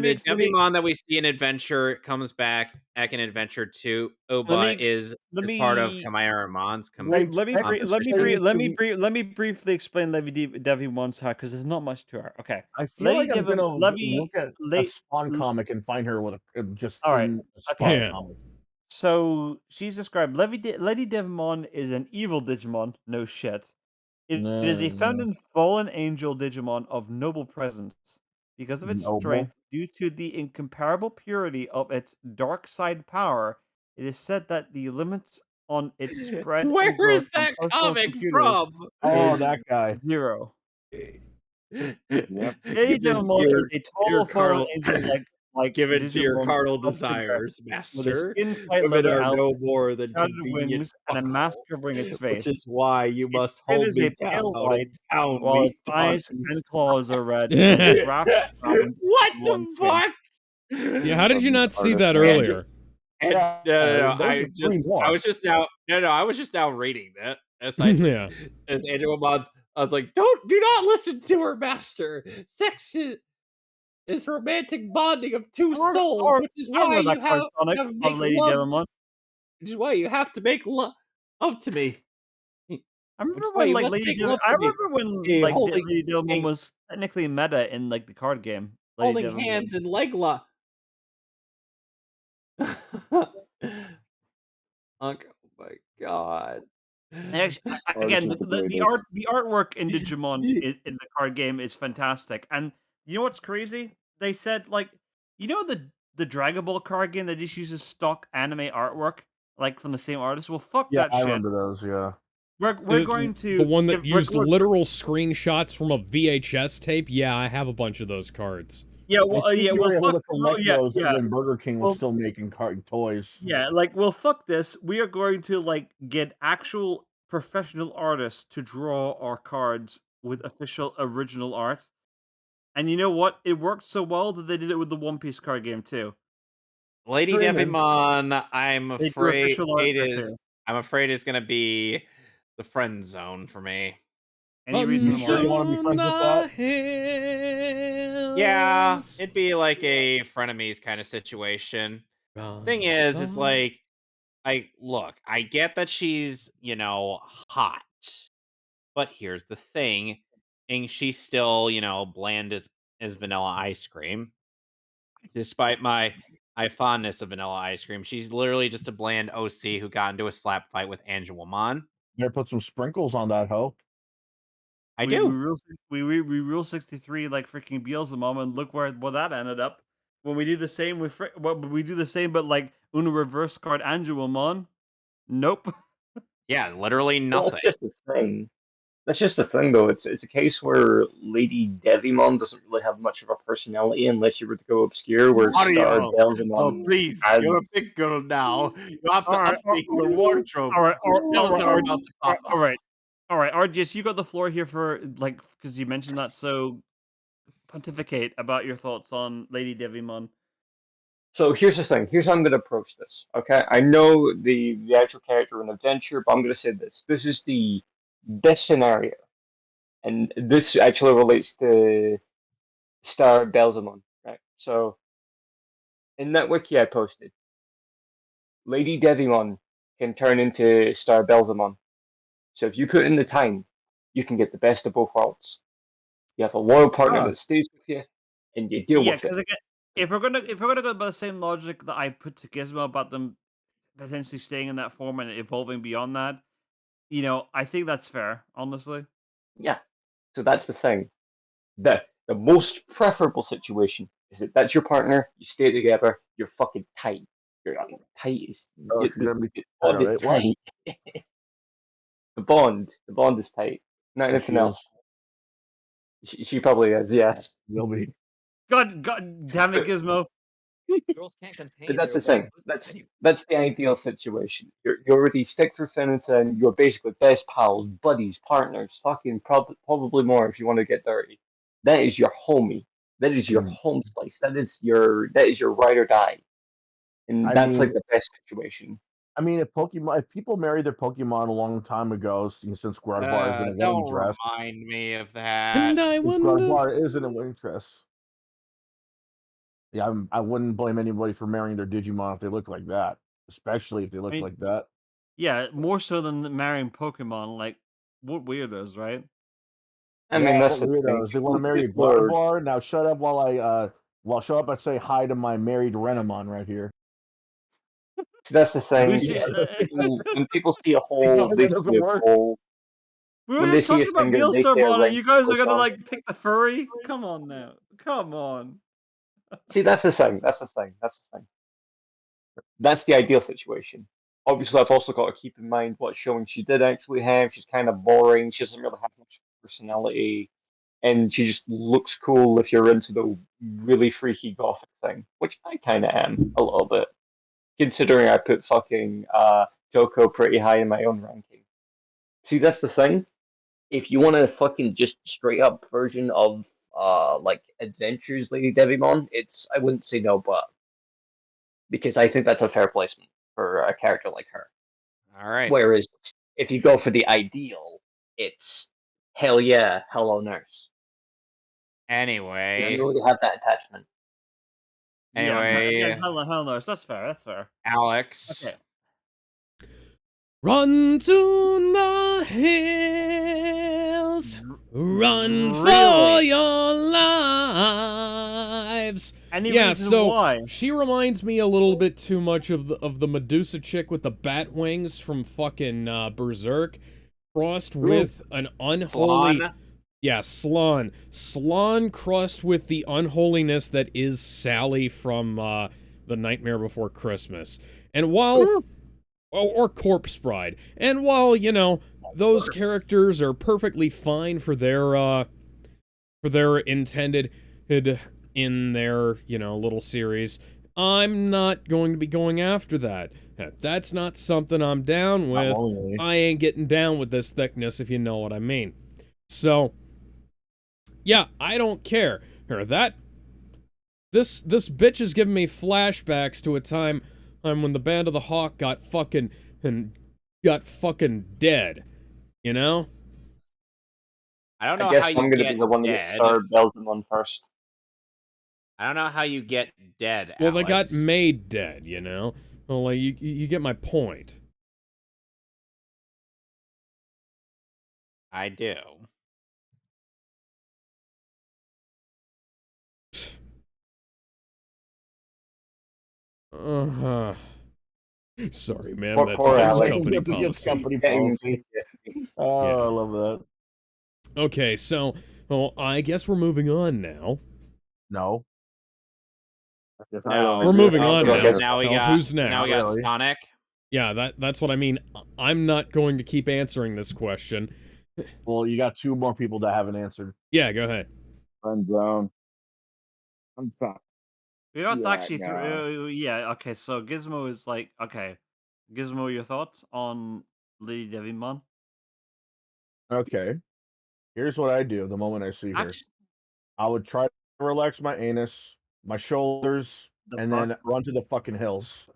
the explain. Devimon that we see in Adventure comes back in Adventure 2. Oba is part of Chimeramon's Let me briefly explain Devimon's hair because there's not much to her. Okay, I feel like I'm gonna look at a Spawn comic and find her with just in a Spawn comic. So she's described. Lady Devimon is an evil Digimon. No shit. It is a found and fallen angel Digimon of noble presence. Because of its strength, due to the incomparable purity of its dark side power, it is said that the limits on its spread and Where growth is that on personal comic computers from? Oh, is that guy. 0. Yep. Lady Devimon is a total fallen angel like Give it to your Digimon carnal sculpted desires, with a master. skin-tight Women leather are outfit, no more than shrouded convenient wings, and a mask covering its face. which is why you must It hold is me a down pale and white, pound while me its eyes twice. and claws are red, and is wrapped around What one the wing. fuck? Yeah, how did you not see that earlier? No, I was just now reading that. As Yeah. as Angelomon, I was like, do not listen to her, master. Sex is romantic bonding of two souls, which is why you have to make love. Which is why you have to make love to me. I remember when Lady Devimon was technically meta in like the card game. Holding hands in leg lock. Oh my god. Actually, again, the artwork in Digimon in the card game is fantastic. And you know what's crazy? They said the Dragon Ball card game that just uses stock anime artwork like from the same artist. Well, fuck Yeah, that I shit. remember those. Yeah. We're going to the one that used literal screenshots from a VHS tape. Yeah, I have a bunch of those cards. Yeah, well, you were able to collect those yeah. when Burger King was still making toys. Yeah, fuck this. We are going to get actual professional artists to draw our cards with official original art. And you know what? It worked so well that they did it with the One Piece card game too. Lady Devimon, I'm afraid it's gonna be the friend zone for me. Any reason why? You want to be friends with that? Yeah, it'd be like a frenemies kind of situation. Thing is like, look, I get that she's, hot. But here's the thing, and she's still, bland as vanilla ice cream. Despite my fondness of vanilla ice cream, she's literally just a bland OC who got into a slap fight with Angelomon. Better put some sprinkles on that hoe. I do. We rule 63 like freaking Beelzebub, and look where that ended up. When we do the same with but like Uno reverse card Angelomon. Nope. Yeah, literally nothing. That's just the thing, though. It's a case where Lady Devimon doesn't really have much of a personality unless you were to go obscure, where Star Belzemon. Oh, please, you're a big girl now. You have to update your wardrobe. All right, RGS, you got the floor here for because you mentioned that. So pontificate about your thoughts on Lady Devimon. So here's the thing. Here's how I'm going to approach this. Okay, I know the actual character in Adventure, but I'm going to say this. This is the best scenario, and this actually relates to Star Belzemon, right? So in that wiki I posted, Lady Devimon can turn into Star Belzemon. So if you put in the time, you can get the best of both worlds. You have a loyal partner that stays with you, and you deal with it. Because again, if we're gonna go by the same logic that I put to Gizmo about them potentially staying in that form and evolving beyond that, I think that's fair, honestly. Yeah. So that's the thing. The most preferable situation is that that's your partner, you stay together, you're fucking tight. You're tight is Oh, she's gonna be bond it wait, what? tight. The bond is tight. Not She anything is. else. She probably is, yeah. Will be. God damn it, Gizmo. Girls can't contain But that's their the thing. wet That's the ideal situation. You're already stick through Finneton. You're basically best pals, buddies, partners, fucking probably more if you want to get dirty. That is your homie. That is your home slice. That is your ride or die, and that's like the best situation. I mean, if people married their Pokemon a long time ago, since Gardevoir is in a wedding Don't dress, remind me of that. And I since wonder. Gardevoir is in a wedding dress, yeah, I wouldn't blame anybody for marrying their Digimon if they look like that, especially if they look like that. Yeah, more so than marrying Pokemon. Like, what weirdos, right? I mean, that's the weirdos. They want to marry a Gardevoir. Now shut up while shut up and say hi to my married Renamon right here. That's the thing. When people see a hole, they see a hole. We were When just they see a talking about finger, they Veilstar say a Bond, and ring. you guys are gonna like pick the furry? Come on now. Come on. See, that's the thing. That's the thing. That's the thing. That's the ideal situation. Obviously, I've also got to keep in mind what showing she did actually have. She's kind of boring. She doesn't really have much personality, and she just looks cool if you're into the really freaky gothic thing, which I kind of am a little bit, considering I put fucking Coco pretty high in my own ranking. See, that's the thing. If you want a fucking just straight up version of like Adventures Lady Devimon, I wouldn't say no, but because I think that's a fair placement for a character like her. All right. Whereas if you go for the ideal, it's hell yeah, hello nurse. Anyway, You already have that attachment. Anyway, yeah, hell nurse. That's fair. That's fair. Alex. Okay. Run to the hills, run for your lives. Any yeah, reason so why? She reminds me a little bit too much of the Medusa chick with the bat wings from fucking Berserk, crossed with an unholy. Slan? Yeah, Slan. Slan crossed with the unholiness that is Sally from The Nightmare Before Christmas. And while... or Corpse Bride. And while, those characters are perfectly fine for their intended in their, little series, I'm not going to be going after that. That's not something I'm down with. I ain't getting down with this thickness, if you know what I mean. So, yeah, I don't care. This bitch is giving me flashbacks to a time when the Band of the Hawk got fucking dead, I don't know I guess how you I'm gonna get be the one that gets started Belgium on first. I don't know how you get dead, Well, Alex. they got made dead, Well, like, you get my point. I do. Sorry, man. That's company policy. Oh, yeah. I love that. Okay, so, I guess we're moving on now. No. We're moving on now. Now we who's next? Now we got Sonic. Yeah, that's what I mean. I'm not going to keep answering this question. Well, you got two more people that haven't answered. Yeah, go ahead. I'm down. I'm fine. We got actually okay, so Gizmo is like, okay. Gizmo, your thoughts on Lady Devimon? Okay. Here's what I do the moment I see her. I would try to relax my anus, my shoulders, then run to the fucking hills.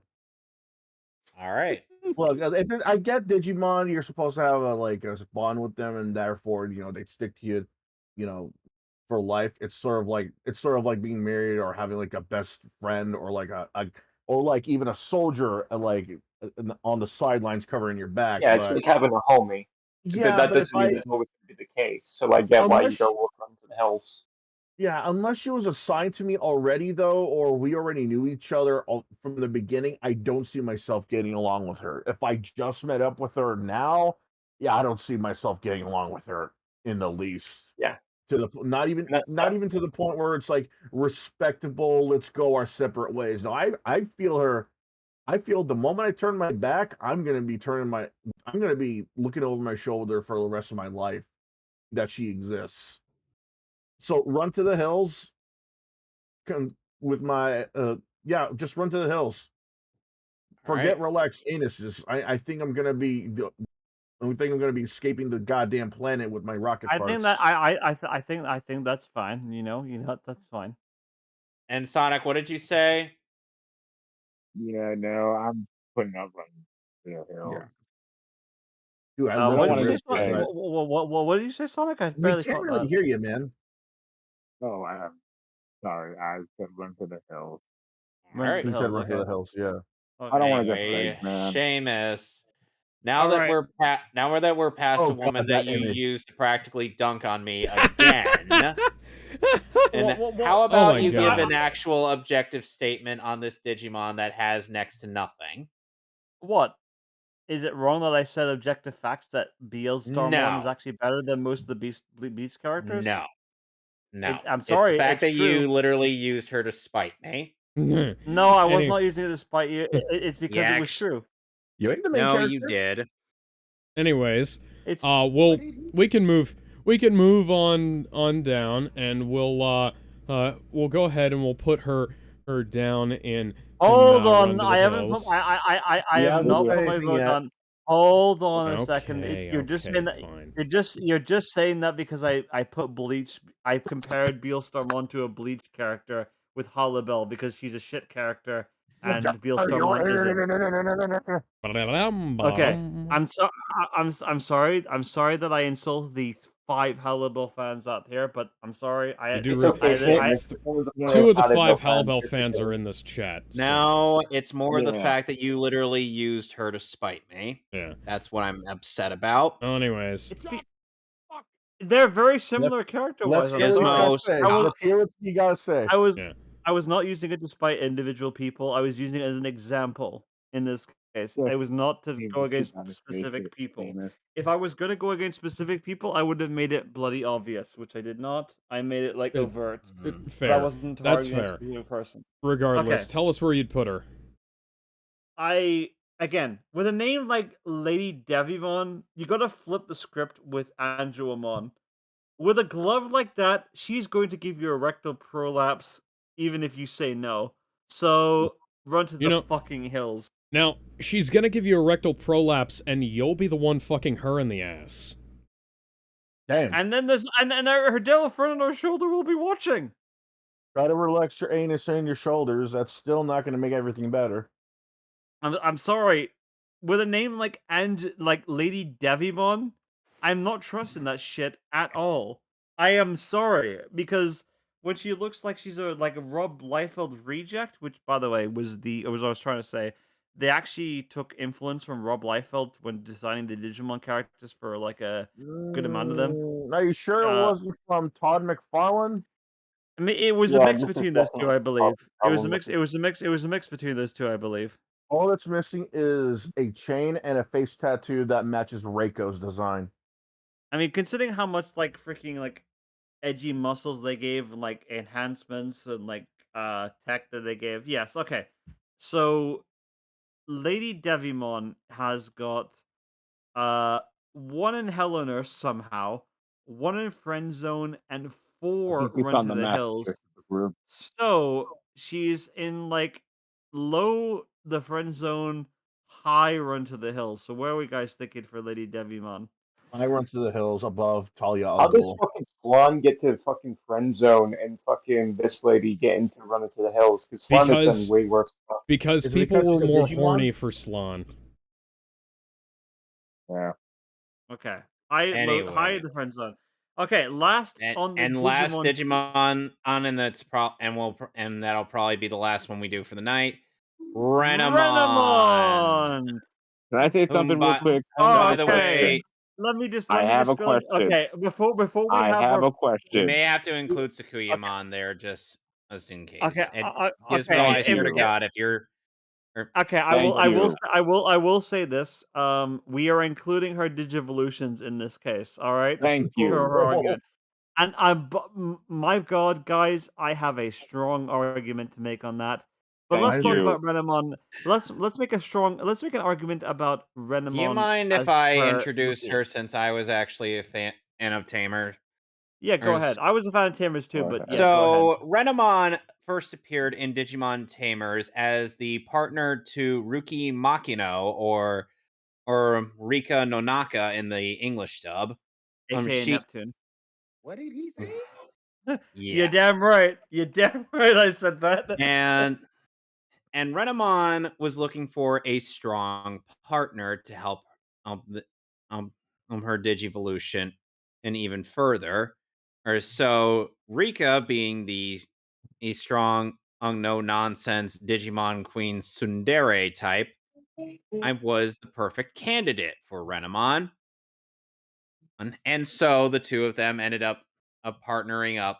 All right. Look, I get Digimon. You're supposed to have a bond with them, and therefore, they stick to you, for life. It's sort of like being married or having like a best friend or like even a soldier on the sidelines covering your back. Yeah, it's like having a homie. Yeah, but that doesn't mean that's always going to be the case. So I get why you go run to the hills. Yeah, unless she was assigned to me already, though, or we already knew each other from the beginning, I don't see myself getting along with her. If I just met up with her now, yeah, I don't see myself getting along with her in the least. Yeah. To the not even to the point where it's like respectable, let's go our separate ways. No, I feel her. I feel the moment I turn my back, I'm gonna be looking over my shoulder for the rest of my life that she exists. So run to the hills with my just run to the hills. Forget relaxed anuses. I think I'm gonna be escaping the goddamn planet with my rocket I parts. think that I think that's fine. You know that's fine. And Sonic, what did you say? Yeah, no, I'm putting up on the hill. Yeah. Dude, I What love did to you say? What did you say, Sonic? I we barely can't caught really that. hear you, man. Oh, I'm sorry. I said run to the hills. Run to the He said hills. run to Okay. the hills. Yeah. I don't want to get Anyway, plagued, man. Seamus. Now All that right. we're past Oh the woman god, that that you image. used to practically dunk on me again. And how Oh about my you give God. an actual objective statement on this Digimon that has next to nothing? What? Is it wrong that I said objective facts that Beelstormon is No. actually better than most of the Beast characters? No. No. I'm It's the sorry, fact it's that true. you literally used her to spite me. No, I was not using it to spite you. It's because it was Yeah, true. You ain't the main No, character. you did. Anyways, It's we can move on down, and we'll go ahead and we'll put her down in Hold Run on. to the I haven't put Hills. I You have haven't not said put my anything vote yet. on. Hold on a second. Okay, You're just okay, saying that fine. you're just saying that because I put Bleach I compared Beelstormon to a Bleach character with Hollowbell because she's a shit character and Beelstormon isn't. Okay, I'm sorry. I'm sorry that I insulted the 5 Hallibell fans out here, but I'm sorry. You do It's okay, Seamus. As long as no 2 of the Hallibell 5 fans, Halbell it's fans okay. are in this chat. So. No, it's more the Yeah. fact that you literally used her to spite me. Yeah. That's what I'm upset about. Well, anyways. They're very similar character-wise. Let's hear what you gotta say. Let's hear what you gotta say. I was not using it to spite individual people. I was using it as an example in this case. Yes. It was not to go against gotta say specific it, people. Seamus. If I was gonna go against specific people, I would have made it bloody obvious, which I did not. I made it like overt. Fair. But I wasn't That's targeting a fair. specific person. Regardless, Okay. tell us where you'd put her. Again, with a name like Lady Devimon, you gotta flip the script with Angelamon. With a glove like that, she's going to give you a rectal prolapse, even if you say no. So, run to the fucking hills. Now, she's gonna give you a rectal prolapse, and you'll be the one fucking her in the ass. Damn. And then there's and her devil friend on her shoulder will be watching. Try to relax your anus and your shoulders. That's still not going to make everything better. I'm sorry. With a name like Lady Devimon, I'm not trusting that shit at all. I am sorry because when she looks like she's a Rob Liefeld reject, which by the way was what I was trying to say. They actually took influence from Rob Liefeld when designing the Digimon characters for like a good amount of them. Are you sure it wasn't from Todd McFarlane? I mean, it was a mix between those two, I believe. It was a mix. It was a mix between those two, I believe. All that's missing is a chain and a face tattoo that matches Reiko's design. I mean, considering how much freaking edgy muscles they gave and enhancements and tech that they gave. Yes, okay. So Lady Devimon has got one in Hell on Earth somehow, one in Friend Zone, and 4 we Run found to the the map Hills. group. So she's in low the Friend Zone, high Run to the Hills. So where are we guys thinking for Lady Devimon? I Run to the Hills above Talia al How does Ghul. fucking Slan get to fucking friend zone and fucking this lady get into Run into the Hills? Because Slan has done way worse stuff. Because people were more horny for Slan. Yeah. Okay. High the Friend Zone. Okay, last on the Digimon. Last Digimon on, and that'll probably be the last one we do for the night. Renamon. Can I say something real quick? By the way, let me just I have a question. okay, before we I have have our a question. We may have to include okay, Tsukuyamon there just in case. okay, And Gizmo, okay, I swear to God, if you're okay, Thank you. I will say this. We are including her Digivolutions in this case. All right, Thank for you. her argument. And my God, guys, I have a strong argument to make on that. But Thank let's talk you. about Renamon. Let's make an argument about do you Renamon mind if as I her introduce reveal. her since I was actually a fan of Tamer? Yeah, go ahead. I was a fan of Tamers too, Go but ahead. yeah, go ahead. So, Renamon first appeared in Digimon Tamers as the partner to Ruki Makino or Rika Nonaka in the English dub. AKA She Neptune. What did he say? You're yeah. damn right. You're damn right I said that. And Renamon was looking for a strong partner to help the, um, her Digivolution and even further. Or so Rika, being the a strong, no nonsense Digimon Queen Tsundere type, I was the perfect candidate for Renamon. And so the two of them ended up partnering up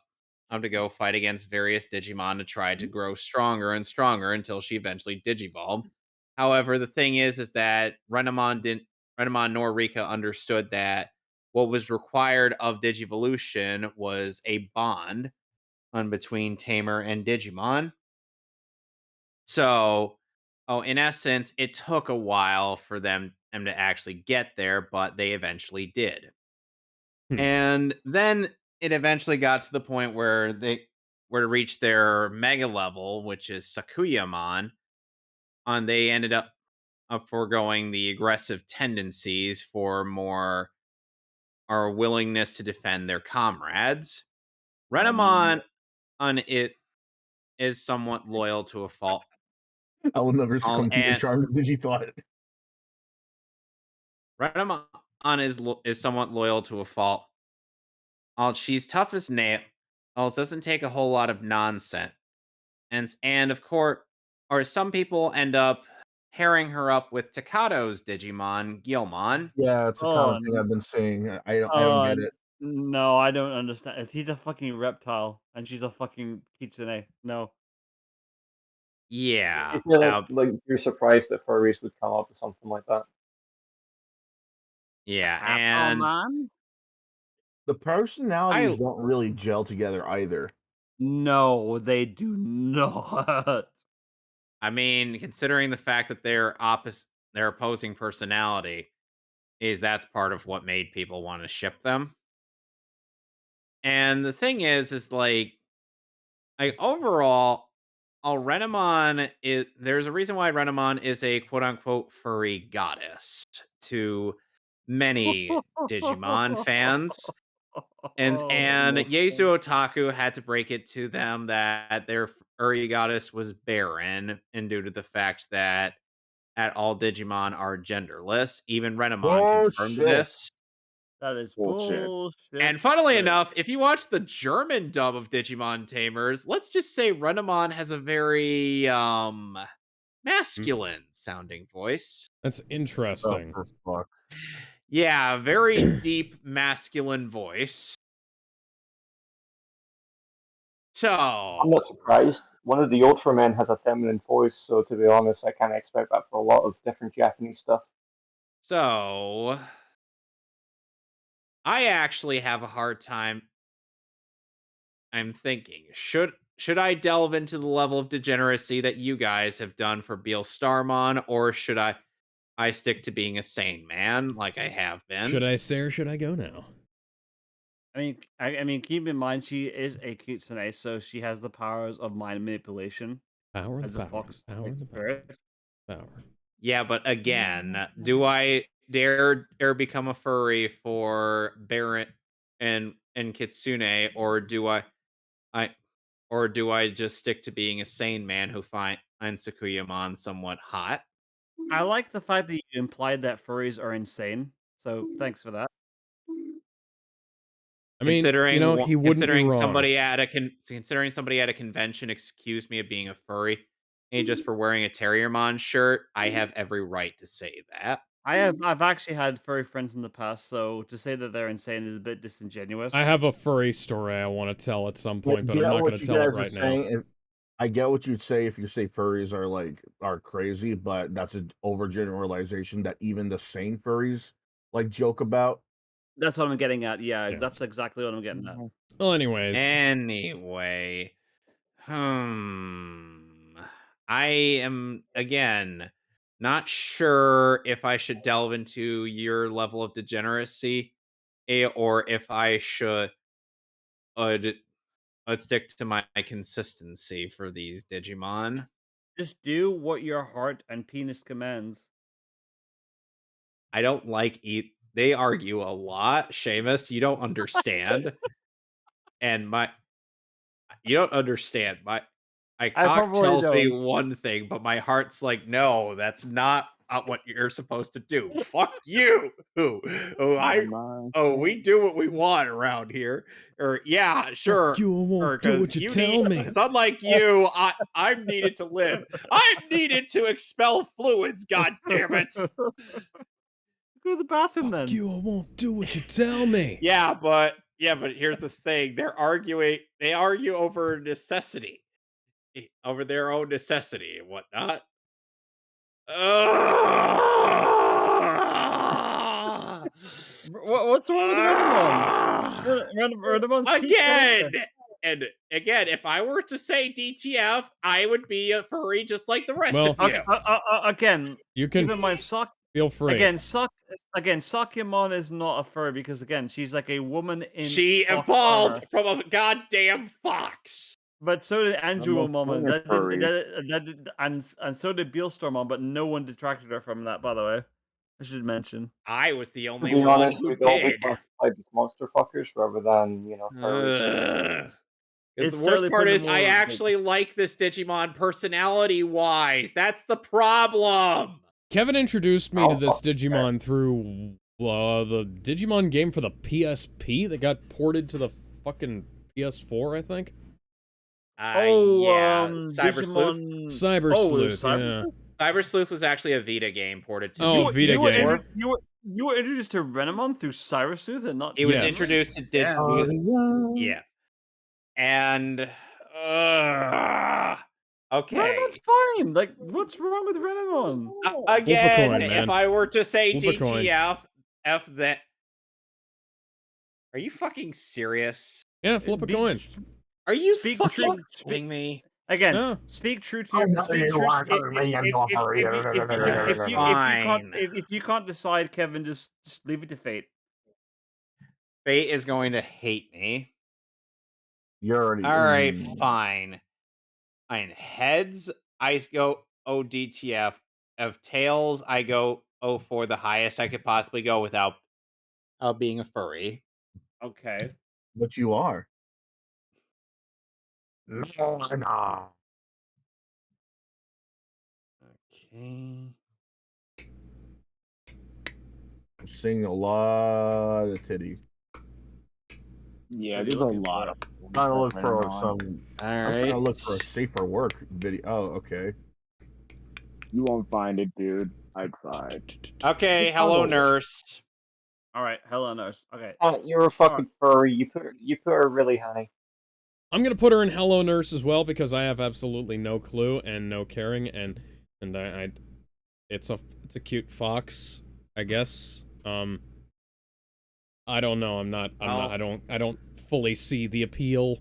to go fight against various Digimon to try to grow stronger and stronger until she eventually digivolved. However, the thing is that Renamon nor Rika understood that what was required of Digivolution was a bond between Tamer and Digimon. So, in essence, it took a while for them to actually get there, but they eventually did. And then it eventually got to the point where they were to reach their mega level, which is Sakuyamon, and they ended up foregoing the aggressive tendencies for more or willingness to defend their comrades. Renamon on it is somewhat loyal to a fault. I will never succumb to your And charms, thought. Renamon is somewhat loyal to a fault. She's tough as nails. Doesn't take a whole lot of nonsense. And of course, or some people end up pairing her up with Takado's Digimon, Guilmon. Yeah, it's a Oh, common thing I've been seeing. I don't get it. no, I don't understand. If he's a fucking reptile and she's a fucking kitsune, no. Yeah. You feel like you're surprised that furries would come up with something like that. Yeah, and Appleman? The personalities I don't really gel together either. No, they do not. mean, considering the fact that their opposing personality that's part of what made people want to ship them. And the thing is like overall, Renamon is there's a reason why Renamon is a quote unquote furry goddess to many Digimon fans. And Oh. Yasu Otaku had to break it to them that their furry goddess was barren, and due to the fact that all Digimon are genderless, even Renamon confirmed Bullshit. this. That is Bullshit. bullshit. And funnily shit. enough, if you watch the German dub of Digimon Tamers, let's just say Renamon has a very masculine sounding voice. That's interesting. Oh, for fuck. Yeah, very deep masculine voice. So I'm not surprised. One of the Ultramen has a feminine voice, so to be honest, I kind of expect that for a lot of different Japanese stuff. So I actually have a hard time. I'm thinking, should I delve into the level of degeneracy that you guys have done for Beal Starmon, or should I stick to being a sane man like I have been? Should I stay or should I go now? I mean, keep in mind she is a kitsune, so she has the powers of mind manipulation Power as the a power. fox Power the power. spirit. Power. Yeah, but again, do I dare become a furry for Baron and Kitsune, or do I just stick to being a sane man who finds Sakuyamon somewhat hot? I like the fact that you implied that furries are insane. So thanks for that. I mean, you know, he wouldn't be wrong. Considering somebody at a convention accused me of being a furry, and just for wearing a Terriermon shirt, I have every right to say that. I've actually had furry friends in the past, so to say that they're insane is a bit disingenuous. I have a furry story I want to tell at some point, but I'm get not going what to you tell it guys are right now. saying. I get what you'd say if you say furries are crazy, but that's an overgeneralization that even the sane furries joke about. That's what I'm getting at. Yeah, that's exactly what I'm getting at. Well, anyways. Anyway, I am again not sure if I should delve into your level of degeneracy, or if I should let's stick to my consistency for these Digimon. Just do what your heart and penis commands. I don't like they argue a lot, Seamus. You don't understand. And you don't understand. My cock probably tells me don't. one thing, but my heart's like, no, that's not what you're supposed to do. Fuck you. We do what we want around here. Or yeah, sure. Fuck you, I won't do what you tell me. Because unlike you, I'm needed to live. I'm needed to expel fluids. God damn it. Go to the bathroom Fuck then. you, I won't do what you tell me. Yeah, but here's the thing. They argue over necessity. Over their own necessity and whatnot. What's wrong with Renamon? Renamon's again, and again, if I were to say DTF, I would be a furry just like the rest of you. Again, you can keep in mind, feel free. Again, Sakyamon is not a furry because again, she's like a woman in. She evolved from a goddamn fox. But so did Angelomon, and so did Beelstormon, but no one detracted her from that. By the way, I should mention. I was the only to be one honest, who we'd all be did. classified as monster fuckers rather than furries. The worst part is I actually like this Digimon personality-wise. That's the problem. Kevin introduced me to this Digimon through the Digimon game for the PSP that got ported to the fucking PS4, I think. Cyber Sleuth. Cyber Sleuth, yeah. Cyber Sleuth was actually a Vita game ported to. Vita game. You were introduced to Renamon through Cyber Sleuth and not. He was introduced to Digimon. Yeah. And okay. Renamon's fine. Like, what's wrong with Renamon? Again, if I were to say DTF, F that. Are you fucking serious? Yeah, flip a coin. Are you fucking kidding me? Again, speak true to your. If you can't decide, Kevin, just leave it to fate. Fate is going to hate me. You're already all right. Fine. Heads, I go DTF. Of tails, I go for the highest I could possibly go without being a furry. Okay. But you are. No. Okay. I'm seeing a lot of titty. Yeah, there's a lot of. I'm trying to look for some. I'm trying to look for a safer work video. Oh, okay. You won't find it, dude. I tried. Okay, hello, nurse. All right, hello, nurse. Okay. You're a fucking furry. You put her really high. I'm gonna put her in Hello Nurse as well because I have absolutely no clue and no caring and I it's a cute fox, I guess. I don't know. I don't fully see the appeal.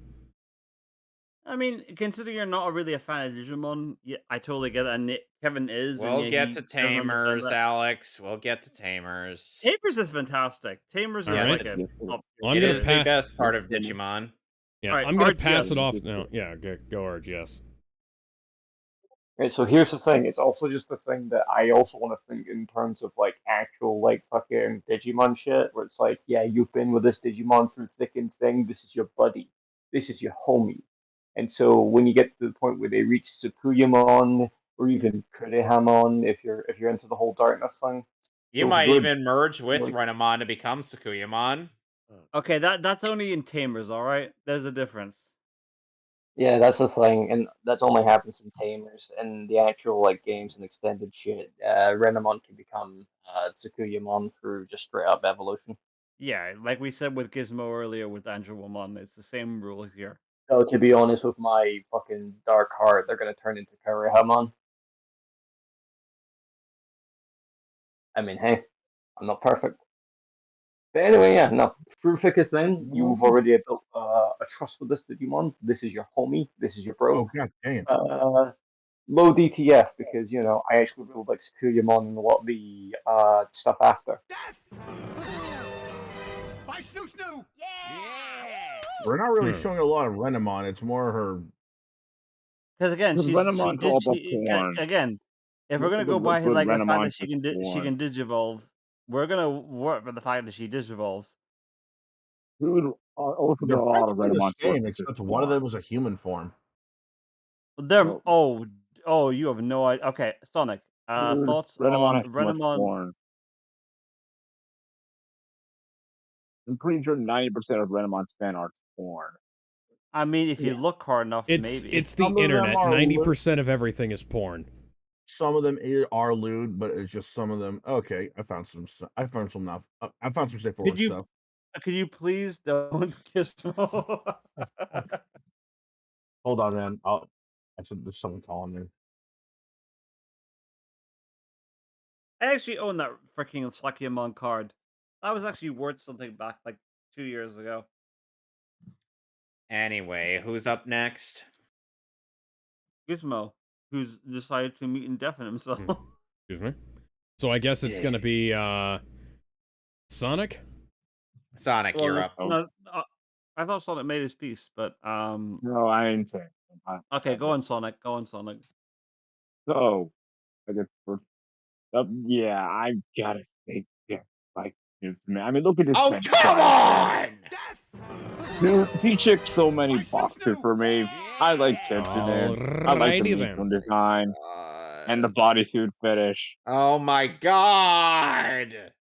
I mean, considering you're not really a fan of Digimon, yeah, I totally get it. And Kevin is. We'll get to Tamers, Alex. We'll get to Tamers. Tamers is fantastic. Tamers is like a. It is the best part of Digimon. Yeah, I'm gonna pass it off now. Yeah, go RGS. Okay, so here's the thing. It's also just the thing that I also want to think in terms of actual fucking Digimon shit, where it's like, yeah, you've been with this Digimon through thick and thin. This is your buddy. This is your homie. And so when you get to the point where they reach Tsukuyamon or even Kurehamon, if you're into the whole darkness thing, you might even merge with Renamon to become Tsukuyamon. Okay, that's only in Tamers, all right. There's a difference. Yeah, that's the thing, and that only happens in Tamers. And the actual like games and extended shit, Renamon can become Tsukuyamon through just straight up evolution. Yeah, like we said with Gizmo earlier with Angelomon, it's the same rule here. So to be honest, with my fucking dark heart, they're gonna turn into Karehamon. I mean, hey, I'm not perfect. But anyway, yeah, no. Through thick as thin, you've already built a trust with this Digimon. This is your homie. This is your bro. Oh god damn. Low DTF because I actually really like Sakuyamon and a lot of the stuff after. Death! By Snoo Snoo! Yeah! We're not really showing a lot of Renamon. It's more her. Because again, again, if we're gonna go by like the fact that she can digivolve, we're gonna work for the fact that she digivolves. Dude, also there They're are a lot of practically the Renamon same, sources except one of them was a human form. They're you have no idea. Okay, Sonic. Dude, Thoughts Renamon on has too much Renamon? porn. I'm pretty sure 90% of Renamon's fan art's porn. I mean, if you look hard enough, maybe. It's the internet. 90% of everything is porn. Some of them are lewd, but it's just some of them. Okay, I found some safe forward stuff. Could you please don't kiss Mo? Hold on, man. I said there's someone calling me. I actually own that freaking Swakiyamon card. That was actually worth something back like 2 years ago. Anyway, who's up next? Gizmo, who's decided to meet and deafen himself. Excuse me. So I guess it's gonna be Sonic? Sonic, you're up. No, I thought Sonic made his peace, but No, I ain't saying. Okay, go on, Sonic. Go on, Sonic. So, I guess first up, yeah, I gotta say, yeah, like, man. I mean, look at this. Oh, come on! Dude, he checked so many boxes for me. I like Genshin. I like the Miko design and the bodysuit fetish. Oh my god!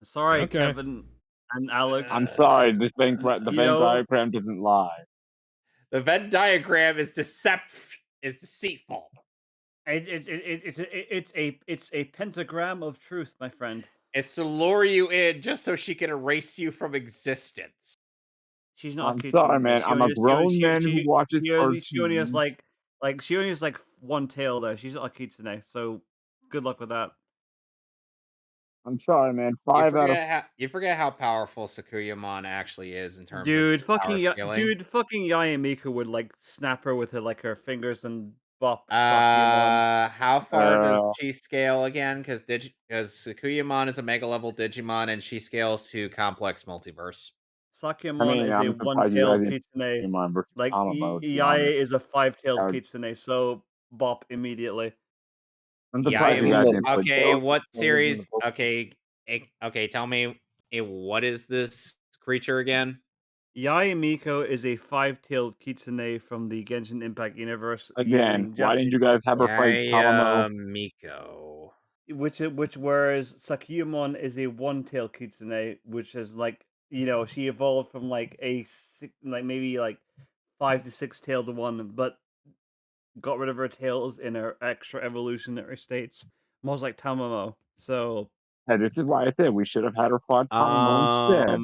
Sorry, Kevin and Alex. I'm sorry. The Venn diagram doesn't lie. The Venn diagram is deceitful. It's a pentagram of truth, my friend. It's to lure you in just so she can erase you from existence. She's not. I'm sorry, man. I'm a grown man who watches cartoons. She only has she only has like one tail though. She's not a kitsune, so good luck with that. I'm sorry, man. You forget how powerful Sakuyamon actually is in terms of power scaling. fucking Yayamika would like snap her with her fingers and bop Sakuyamon. How far does she scale again? Because Sakuyamon is a mega level Digimon and she scales to complex multiverse. Sakuyamon is a one-tailed kitsune. Like Yae is a five-tailed kitsune, so bop immediately. Okay, what series? Okay, tell me, what is this creature again? Yae Miko is a five-tailed kitsune from the Genshin Impact universe. Again, why didn't you guys have her fight Kalamo? Miko. Whereas Sakuyamon is a one-tailed kitsune, which is like she evolved from like maybe 5 to 6 tailed one, but got rid of her tails in her extra evolutionary states, most like Tamamo. So this is why I said we should have had her fight Kalamo instead.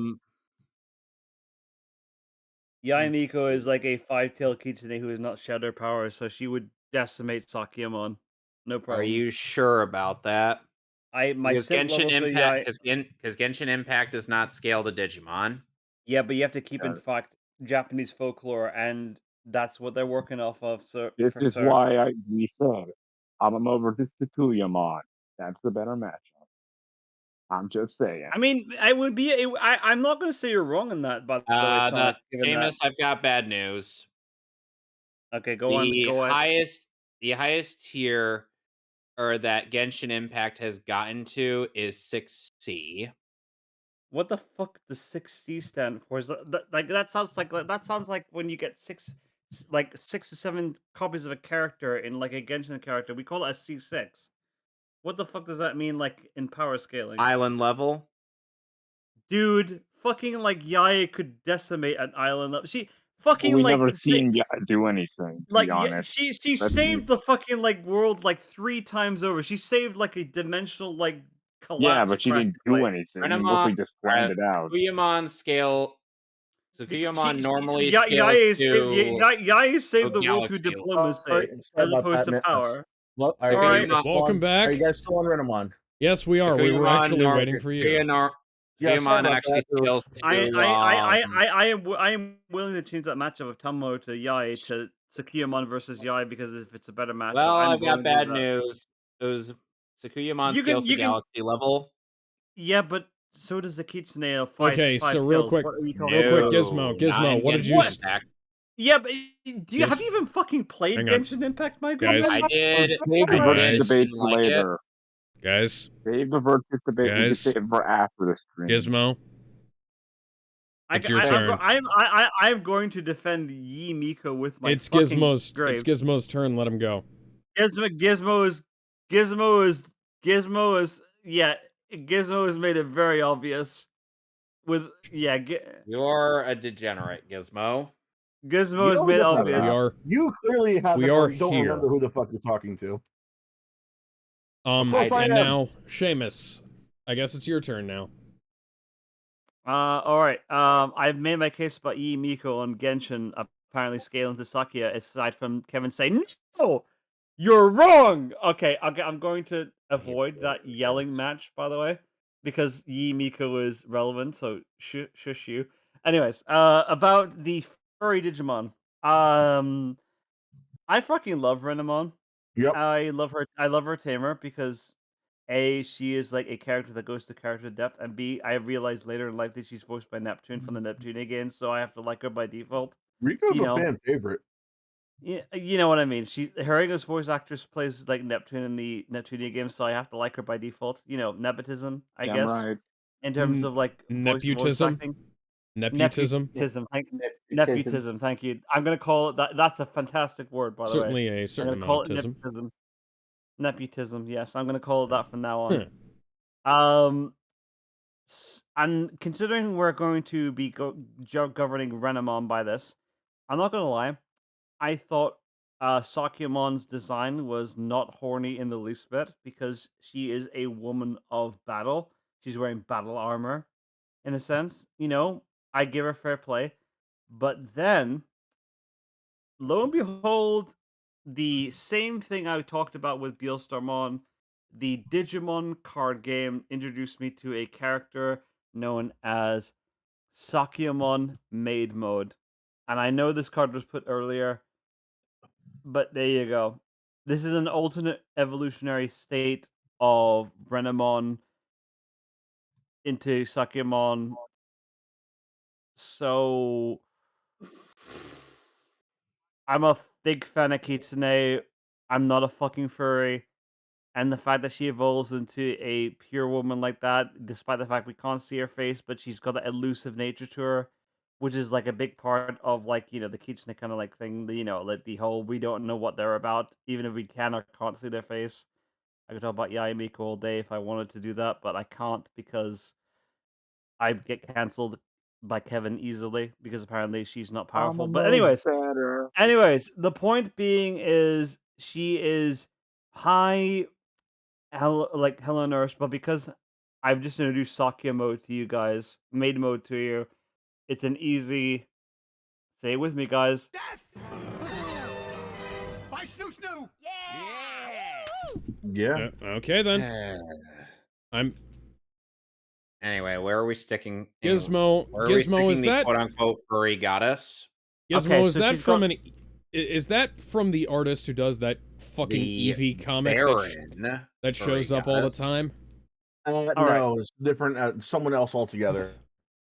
Yae Miko is like a five-tailed kitsune who is not shadow power, so she would decimate Sakuyamon. No problem. Are you sure about that? Because Genshin Impact does not scale to Digimon. Yeah, but you have to keep in fact Japanese folklore, and that's what they're working off of. So this is why we said Kalamo versus Sakuyamon. That's the better matchup. I'm just saying. I mean, I'm not going to say you're wrong in that, by the way, Sonic. Seamus, I've got bad news. Okay, go on. Go ahead. The highest tier or that Genshin Impact has gotten to is 6C. What the fuck does 6C stand for? Is that sounds like when you get 6 to 7 copies of a character in like a Genshin character. We call it a C6. What the fuck does that mean, like, in power scaling? Island level? Dude, fucking, like, Yae could decimate an island level. fucking we like never seen Yaoi do anything. To like be honest, she saved the fucking like world like 3 times over. She saved like a dimensional like collapse. but she didn't do anything. It mostly just planned it out. Tsukuyamon scale. Tsukuyamon normally scales Yaoi saved the world through galaxy. diplomacy as opposed to power. Well, all right. Welcome back. Are you guys still on Renamon? Yes, we are. We were actually waiting for you. Tsukuyamon actually scales to. I am willing to change that matchup of Tomo to Yaoi to Tsukuyamon versus Yaoi because if it's a better matchup, Well, I've got bad news. It was Tsukuyamon scales to galaxy level. Yeah, but so does the Kitsune Okay, so real quick, Gizmo, what did you? Yeah, but have you even fucking played Genshin Impact, my guys? I did. Save the versus debate for later. Guys, save the versus debate. We can save it for after the stream. Gizmo, it's your turn. I'm going to defend Yi Miko with my. It's Gizmo's turn. Let him go. Gizmo has made it very obvious. You're a degenerate, Gizmo. Gizmo has made it obvious. You clearly don't here. remember who the fuck you're talking to. And now, Seamus, I guess it's your turn now. All right. I've made my case about Yi Miko on Genshin apparently scaling to Sakuya. Aside from Kevin saying, "No, you're wrong." Okay. I'm going to avoid that yelling match, by the way, because Yi Miko is relevant. So shush you. Anyways, about the furry Digimon. I fucking love Renamon. Yep. I love her tamer because A, she is like a character that goes to character depth, and B, I realized later in life that she's voiced by Neptune from the Neptune games, so I have to like her by default. Rico's a fan favorite. Yeah, you know what I mean. Her English voice actress plays like Neptune in the Neptune games, so I have to like her by default. Nepotism, I guess. Right. In terms of like voice acting. Nepotism. Nepotism. Thank you. I'm gonna call it that. That's a fantastic word, by the way. Certainly a certain amount of nepotism. Nepotism. Yes, I'm gonna call it that from now on. And considering we're going to be governing Renamon by this, I'm not gonna lie. I thought Sakuyamon's design was not horny in the least bit because she is a woman of battle. She's wearing battle armor, in a sense. I give her fair play. But then, lo and behold, the same thing I talked about with Beelstarmon, the Digimon card game introduced me to a character known as Sakyamon Maid Mode. And I know this card was put earlier, but there you go. This is an alternate evolutionary state of Renamon into Sakyamon. So I'm a big fan of Kitsune. I'm not a fucking furry. And the fact that she evolves into a pure woman like that, despite the fact we can't see her face, but she's got that elusive nature to her, which is like a big part of like, the Kitsune kind of like thing, like the whole we don't know what they're about, even if we can or can't see their face. I could talk about Yaoi Miko all day if I wanted to do that, but I can't because I get cancelled by Kevin easily because apparently she's not powerful. But anyways, the point being is she is high like Helen Nurse, but because I've just introduced Sakya mode to you guys, maid mode to you, it's an easy. Say it with me, guys. Death! By Snoo Snoo! Yeah. Okay then. Anyway, where are we sticking? Gizmo. Where are Gizmo we sticking is the that quote unquote furry goddess? Gizmo, is that from Is that from the artist who does that fucking Eevee comic that shows up all the time? No, it's different. Someone else altogether.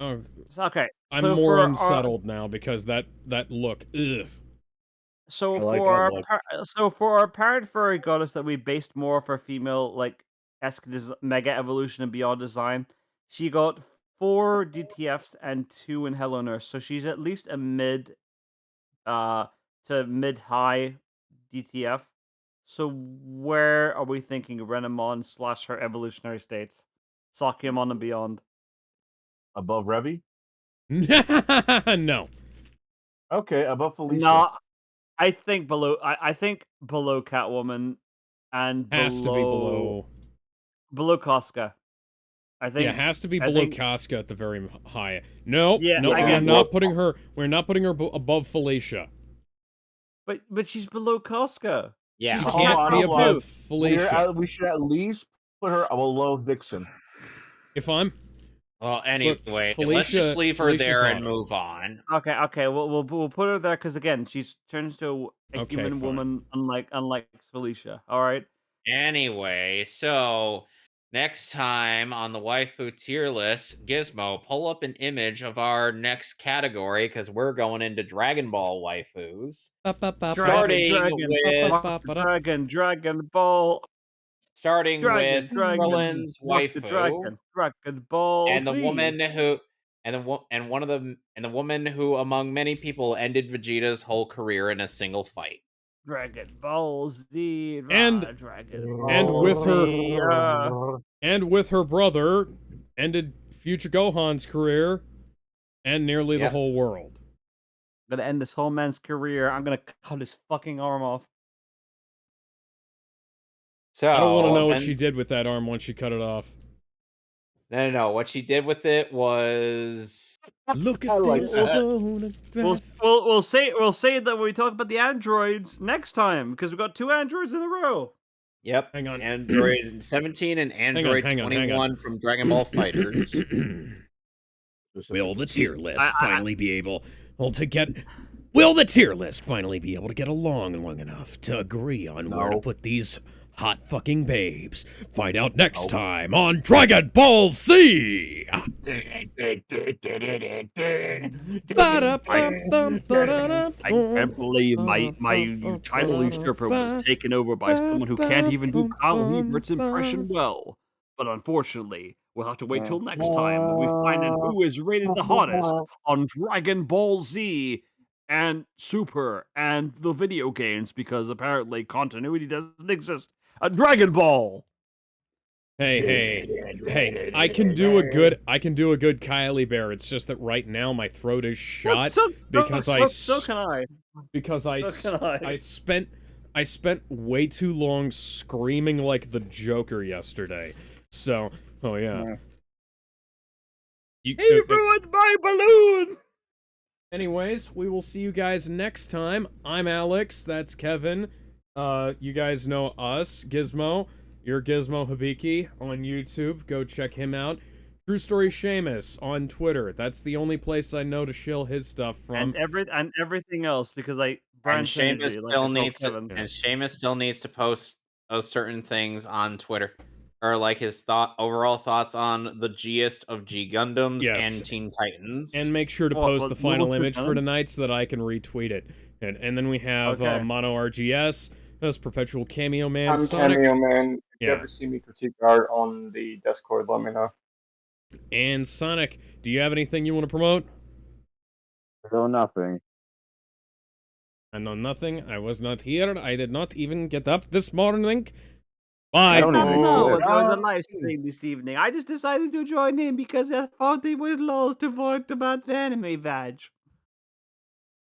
Oh, okay. I'm more unsettled now because that look. Ugh. So for our parent furry goddess that we based more of her female esque mega evolution and beyond design, she got 4 DTFs and 2 in Hello Nurse, so she's at least a mid to mid high DTF. So where are we thinking Renamon / her evolutionary states? Sakyamon and beyond. Above Revi? No. Okay, above Felicia. No, I think below. I think below Catwoman, and Has to be below. Below Casca. I think. Yeah, has to be I below think, Casca at the very high. Nope, Yeah, nope. I We're get- not putting her. We're not putting her above Felicia. But she's below Casca. Yeah. She's a Hold Can't on, be hold on. above Felicia. We should at least put her below Vixen. If I'm Well, anyway, let's Felicia- just leave her Felicia's there and hotter. move on. Okay. We'll put her there because again, she's turns to a Okay, human fine. woman, unlike Felicia. All right. Anyway, so next time on the waifu tier list, Gizmo, pull up an image of our next category because we're going into Dragon Ball waifus. Dragon Ball. Starting with Merlin's Walk the waifu, Dragon Ball and the Z. woman who, and the woman who, among many people, ended Vegeta's whole career in a single fight. Dragon Ball Z. And- Dragon and Ball with Z, and with her brother, ended future Gohan's career, and nearly the Yep. whole world. I'm gonna end this whole man's career. I'm gonna cut his fucking arm off. So I don't want to know what then- she did with that arm once she cut it off. No. What she did with it was Look I like We'll say that when we talk about the androids next time because we've got 2 androids in a row. Yep. Hang on. Android 17 and Android hang on. 21 from Dragon Ball Fighters. Will the tier list finally be able to get? Will the tier list finally be able to get along long enough to agree on where to put these hot fucking babes? Find out next time on Dragon Ball Z. I can't believe my title usurper was taken over by someone who can't even do Carl Hubert's impression well. But unfortunately, we'll have to wait till next time when we find out who is rated the hottest on Dragon Ball Z and Super and the video games because apparently continuity doesn't exist at Dragon Ball. Hey! I can do a good Kylie Bear. It's just that right now my throat is shot So because can I. I spent way too long screaming like the Joker yesterday. So, oh yeah. He ruined my balloon! Anyways, we will see you guys next time. I'm Alex, that's Kevin. You guys know us, Gizmo. You're Gizmo Hibiki on YouTube. Go check him out. True Story Seamus on Twitter. That's the only place I know to shill his stuff from. And everything else because Seamus still needs to post those certain things on Twitter. Or like his overall thoughts on the Gist of G Gundams and Teen Titans. And make sure to post the final image for tonight so that I can retweet it. And then we have Mono RGS, that's Perpetual Cameo Man. I'm Sonic. Cameo Man. If you ever see me critique art on the Discord, let me know. And Sonic, do you have anything you want to promote? No, nothing. I know nothing. I was not here. I did not even get up this morning. Bye. I don't know. There was a live stream this evening. I just decided to join in because I thought it was lost to talk about the anime badge.